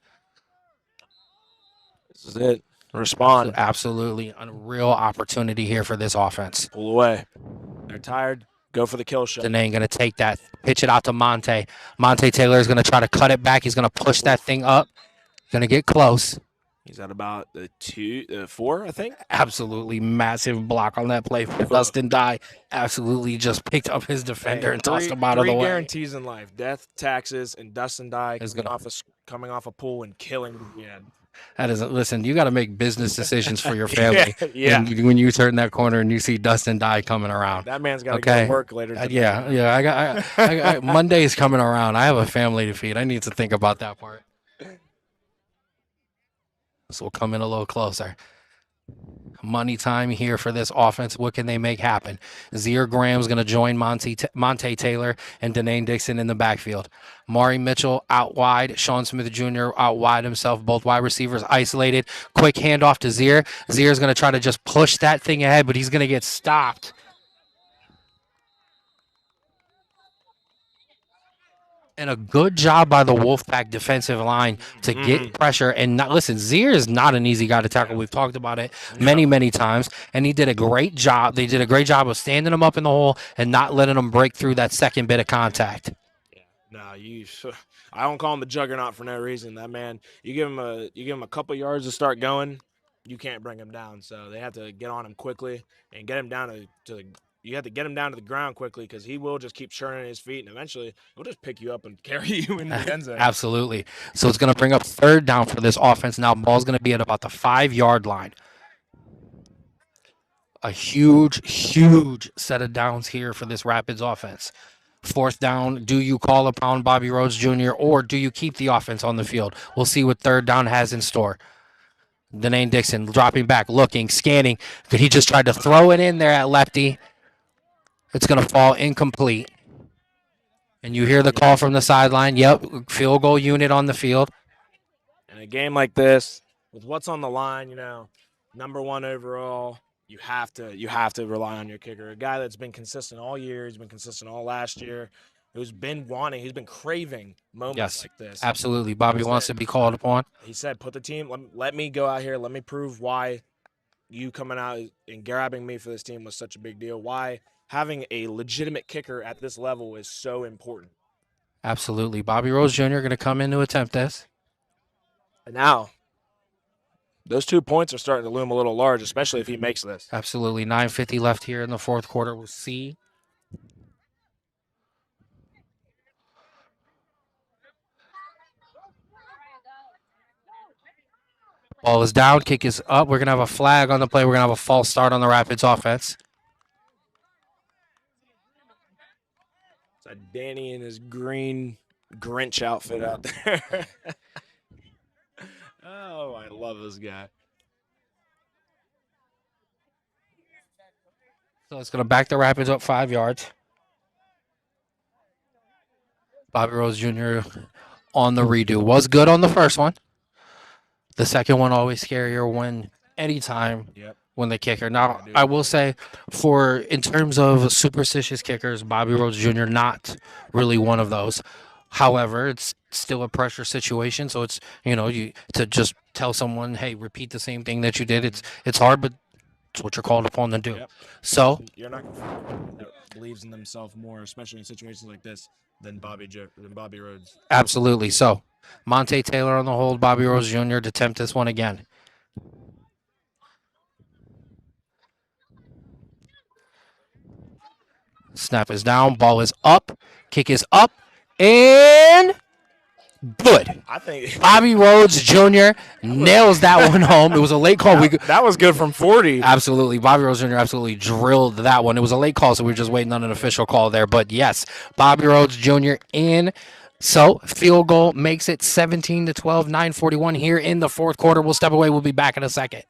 This is it. Respond. Absolutely a real opportunity here for this offense. Pull away. They're tired. Go for the kill shot. Danae going to take that, pitch it out to Monte. Monte Taylor is going to try to cut it back. He's going to push that thing up. Going to get close. He's at about the 4, I think. Absolutely massive block on that play for Dustin Dye. Absolutely just picked up his defender and tossed him out of the way. Three guarantees in life: death, taxes, and Dustin Dye coming off a pool and killing the end. That isn't. Listen, you got to make business decisions for your family. Yeah. And when you turn that corner and you see Dustin Dye coming around, that man's got to go to work later. Yeah. I got Monday's coming around. I have a family to feed. I need to think about that part. So we'll come in a little closer. Money time here for this offense. What can they make happen? Zier Graham's going to join Monte Taylor and Denane Dixon in the backfield. Maury Mitchell out wide. Sean Smith Jr. out wide himself. Both wide receivers isolated. Quick handoff to Zier. Zier's going to try to just push that thing ahead, but he's going to get stopped. And a good job by the Wolfpack defensive line to get pressure and not listen. Zier is not an easy guy to tackle. We've talked about it many times, and he did a great job. They did a great job of standing him up in the hole and not letting him break through that second bit of contact. No, I don't call him the juggernaut for no reason. That man, you give him a couple yards to start going, you can't bring him down. So they have to get on him quickly and get him down to you have to get him down to the ground quickly because he will just keep churning his feet, and eventually he'll just pick you up and carry you into the end zone. Absolutely. So it's going to bring up third down for this offense. Now ball's going to be at about the 5-yard line. A huge set of downs here for this Rapids offense. Fourth down, do you call upon Bobby Rhodes Jr. or do you keep the offense on the field? We'll see what third down has in store. Denane Dixon dropping back, looking, scanning. Could he just try to throw it in there at lefty? It's going to fall incomplete. And you hear the call from the sideline. Yep, field goal unit on the field. In a game like this, with what's on the line, number 1 overall, you have to rely on your kicker. A guy that's been consistent all year, he's been consistent all last year, he's been craving moments like this. Absolutely. Bobby wants to be called upon. He said, put the team, let me go out here, let me prove why you coming out and grabbing me for this team was such a big deal. Why having a legitimate kicker at this level is so important. Absolutely. Bobby Rhodes Jr. going to come in to attempt this. And now, those 2 points are starting to loom a little large, especially if he makes this. Absolutely. 9:50 left here in the fourth quarter. We'll see. Ball is down. Kick is up. We're going to have a flag on the play. We're going to have a false start on the Rapids offense. It's Danny in his green Grinch outfit out there. Oh, I love this guy. So it's going to back the Rapids up 5 yards. Bobby Rhodes Jr. on the redo. Was good on the first one. The second one always scarier when the kicker. Now, I will say, in terms of superstitious kickers, Bobby Rhodes Jr. not really one of those. However, it's still a pressure situation, so it's to just tell someone, hey, repeat the same thing that you did. It's hard, but it's what you're called upon to do. Yep. So you're not going to find anyone that believes in themselves more, especially in situations like this, than Bobby Rhodes. Absolutely. So Monte Taylor on the hold, Bobby Rhodes Jr. to attempt this one again. Snap is down, ball is up, kick is up, and good. I think Bobby Rhodes Jr. nails that one home. It was a late call. That was good from 40. Absolutely. Bobby Rhodes Jr. absolutely drilled that one. It was a late call, so we were just waiting on an official call there. But yes, Bobby Rhodes Jr. in. So field goal makes it 17-12, 9:41 here in the fourth quarter. We'll step away. We'll be back in a second.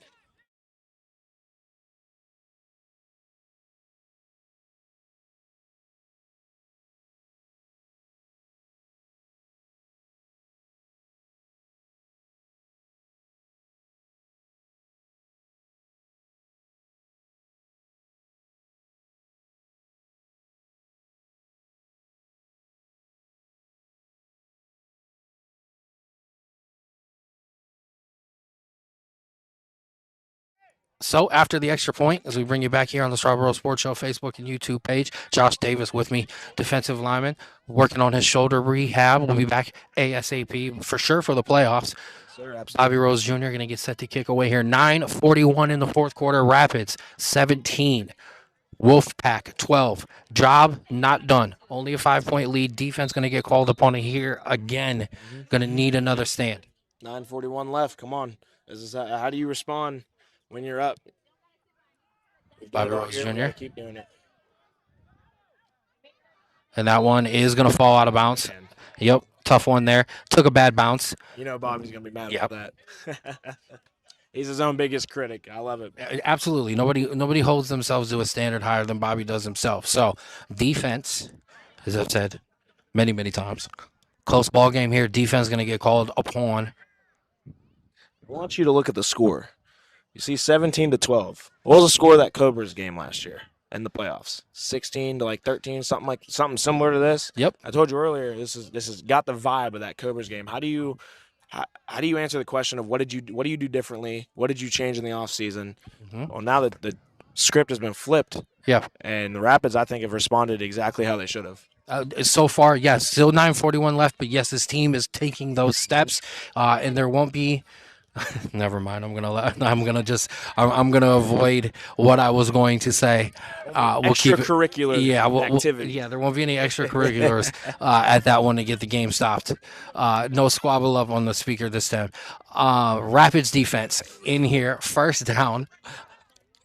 So after the extra point, as we bring you back here on the Strawboro Sports Show Facebook and YouTube page, Josh Davis with me, defensive lineman, working on his shoulder rehab. We'll be back ASAP for sure for the playoffs. Sir, absolutely. Bobby Rose Jr. going to get set to kick away here. 9:41 in the fourth quarter. Rapids 17. Wolfpack 12. Job not done. Only a 5-point lead. Defense going to get called upon here again. Going to need another stand. 9:41 left. Come on. How do you respond when you're up? Bobby Rose Jr. Keep doing it. And that one is going to fall out of bounds. Man, Yep. Tough one there. Took a bad bounce. you know Bobby's going to be mad Yep. about that. He's his own biggest critic. I love it. Absolutely. Nobody holds themselves to a standard higher than Bobby does himself. So defense, as I've said many, many times, close ball game here. Defense going to get called upon. I want you to look at the score. You see 17-12. What was the score of that Cobras game last year in the playoffs? 16 to 13, something similar to this. Yep. I told you earlier, this has got the vibe of that Cobras game. How do you answer the question of what do you do differently? What did you change in the offseason? Well, now that the script has been flipped, Yeah. and the Rapids, I think, have responded exactly how they should have. So far, yes, still 9:41 left, but yes, this team is taking those steps, and there won't be. Never mind. I'm gonna avoid what I was going to say. We'll keep it. Extracurricular activity. Yeah, there won't be any extracurriculars at that one to get the game stopped. No squabble up on the speaker this time. Rapids defense in here, first down.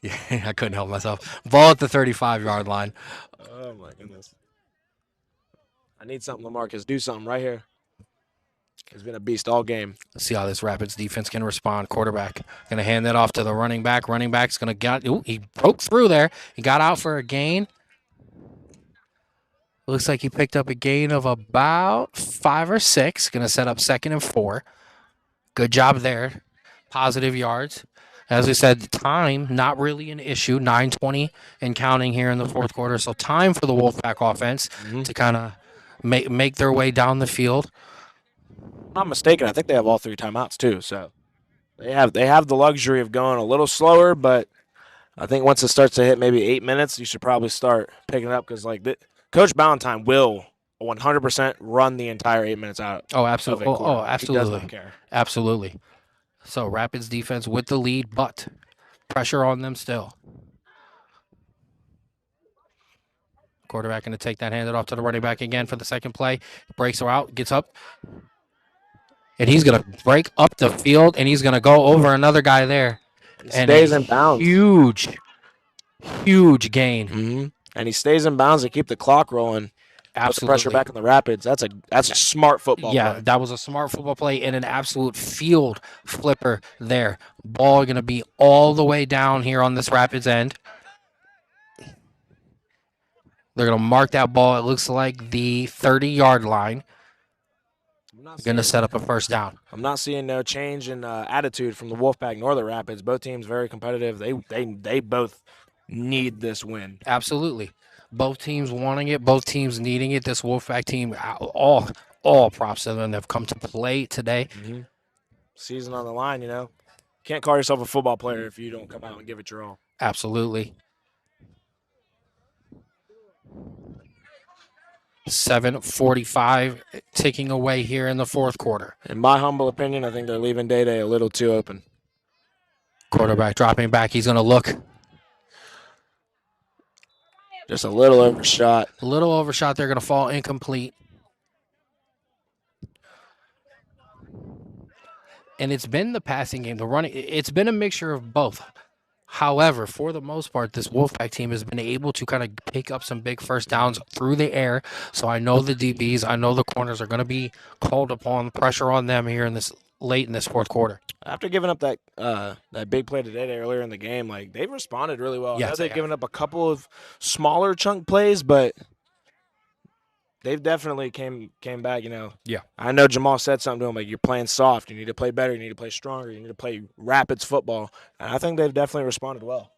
Yeah, I couldn't help myself. Ball at the 35-yard line. Oh my goodness! I need something, LaMarcus. Do something right here. He's been a beast all game. Let's see how this Rapids defense can respond. Quarterback going to hand that off to the running back. Running back's going to get. Ooh, he broke through there. He got out for a gain. Looks like he picked up a gain of about 5 or 6. Going to set up 2nd and 4. Good job there. Positive yards. As we said, time not really an issue. 9:20 and counting here in the fourth quarter. So time for the Wolfpack offense to kind of make their way down the field. If I'm not mistaken, I think they have all 3 timeouts too. So they have the luxury of going a little slower, but I think once it starts to hit maybe 8 minutes, you should probably start picking it up because Coach Ballantyne will 100% run the entire 8 minutes out. Oh, absolutely. Oh, He absolutely. does not care. Absolutely. So Rapids defense with the lead, but pressure on them still. Quarterback going to take that, hand it off to the running back again for the second play. Breaks her out, gets up. And he's going to break up the field, and he's going to go over another guy there. He stays in bounds. Huge gain. Mm-hmm. And he stays in bounds to keep the clock rolling. Put the pressure back on the Rapids. That's a smart football play. That was a smart football play and an absolute field flipper there. Ball going to be all the way down here on this Rapids end. They're going to mark that ball. It looks like the 30-yard line. Going to set up a first down. I'm not seeing no change in attitude from the Wolfpack nor the Rapids. Both teams very competitive. They both need this win. Absolutely. Both teams wanting it. Both teams needing it. This Wolfpack team, all props to them. They've come to play today. Mm-hmm. Season on the line, Can't call yourself a football player if you don't come out and give it your all. Absolutely. 7:45 ticking away here in the fourth quarter. In my humble opinion, I think they're leaving Day-Day a little too open. Quarterback dropping back. He's going to look. Just a little overshot. A little overshot. They're going to fall incomplete. And it's been the passing game, the running. It's been a mixture of both. However, for the most part, this Wolfpack team has been able to kind of pick up some big first downs through the air. So I know the DBs, I know the corners are going to be called upon, pressure on them here in this late in this fourth quarter. After giving up that big play today earlier in the game, they've responded really well. Yes, they've given up a couple of smaller chunk plays, but they've definitely came back, Yeah. I know Jamal said something to him, you're playing soft. You need to play better. You need to play stronger. You need to play Rapids football. And I think they've definitely responded well.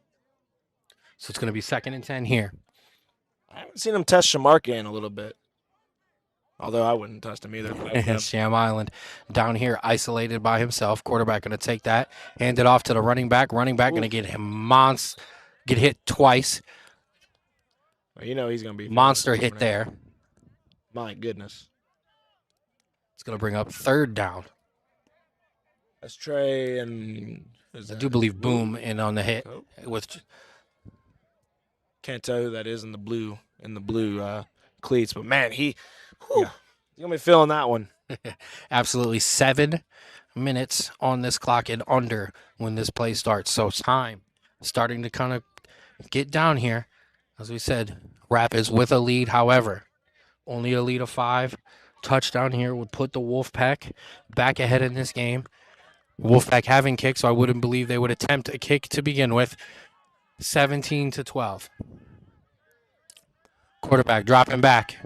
So it's going to be 2nd and 10 here. I haven't seen them test Shamarka in a little bit. Although I wouldn't touch him either. But yeah. Sham Island down here, isolated by himself. Quarterback going to take that, hand it off to the running back. Running back going to get get hit twice. Well, you know he's going to be Monster hit there. My goodness. It's going to bring up third down. That's Trey and I do believe Boom in on the hit with. Can't tell who that is in the blue cleats, but man, he's gonna be feeling that one. Absolutely 7 minutes on this clock and under when this play starts. So time starting to kind of get down here. As we said, Rapids with a lead. However, only a lead of 5. Touchdown here would put the Wolfpack back ahead in this game. Wolfpack having kicked, so I wouldn't believe they would attempt a kick to begin with. 17-12. Quarterback dropping back.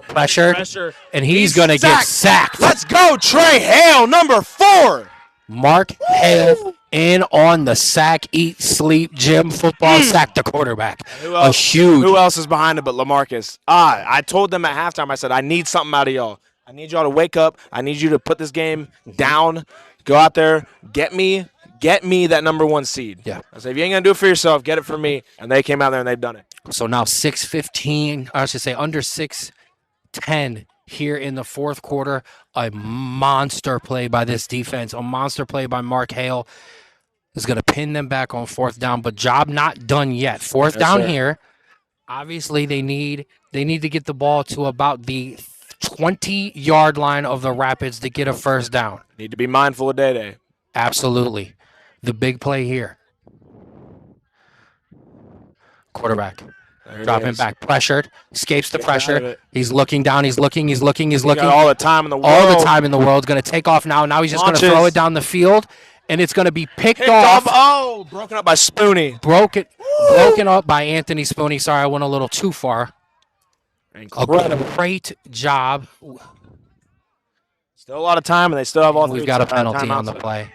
Pressure. And he's going to get sacked. Let's go, Trey Hale, number 4. Mark Hale in on the sack, eat, sleep, gym, football, sack the quarterback. Who else is behind it but LaMarcus? I told them at halftime, I said, I need something out of y'all. I need y'all to wake up. I need you to put this game down. Go out there, get me that number 1 seed. Yeah. I said, if you ain't going to do it for yourself, get it for me. And they came out there and they've done it. So now 6:15, I should say under 6:10 here in the fourth quarter. A monster play by this defense. A monster play by Mark Hale is going to pin them back on 4th down, but job not done yet. 4th down here. Obviously, they need to get the ball to about the 20-yard line of the Rapids to get a 1st down. Need to be mindful of Day-Day. Absolutely. The big play here. Quarterback. Dropping back. Pressured. Escapes the pressure. He's looking down. He's looking. Got all the time in the world. All the time in the world. Going to take off now. Now he's just going to throw it down the field, and it's going to be picked off. Oh, broken up by Spooney. Broken up by Anthony Spooney. Sorry, I went a little too far. Incredible. A great job. Still a lot of time, and they still have all 3 We've got a penalty on the play.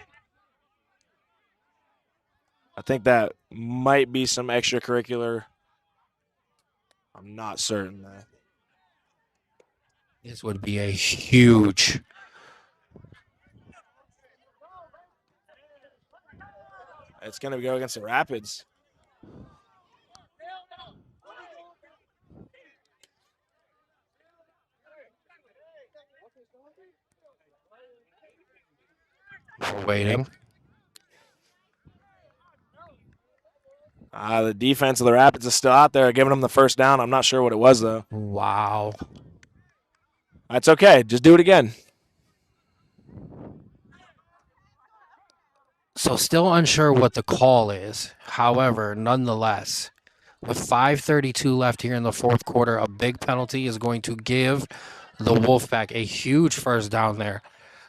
I think that might be some extracurricular. I'm not certain, though. This would be a huge. It's going to go against the Rapids. We're waiting. The defense of the Rapids is still out there, giving them the 1st down. I'm not sure what it was, though. Wow. That's okay. Just do it again. So still unsure what the call is. However, nonetheless, with 5:32 left here in the fourth quarter, a big penalty is going to give the Wolfpack a huge 1st down there.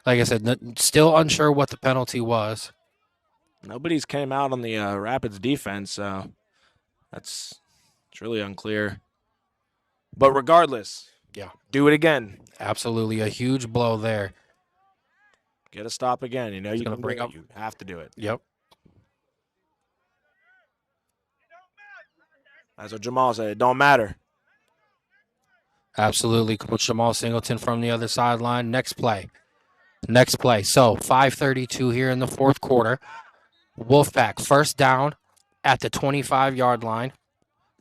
Like I said, still unsure what the penalty was. Nobody's came out on the Rapids defense, so it's really unclear. But regardless, do it again. Absolutely, a huge blow there. Get a stop again. You know you're going to bring up. You have to do it. Yep. That's what Jamal said. It don't matter. Absolutely, Coach Jamal Singleton from the other sideline. Next play. So 5:32 here in the fourth quarter. Wolfpack 1st down at the 25-yard line.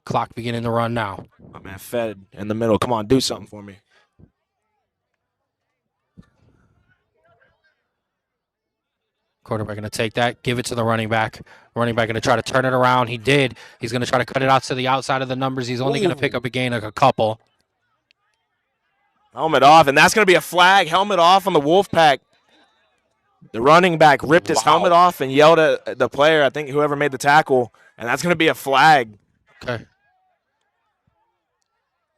Clock beginning to run now. My man Fed in the middle. Come on, do something for me. Quarterback going to take that, give it to the running back. Running back going to try to turn it around. He did. He's going to try to cut it out to the outside of the numbers. He's only going to pick up a gain of a couple. Helmet off, and that's going to be a flag. Helmet off on the Wolfpack. The running back ripped his helmet off and yelled at the player, I think whoever made the tackle, and that's going to be a flag. Okay.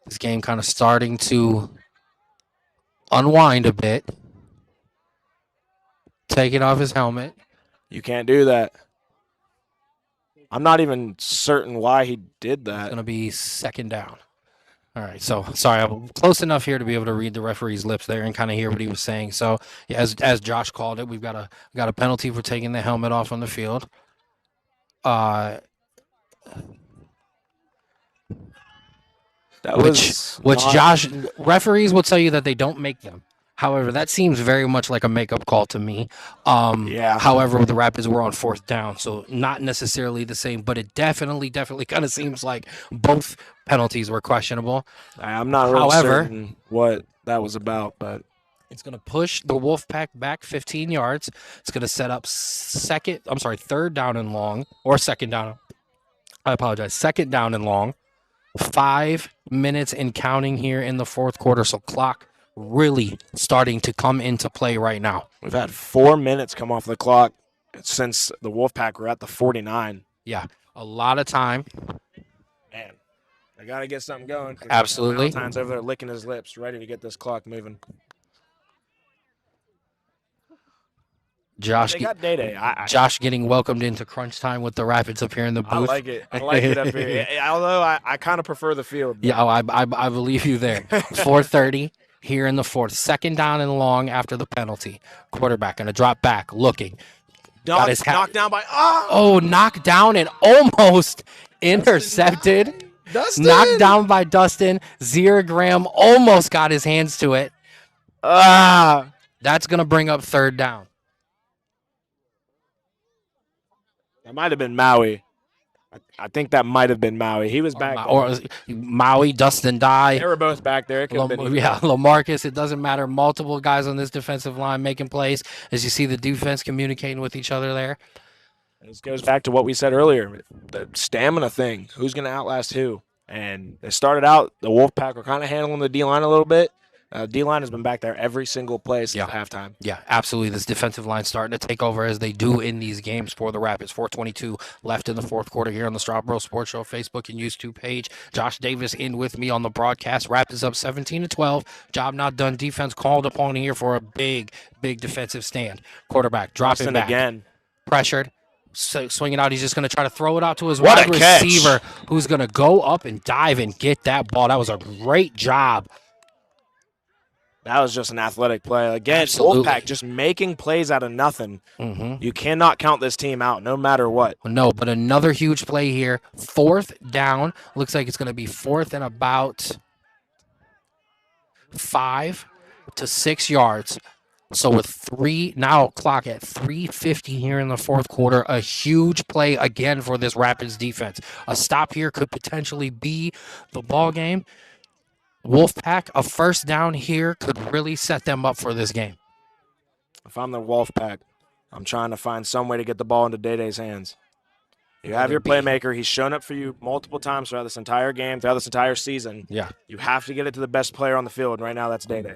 This game kind of starting to unwind a bit. Taking off his helmet. You can't do that. I'm not even certain why he did that. It's going to be 2nd down. All right, so sorry, I'm close enough here to be able to read the referee's lips there and kind of hear what he was saying. So, yeah, as Josh called it, we've got a penalty for taking the helmet off on the field. That which not- Josh referees will tell you that they don't make them. However, that seems very much like a makeup call to me. Yeah. However, the Rapids were on 4th down, so not necessarily the same, but it definitely kind of seems like both penalties were questionable. I'm not really However- certain what that was about, but It's going to push the Wolfpack back 15 yards. It's going to set up 3rd down and long, or 2nd down. I apologize. 2nd down and long. 5 minutes and counting here in the 4th quarter. So clock really starting to come into play right now. we've had 4 minutes come off the clock since the Wolfpack were at the 49. Yeah, a lot of time. Man, I got to get something going. 'cause Absolutely. Valentine's over there licking his lips, ready to get this clock moving. Josh, They got Day-Day. Josh getting welcomed into crunch time with the Rapids up here in the booth. I like it. I like it up here. Although I kind of prefer the field. Yeah, I believe you there. 4:30 here in the 4th. 2nd down and long after the penalty. Quarterback going to drop back, looking. Got his knocked down by knocked down and almost intercepted. Dustin. Knocked down by Dustin. Zira Graham almost got his hands to it. That's going to bring up 3rd down. That might have been Maui. I think that might have been Maui. He was back. Or Maui, Dustin Dye. They were both back there. It could have been either. LaMarcus. It doesn't matter. Multiple guys on this defensive line making plays. As you see the defense communicating with each other there. This goes back to what we said earlier, the stamina thing. Who's going to outlast who? And it started out, the Wolfpack were kind of handling the D-line a little bit. D-line has been back there every single play since halftime. Yeah, absolutely. This defensive line starting to take over as they do in these games for the Rapids. 4:22 left in the 4th quarter here on the Strawboro Sports Show Facebook and YouTube page. Josh Davis in with me on the broadcast. Rapids up 17-12. Job not done. Defense called upon here for a big defensive stand. Quarterback dropping back. Again. Pressured. Swinging out. He's just going to try to throw it out to his What wide a catch. receiver who's going to go up and dive and get that ball. That was a great job. That was just an athletic play. Again, Absolutely. Wolfpack just making plays out of nothing. Mm-hmm. You cannot count this team out, no matter what. No, but another huge play here. 4th down. Looks like it's going to be 4th and about 5 to 6 yards. So with now clock at 3:50 here in the 4th quarter, a huge play again for this Rapids defense. A stop here could potentially be the ball game. Wolfpack, a 1st down here could really set them up for this game. If I'm the Wolfpack, I'm trying to find some way to get the ball into Day-Day's hands. You have your playmaker. He's shown up for you multiple times throughout this entire game, throughout this entire season. Yeah. You have to get it to the best player on the field. Right now, that's Day-Day.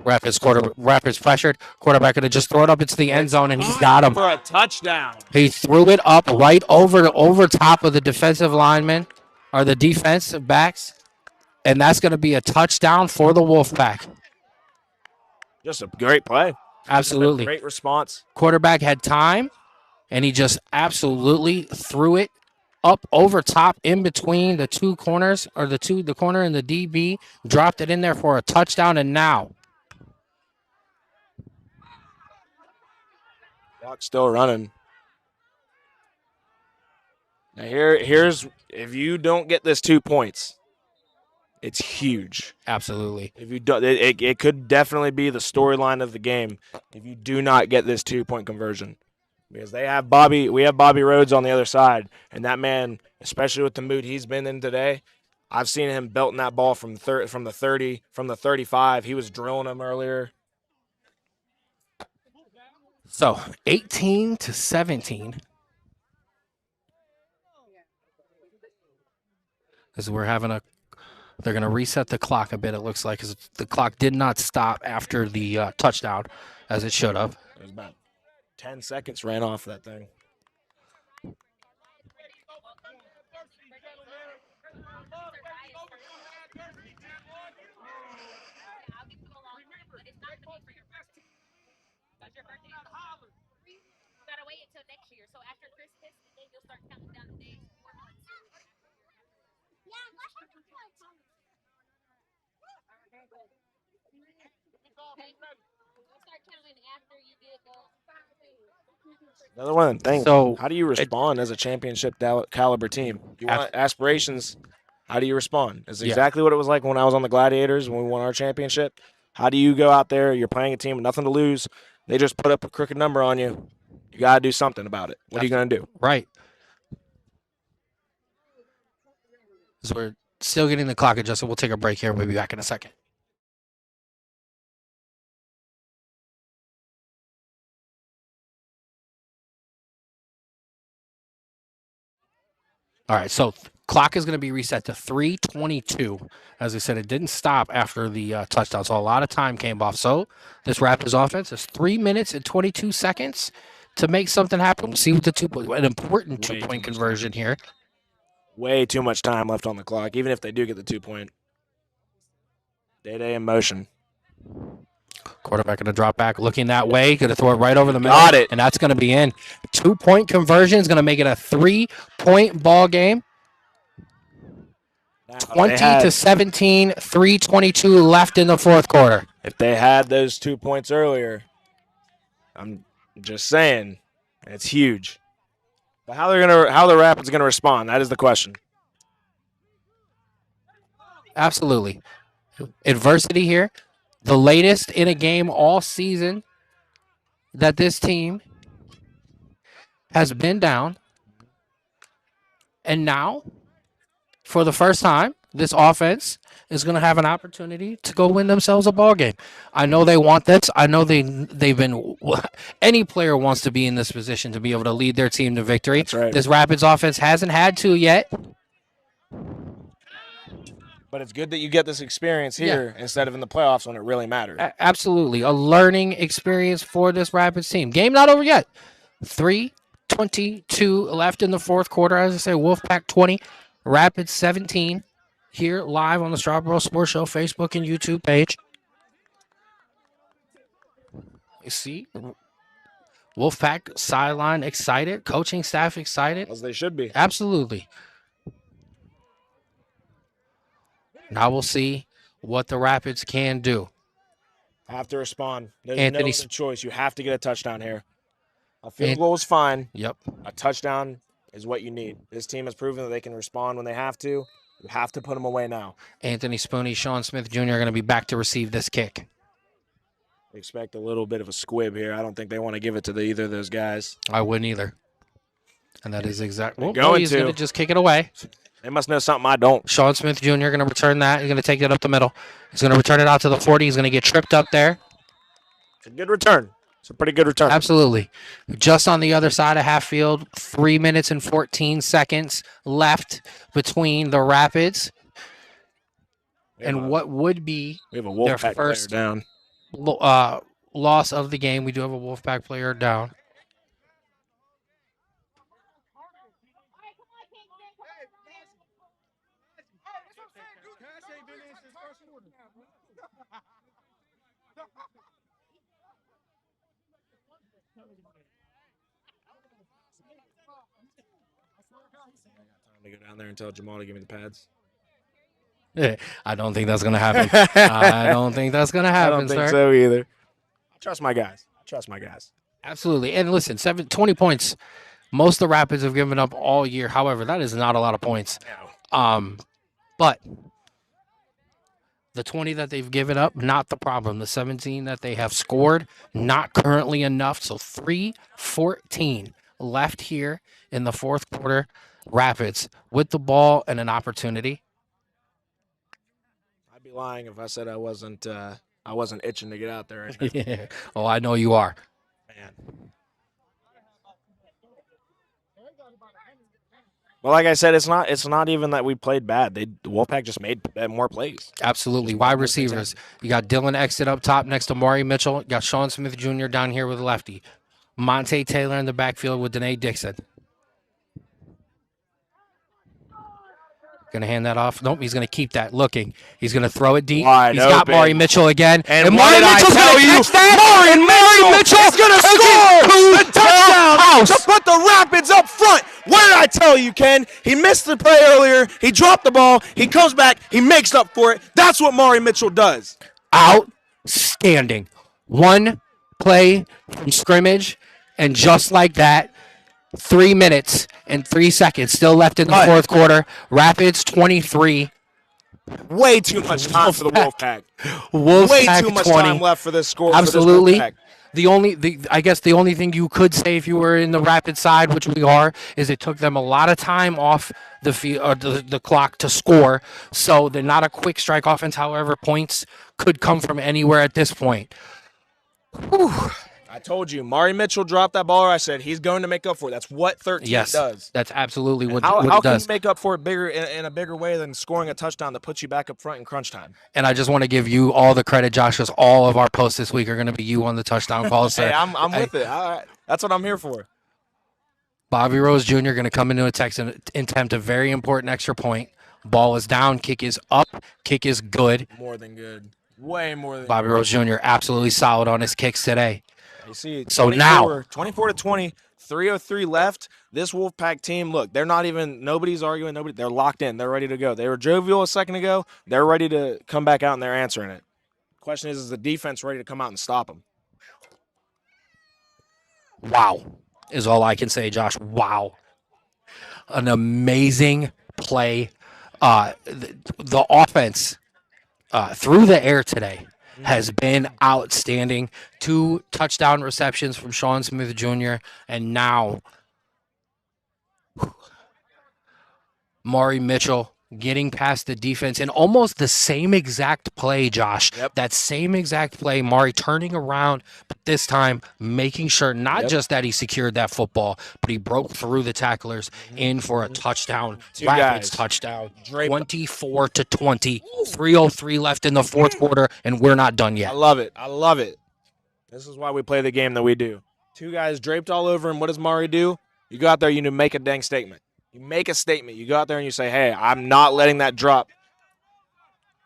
Rapids pressured. Quarterback going to just throw it up into the end zone, and he's got him. For a touchdown. He threw it up right over top of the defensive lineman, or the defensive backs, and that's going to be a touchdown for the Wolfpack. Just a great play. Absolutely. Great response. Quarterback had time, and he just absolutely threw it up over top in between the two corners, or the corner and the DB, dropped it in there for a touchdown, and now Clock's still running. Now here's if you don't get this 2 points, it's huge. absolutely. If you do, it could definitely be the storyline of the game if you do not get this 2-point conversion, because we have Bobby Rhodes on the other side, and that man, especially with the mood he's been in today, I've seen him belting that ball from the 30, from the 35. He was drilling him earlier. So 18-17. As they're going to reset the clock a bit, it looks like, because the clock did not stop after the touchdown, as it should have. It was about 10 seconds ran off that thing. Another one thing. So how do you respond as a championship caliber team? You want aspirations. How do you respond? It's Yeah. exactly what it was like when I was on the Gladiators when we won our championship. How do you go out there? You're playing a team with nothing to lose. They just put up a crooked number on you. You got to do something about it. What are you going to do? Right. So we're still getting the clock adjusted. We'll take a break here. We'll be back in a second. All right, so clock is going to be reset to 3:22. As I said, it didn't stop after the touchdown, so a lot of time came off. So this Raptors offense is 3 minutes and 22 seconds to make something happen. We'll see what the 2-point, an important Way too 2-point much conversion here. Way too much time left on the clock, even if they do get the 2-point. Day-Day in motion. Quarterback going to drop back, looking that way, going to throw it right over the middle. Got it. And that's going to be in. 2-point conversion is going to make it a 3-point ball game. Now, 20-17, 3:22 left in the fourth quarter. If they had those 2 points earlier, I'm just saying, it's huge. But how the Rapids gonna respond? That is the question. Absolutely. Adversity here. The latest in a game all season that this team has been down. And now, for the first time, this offense is going to have an opportunity to go win themselves a ball game. I know they want this. I know they've been. Any player wants to be in this position to be able to lead their team to victory. That's right. This Rapids offense hasn't had to yet. But it's good that you get this experience here instead of in the playoffs when it really matters. Absolutely. A learning experience for this Rapids team. Game not over yet. 3:22 left in the fourth quarter. As I say, Wolfpack 20, Rapids 17. Here live on the Strawboro Sports Show Facebook and YouTube page. You see Wolfpack sideline excited, coaching staff excited. As they should be. Absolutely. Now we'll see what the Rapids can do. Have to respond. There's Anthony no other choice. You have to get a touchdown here. A field goal is fine. Yep. A touchdown is what you need. This team has proven that they can respond when they have to. You have to put them away now. Anthony Spooney, Sean Smith Jr. are going to be back to receive this kick. Expect a little bit of a squib here. I don't think they want to give it to either of those guys. I wouldn't either. And that is exactly. He's going to just kick it away. They must know something I don't. Sean Smith Jr. going to return that. He's going to take it up the middle. He's going to return it out to the 40. He's going to get tripped up there. It's a good return. It's a pretty good return. Absolutely. Just on the other side of half field, 3 minutes and 14 seconds left between the Rapids and what would be we have a their Wolfpack first player down. Loss of the game. We do have a Wolfpack player down. Time to go down there and tell Jamal to give me the pads. I don't think that's going to happen. I don't think that's going to happen, I don't think sir. so either. I trust my guys. Absolutely. And listen, 20 points. Most of the Rapids have given up all year. However, that is not a lot of points. But the 20 that they've given up, not the problem. The 17 that they have scored, not currently enough. So 3:14 left here in the fourth quarter. Rapids with the ball and an opportunity. I'd be lying if I said I wasn't itching to get out there right now. Yeah. Oh, I know you are. Man. Well, like I said, it's not even that we played bad. Wolfpack just made more plays. Absolutely. Wide receivers. You got Dylan Exton up top next to Maury Mitchell. You got Sean Smith Jr. down here with lefty. Monte Taylor in the backfield with Danae Dixon. Going to hand that off. Nope, he's going to keep that looking. He's going to throw it deep. Wide He's got open. Maury Mitchell again. And Maury Mitchell's going to catch that. Maury Mitchell is going to score a touchdown to put the Rapids up front. What did I tell you, Ken? He missed the play earlier. He dropped the ball. He comes back. He makes up for it. That's what Maury Mitchell does. Outstanding. One play from scrimmage, and just like that, 3 minutes and 3 seconds still left in the fourth quarter. Rapids 23. Way too much time for the Wolfpack. Wolfpack Way too much 20. time left for this score. Absolutely. For this Wolfpack. I guess the only thing you could say if you were in the Rapid side, which we are, is it took them a lot of time off the field or the clock to score. So they're not a quick strike offense. However, points could come from anywhere at this point. Whew. I told you, Mari Mitchell dropped that ball. I said he's going to make up for it. That's what 13 does. That's absolutely what How it can does. you make up for it in a bigger way than scoring a touchdown that puts you back up front in crunch time? And I just want to give you all the credit, Josh, because all of our posts this week are going to be you on the touchdown calls. Hey, I'm with it. All right. That's what I'm here for. Bobby Rose Jr. going to come into a text and attempt a very important extra point. Ball is down, kick is up, kick is good. More than good. Way more than Bobby good. Rose Jr. absolutely solid on his kicks today. You see, so now 24-20, 3:03 left. This Wolfpack team, look, they're not even. Nobody's arguing. They're locked in. They're ready to go. They were jovial a second ago. They're ready to come back out and they're answering it. Question is the defense ready to come out and stop them? Wow, is all I can say, Josh. Wow, an amazing play. The offense through the air today has been outstanding. 2 touchdown receptions from Sean Smith Jr. and now Mari Mitchell getting past the defense in almost the same exact play, Josh. Yep. That same exact play, Mari turning around, but this time making sure not just that he secured that football, but he broke through the tacklers in for a touchdown. Rapids touchdown. 24-20. 3:03 left in the fourth quarter, and we're not done yet. I love it. I love it. This is why we play the game that we do. 2 guys draped all over him. What does Mari do? You go out there, you need to make a dang statement. You make a statement. You go out there and you say, hey, I'm not letting that drop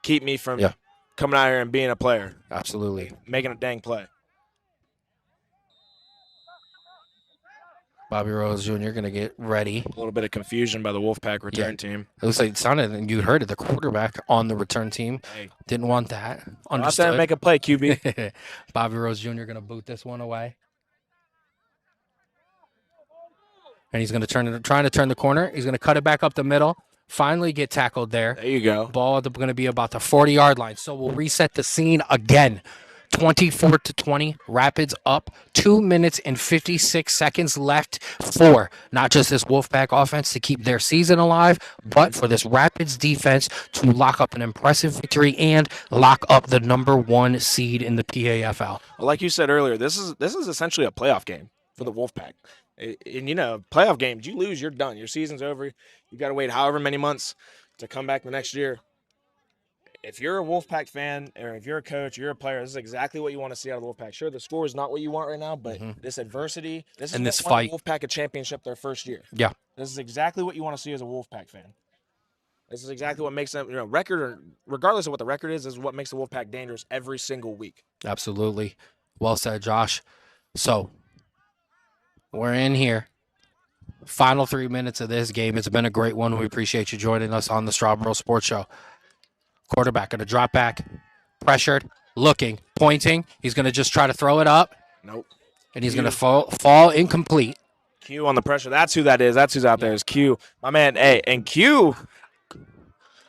keep me from coming out here and being a player. Absolutely. Making a dang play. Bobby Rose Jr. going to get ready. A little bit of confusion by the Wolfpack return team. It looks like it sounded, and you heard it, the quarterback on the return team. Hey. Didn't want that. Understood. Make a play, QB. Bobby Rose Jr. going to boot this one away. And he's going to trying to turn the corner. He's going to cut it back up the middle. Finally get tackled there. There you go. Ball going to be about the 40-yard line. So we'll reset the scene again. 24-20. Rapids up. 2 minutes and 56 seconds left for not just this Wolfpack offense to keep their season alive, but for this Rapids defense to lock up an impressive victory and lock up the #1 seed in the PAFL. Well, like you said earlier, this is essentially a playoff game for the Wolfpack. And, you know, playoff games, you lose, you're done. Your season's over. You got to wait however many months to come back the next year. If you're a Wolfpack fan or if you're a coach, you're a player, this is exactly what you want to see out of the Wolfpack. Sure, the score is not what you want right now, but this adversity, this is and what this won fight, the Wolfpack a championship their first year. Yeah. This is exactly what you want to see as a Wolfpack fan. This is exactly what makes them, you know, record, or regardless of what the record is what makes the Wolfpack dangerous every single week. Absolutely. Well said, Josh. So, we're in here. Final 3 minutes of this game. It's been a great one. We appreciate you joining us on the Strawboro Sports Show. Quarterback going to drop back, pressured, looking, pointing. He's going to just try to throw it up. Nope. And he's going to fall incomplete. Q on the pressure. That's who that is. That's who's out there is Q. My man, hey, and Q,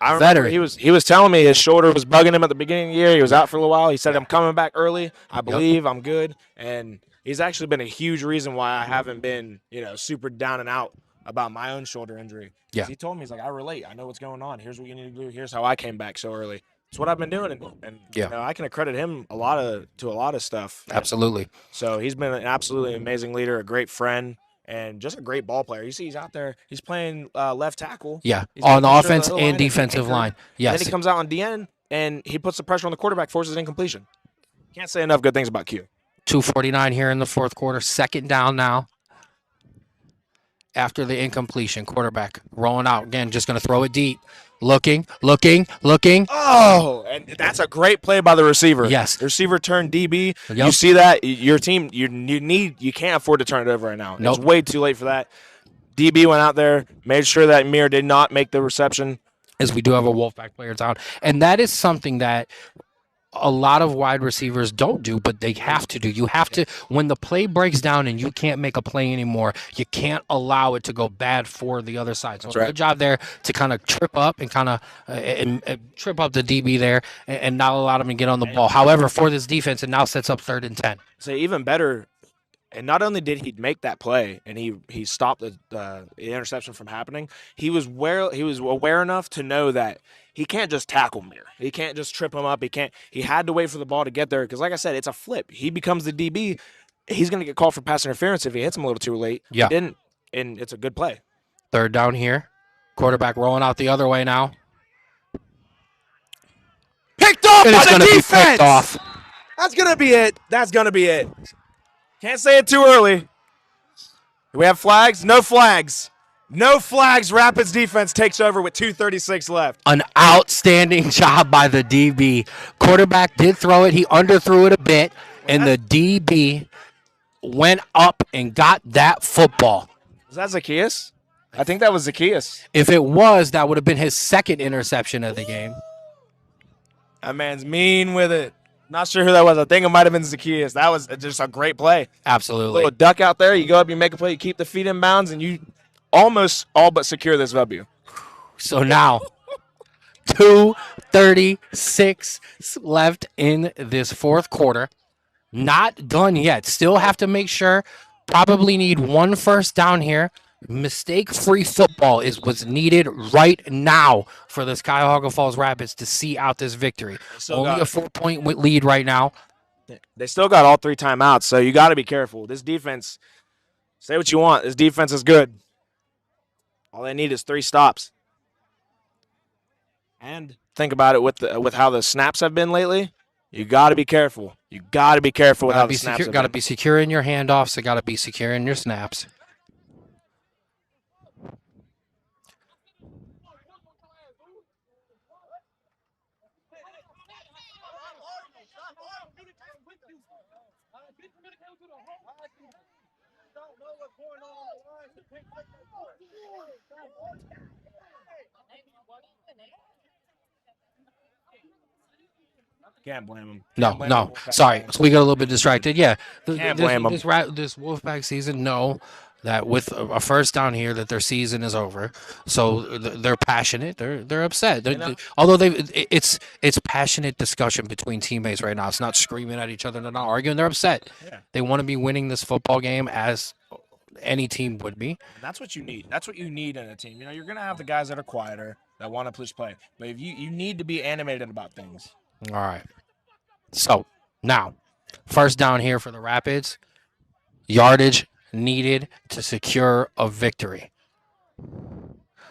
I remember he was telling me his shoulder was bugging him at the beginning of the year. He was out for a little while. He said, I'm coming back early. I believe I'm good. And he's actually been a huge reason why I haven't been, you know, super down and out about my own shoulder injury. Yeah. He told me, he's like, I relate. I know what's going on. Here's what you need to do. Here's how I came back so early. It's what I've been doing. And you know, I can accredit him to a lot of stuff. Absolutely. So he's been an absolutely amazing leader, a great friend, and just a great ball player. You see he's out there. He's playing left tackle. Yeah, He's on the making sure offense the and line is defensive anchored. line. Yes. Then he comes out on DN, and he puts the pressure on the quarterback, forces incompletion. Can't say enough good things about Q. 2:49 here in the fourth quarter. Second down now. After the incompletion, quarterback rolling out again, just going to throw it deep. Looking. Oh, and that's a great play by the receiver. Yes. The receiver turned DB. Yep. You see that? Your team, you can't afford to turn it over right now. Nope. It's way too late for that. DB went out there, made sure that Mir did not make the reception. As we do have a Wolfpack player down. And that is something that a lot of wide receivers don't do, but they have to do. You have to, when the play breaks down and you can't make a play anymore, you can't allow it to go bad for the other side. So good job there to kind of trip up and kind of trip up the DB there and not allow them to get on the ball. However, for this defense, it now sets up 3rd and 10. So even better. And not only did he make that play and he stopped the interception from happening, he was aware enough to know that he can't just tackle him here. He can't just trip him up. He had to wait for the ball to get there because, like I said, it's a flip. He becomes the DB. He's going to get called for pass interference if he hits him a little too late. Yeah. He didn't, and it's a good play. 3rd down here. Quarterback rolling out the other way now. Picked off And it's by going the to be defense. picked off. That's going to be it. That's going to be it. Can't say it too early. Do we have flags? No flags. No flags. Rapids defense takes over with 2:36 left. An outstanding job by the DB. Quarterback did throw it. He underthrew it a bit, and the DB went up and got that football. Was that Zacchaeus? I think that was Zacchaeus. If it was, that would have been his 2nd interception of the game. That man's mean with it. Not sure who that was. I think it might have been Zacchaeus. That was just a great play. Absolutely. Little duck out there. You go up, you make a play, you keep the feet in bounds, and you almost all but secure this W. So now, 2:36 left in this 4th quarter. Not done yet. Still have to make sure. Probably need 1 first down here. Mistake-free football is what's needed right now for this Cuyahoga Falls Rapids to see out this victory. Only a 4-point lead right now. They still got all 3 timeouts, so you got to be careful. This defense, say what you want, this defense is good. All they need is 3 stops. And think about it with how the snaps have been lately. You got to be careful. You got to be careful with how the snaps have been. Got to be secure in your handoffs. You got to be secure in your snaps. Can't blame him. No. Sorry. So we got a little bit distracted. Yeah. Can't blame them. This Wolfpack season, know that with a first down here that their season is over. So they're passionate. They're upset. Although it's passionate discussion between teammates right now. It's not screaming at each other. They're not arguing. They're upset. Yeah. They want to be winning this football game as any team would be. And that's what you need. That's what you need in a team. You know, you're going to have the guys that are quieter, that want to push play. But if you need to be animated about things. All right. So now, first down here for the Rapids. Yardage needed to secure a victory.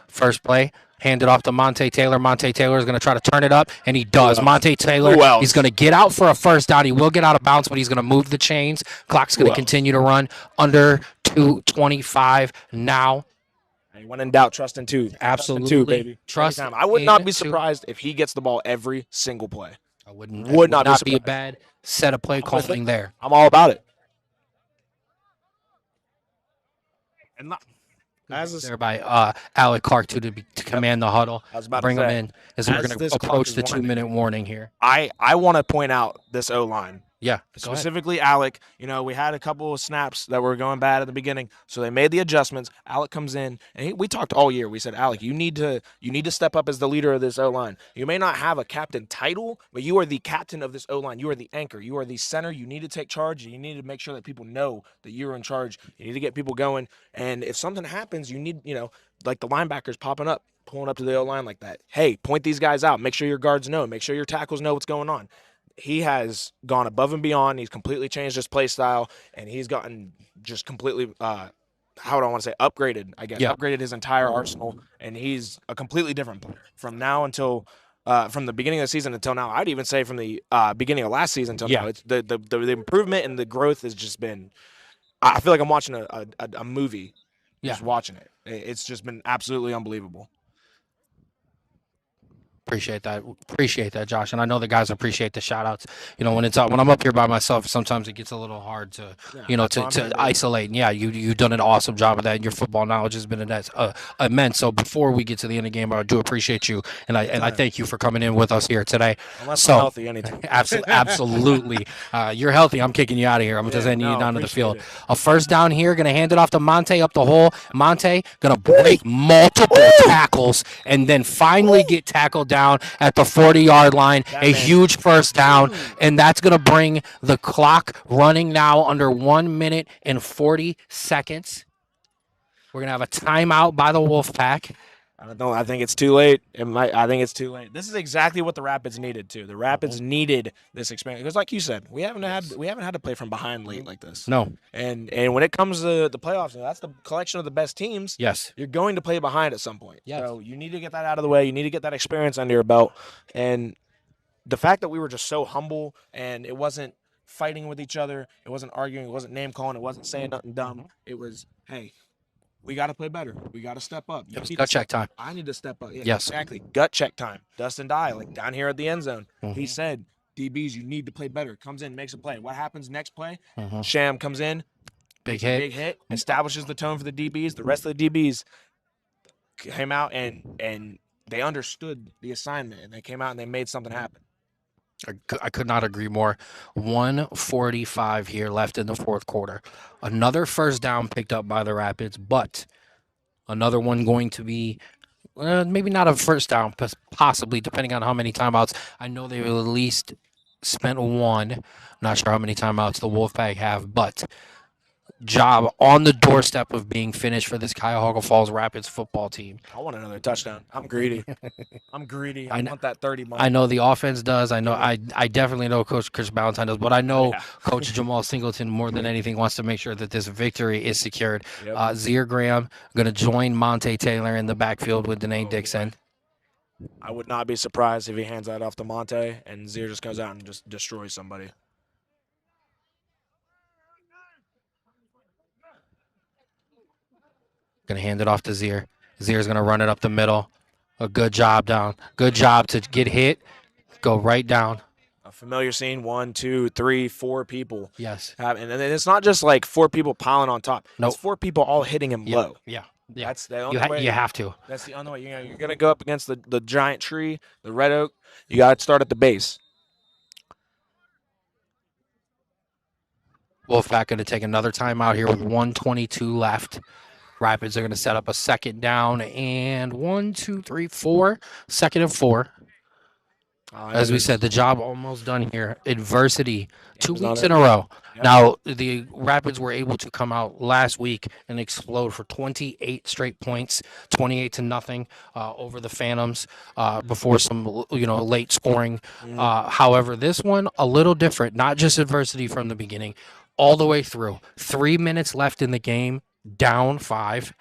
First play, handed off to Monte Taylor. Monte Taylor is going to try to turn it up, and he does. Monte Taylor, he's going to get out for a first down. He will get out of bounds, but he's going to move the chains. Clock's going to continue to run under 2:25 now. When in doubt, trust in 2. Absolutely. Trust in 2, baby. Trust I would not be in 2. surprised if he gets the ball every single play. I wouldn't. Would not be a bad set of play calling there. I'm all about it. And not, there by Alec Clark to command the huddle. I was about bring to him say, in as we're going to approach the 2-minute warning here. I want to point out this O-line. Yeah, specifically Alec. You know, we had a couple of snaps that were going bad at the beginning, so they made the adjustments. Alec comes in, and we talked all year. We said, Alec, you need to step up as the leader of this O-line. You may not have a captain title, but you are the captain of this O-line. You are the anchor. You are the center. You need to take charge. You need to make sure that people know that you're in charge. You need to get people going. And if something happens, you need, like the linebackers popping up, pulling up to the O-line like that. Hey, point these guys out. Make sure your guards know. Make sure your tackles know what's going on. He has gone above and beyond. He's completely changed his play style, and he's gotten just completely, how do I want to say, upgraded, I guess. Yeah. Upgraded his entire arsenal, and he's a completely different player from now until from the beginning of the season until now. I'd even say from the beginning of last season until now. It's the improvement and the growth has just been – I feel like I'm watching a movie, just watching it. It's just been absolutely unbelievable. Appreciate that, Josh. And I know the guys appreciate the shout outs. You know, when I'm up here by myself, sometimes it gets a little hard to, to isolate. And yeah, you've done an awesome job of that. And your football knowledge has been immense. So before we get to the end of the game, I do appreciate you, and I thank you for coming in with us here today. Unless I'm healthy, anytime. Absolutely. You're healthy. I'm kicking you out of here. I'm just sending you down to the field. A first down here, gonna hand it off to Monte up the hole. Monte gonna break multiple tackles and then finally get tackled down at the 40-yard line. Huge first down, and that's going to bring the clock running now under 1 minute and 40 seconds. We're going to have a timeout by the Wolfpack. I think it's too late. I think it's too late. This is exactly what the Rapids needed too. The Rapids needed this experience because, like you said, we haven't had to play from behind late like this. No. And when it comes to the playoffs, that's the collection of the best teams. Yes. You're going to play behind at some point. Yes. So you need to get that out of the way. You need to get that experience under your belt. And the fact that we were just so humble and it wasn't fighting with each other, it wasn't arguing, it wasn't name calling, it wasn't saying nothing dumb. It was, hey, we got to play better. We got to step up. It was gut check time. I need to step up. Yeah, yes. Exactly. Gut check time. Dustin Dye, like down here at the end zone. He said, DBs, you need to play better. Comes in, makes a play. What happens next play? Sham comes in. Big hit. Establishes the tone for the DBs. The rest of the DBs came out and they understood the assignment. And they came out and they made something happen. I could not agree more. 1:45 here left in the fourth quarter. Another first down picked up by the Rapids, but another one going to be maybe not a first down, possibly, depending on how many timeouts. I know they've at least spent one. I'm not sure how many timeouts the Wolfpack have, but job on the doorstep of being finished for this Cuyahoga Falls Rapids football team. I want another touchdown. I'm greedy. I want that 30 money. I know the offense does. I know. I definitely know Coach Chris Ballantyne does, but I know Coach Jamal Singleton more than anything wants to make sure that this victory is secured. Yep. Zier Graham going to join Monte Taylor in the backfield with Danae Dixon. I would not be surprised if he hands that off to Monte and Zier just goes out and just destroys somebody. Going to hand it off to Zier. Zier's going to run it up the middle. A good job down. Good job to get hit. Go right down. A familiar scene. 1, 2, 3, 4 people. Yes. And it's not just like 4 people piling on top. Nope. It's 4 people all hitting him low. Yeah. That's the only way. You have to. That's the only way. You're going to go up against the giant tree, the red oak. You got to start at the base. Wolfpack going to take another timeout here with 1:22 left. Rapids are going to set up a second down and 1, 2, 3, 4. Second and 4. As we said, the job almost done here. Adversity, 2 weeks in a row. Yep. Now, the Rapids were able to come out last week and explode for 28 straight points, 28-0 over the Phantoms before some late scoring. However, this one a little different. Not just adversity from the beginning, all the way through. 3 minutes left in the game. Down 5.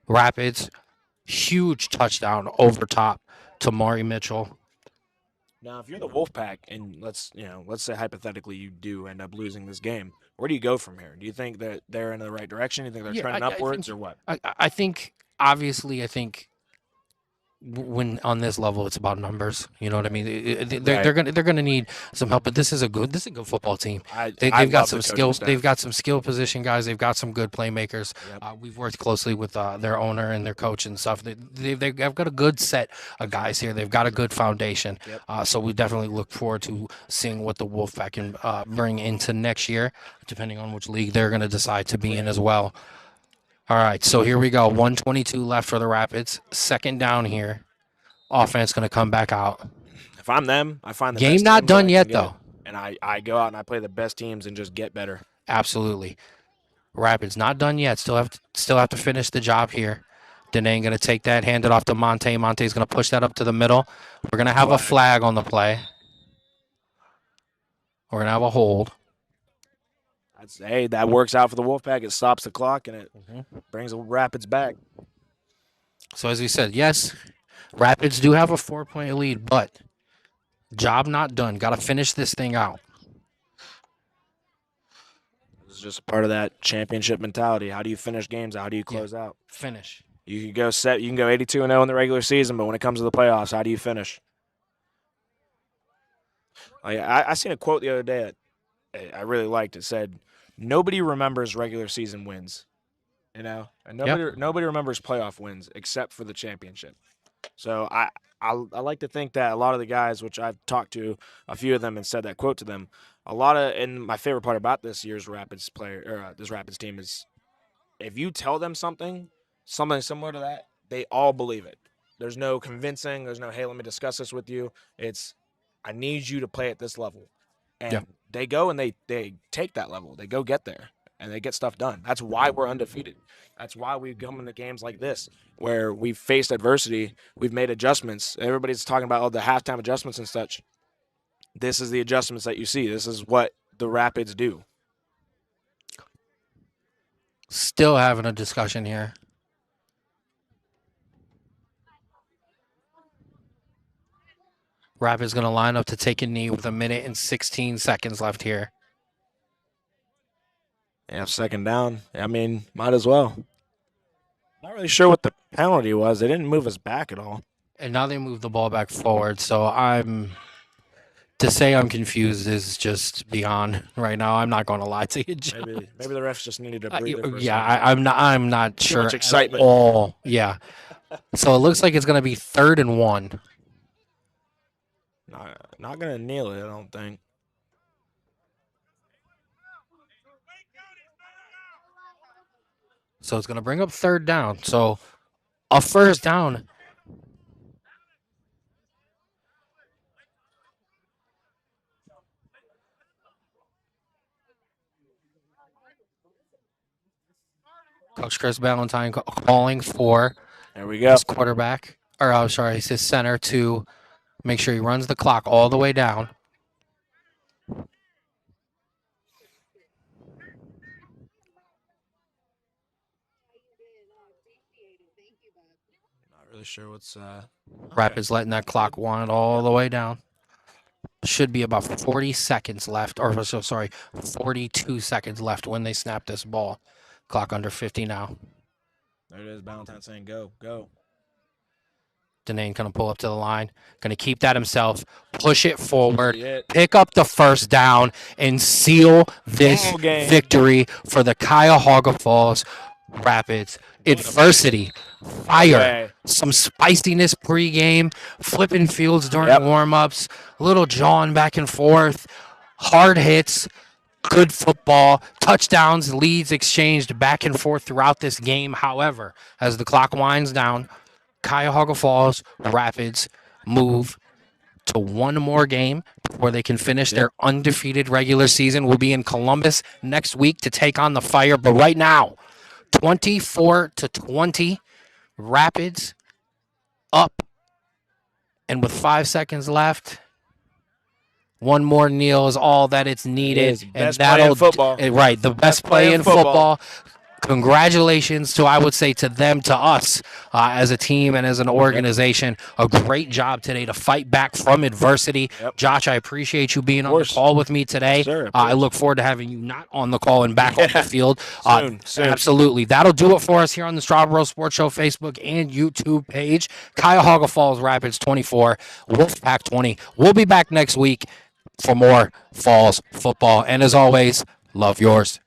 Rapids, huge touchdown over top to Mari Mitchell. Now, if you're the Wolfpack, and let's say hypothetically you do end up losing this game, where do you go from here? Do you think that they're in the right direction? Do you think they're trending upwards, or what? I think, obviously, when on this level, it's about numbers. You know what I mean? They're gonna need some help. But this is a good football team. They've got some skills. They've got some skill position guys. They've got some good playmakers. Yep. We've worked closely with their owner and their coach and stuff. They've got a good set of guys here. They've got a good foundation. Yep. So we definitely look forward to seeing what the Wolfpack can bring into next year, depending on which league they're going to decide to be in as well. All right, so here we go. 1:22 left for the Rapids. Second down here. Offense going to come back out. If I'm them, I find the game best not done yet, though. And I go out and I play the best teams and just get better. Absolutely. Rapids not done yet. Still have to finish the job here. Danae going to take that, hand it off to Monte. Monte's going to push that up to the middle. We're going to have a flag on the play. We're going to have a hold. Hey, that works out for the Wolfpack. It stops the clock, and it brings the Rapids back. So, as we said, yes, Rapids do have a 4-point lead, but job not done. Got to finish this thing out. This is just a part of that championship mentality. How do you finish games? How do you close out? Finish. You can go 82-0 in the regular season, but when it comes to the playoffs, how do you finish? Like I seen a quote the other day that I really liked. It said, "Nobody remembers regular season wins, and nobody remembers playoff wins except for the championship." So I like to think that a lot of the guys, which I've talked to a few of them and said that quote to them, and my favorite part about this year's Rapids this Rapids team is if you tell them something similar to that, they all believe it. There's no convincing. There's no, hey, let me discuss this with you. It's, I need you to play at this level. And Yeah. they go and they take that level. They go get there and they get stuff done. That's why we're undefeated. That's why we come into games like this where we've faced adversity. We've made adjustments. Everybody's talking about the halftime adjustments and such. This is the adjustments that you see. This is what the Rapids do. Still having a discussion here. Rapids going to line up to take a knee with 1:16 seconds left here. Yeah, second down. I mean, might as well. Not really sure what the penalty was. They didn't move us back at all. And now they move the ball back forward. So to say I'm confused is just beyond right now. I'm not going to lie to you, Joe. Maybe the refs just needed to breathe. I'm not Too sure much excitement. at all. Yeah. So it looks like it's going to be 3rd and 1. Not gonna kneel it, I don't think. So it's going to bring up 3rd down. So a first down. Coach Chris Ballantyne calling for There we go. his quarterback, or I'm sorry, his center to make sure he runs the clock all the way down. Not really sure what's Rapids letting that clock wind all the way down. Should be about 40 seconds left, or so sorry, 42 seconds left when they snap this ball. Clock under 50 now. There it is. Ballantyne saying go, go. Denane going to pull up to the line, going to keep that himself, push it forward, Yeah. pick up the first down, and seal this Ball game. victory for the Cuyahoga Falls Rapids. Adversity, fire, Okay. some spiciness pregame, flipping fields during Yep. warm-ups, little jawing back and forth, hard hits, good football, touchdowns, leads exchanged back and forth throughout this game. However, as the clock winds down, Cuyahoga Falls Rapids move to one more game before they can finish their undefeated regular season. We'll be in Columbus next week to take on the Fire. But right now, 24-20, Rapids up. And with 5 seconds left, one more kneel is all that it's needed. is. Best play in football. Right, the best play in football. Congratulations to, I would say, to them, to us as a team and as an organization. A great job today to fight back from adversity. Yep. Josh, I appreciate you being on the call with me today. Yes, sir, I look forward to having you not on the call and back on the field. Soon. Absolutely. That'll do it for us here on the Strawboro Sports Show Facebook and YouTube page. Cuyahoga Falls Rapids 24, Wolfpack 20. We'll be back next week for more Falls football. And as always, love yours.